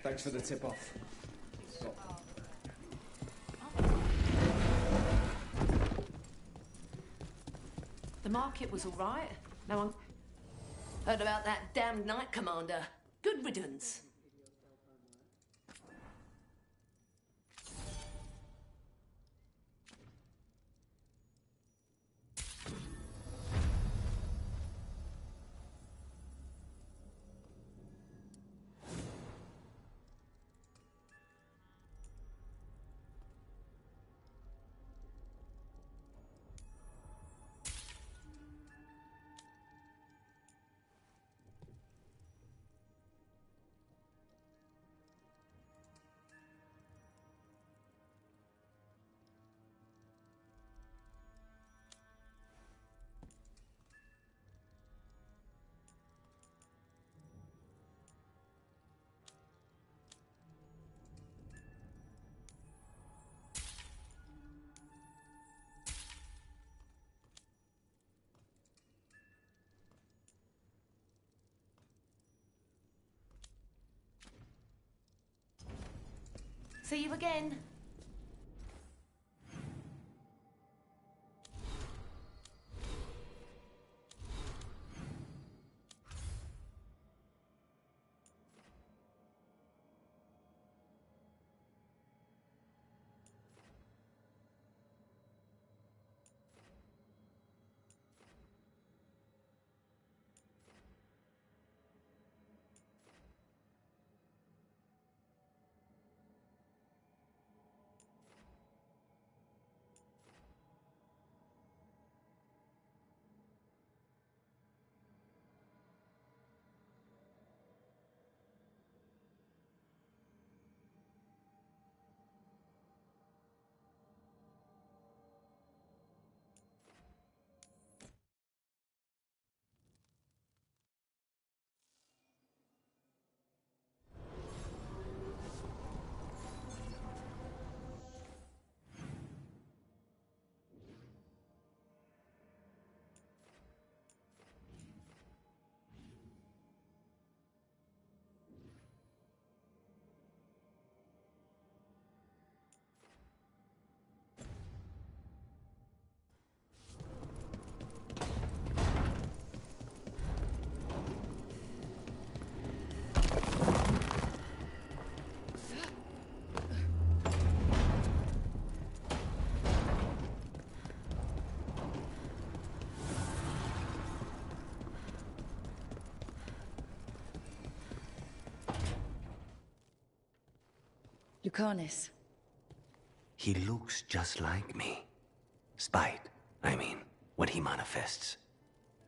Thanks for the tip-off. The market was all right. No one heard about that damned Knight Commander. Good riddance. See you again. Lucanis. He looks just like me. Spite, I mean, when he manifests.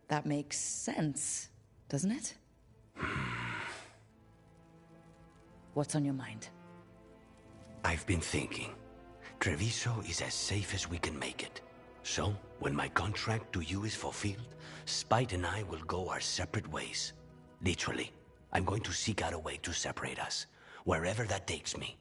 That makes sense, doesn't it? What's on your mind? I've been thinking. Treviso is as safe as we can make it. So, when my contract to you is fulfilled, Spite and I will go our separate ways. Literally, I'm going to seek out a way to separate us, wherever that takes me.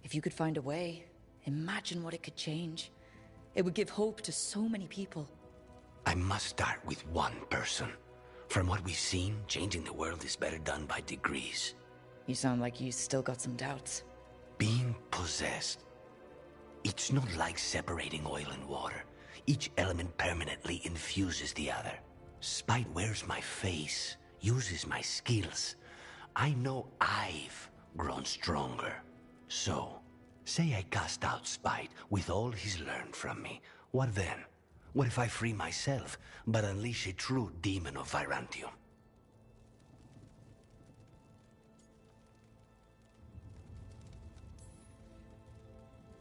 If you could find a way, imagine what it could change. It would give hope to so many people. I must start with one person. From what we've seen, changing the world is better done by degrees. You sound like you still got some doubts. Being possessed. It's not like separating oil and water. Each element permanently infuses the other. Spite wears my face, uses my skills. I know I've grown stronger. So, say I cast out Spite with all he's learned from me. What then? What if I free myself, but unleash a true demon of Virantium?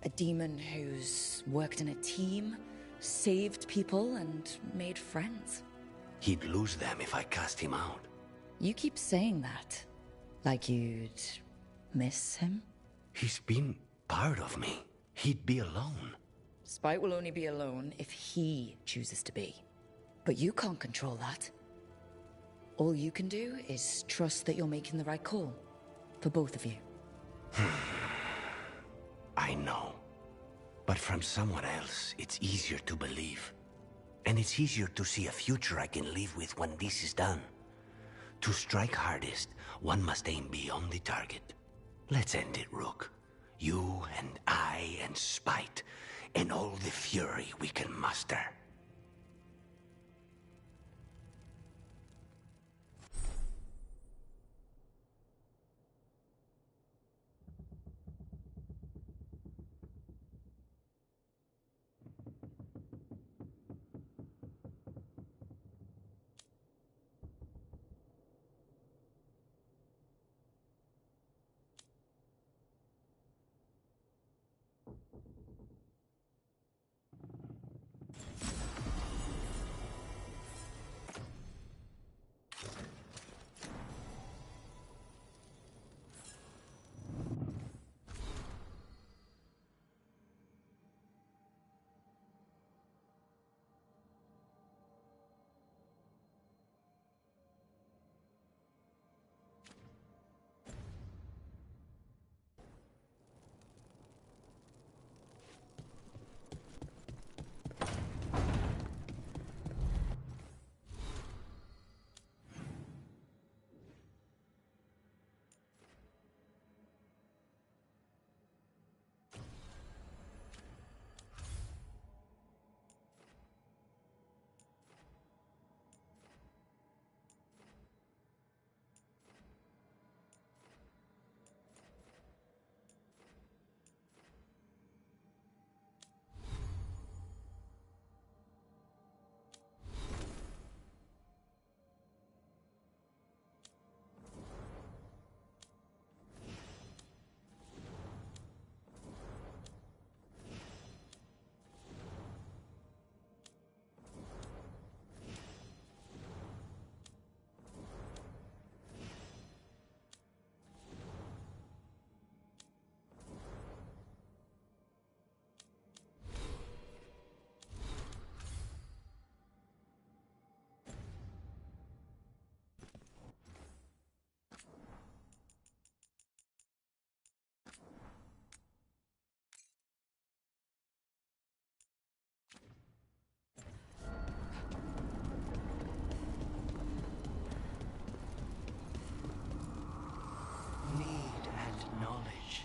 A demon who's worked in a team, saved people, and made friends. He'd lose them if I cast him out. You keep saying that. Like you'd miss him? He's been part of me. He'd be alone. Spite will only be alone if he chooses to be. But you can't control that. All you can do is trust that you're making the right call. For both of you. I know. But from someone else, it's easier to believe. And it's easier to see a future I can live with when this is done. To strike hardest, one must aim beyond the target. Let's end it, Rook. You and I and Spite, and all the fury we can muster. Knowledge.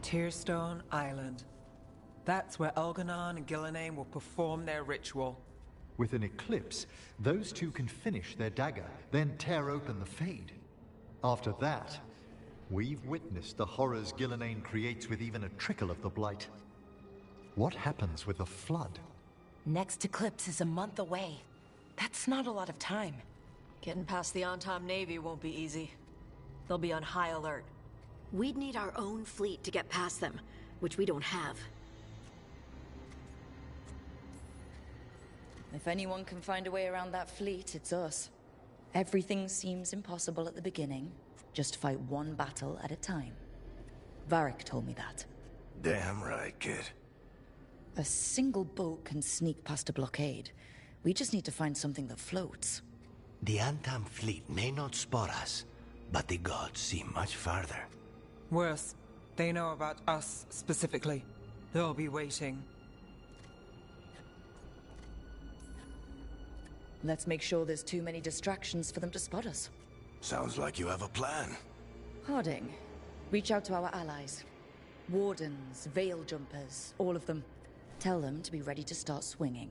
Tearstone Island. That's where Elganon and Gillenane will perform their ritual. With an eclipse, those two can finish their dagger, then tear open the Fade. After that, we've witnessed the horrors Gillenane creates with even a trickle of the Blight. What happens with a flood? Next eclipse is a month away. That's not a lot of time. Getting past the Antom Navy won't be easy. They'll be on high alert. We'd need our own fleet to get past them, which we don't have. If anyone can find a way around that fleet, it's us. Everything seems impossible at the beginning. Just fight one battle at a time. Varric told me that. Damn right, kid. A single boat can sneak past a blockade. We just need to find something that floats. The Antam fleet may not spot us, but the gods see much farther. Worse, they know about us specifically. They'll be waiting. Let's make sure there's too many distractions for them to spot us. Sounds like you have a plan. Harding, reach out to our allies. Wardens, veil jumpers, all of them. Tell them to be ready to start swinging.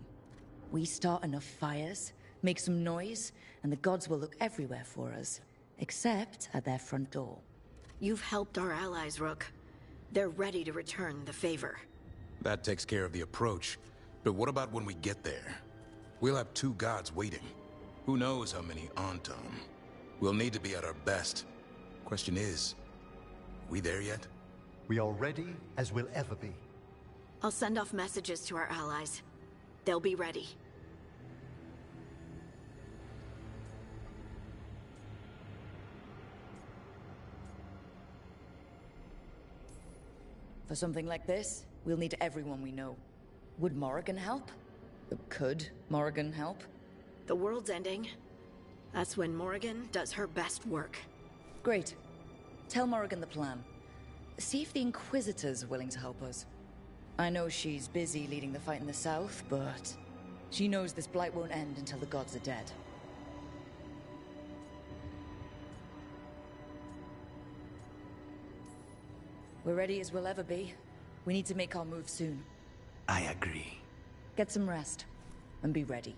We start enough fires, make some noise, and the gods will look everywhere for us, except at their front door. You've helped our allies, Rook. They're ready to return the favor. That takes care of the approach. But what about when we get there? We'll have two gods waiting. Who knows how many Antom? We'll need to be at our best. Question is, we there yet? We are ready as we'll ever be. I'll send off messages to our allies. They'll be ready. For something like this, we'll need everyone we know. Would Morrigan help? Could Morrigan help? The world's ending. That's when Morrigan does her best work. Great. Tell Morrigan the plan. See if the Inquisitor's willing to help us. I know she's busy leading the fight in the south, but she knows this blight won't end until the gods are dead. We're ready as we'll ever be. We need to make our move soon. I agree. Get some rest, and be ready.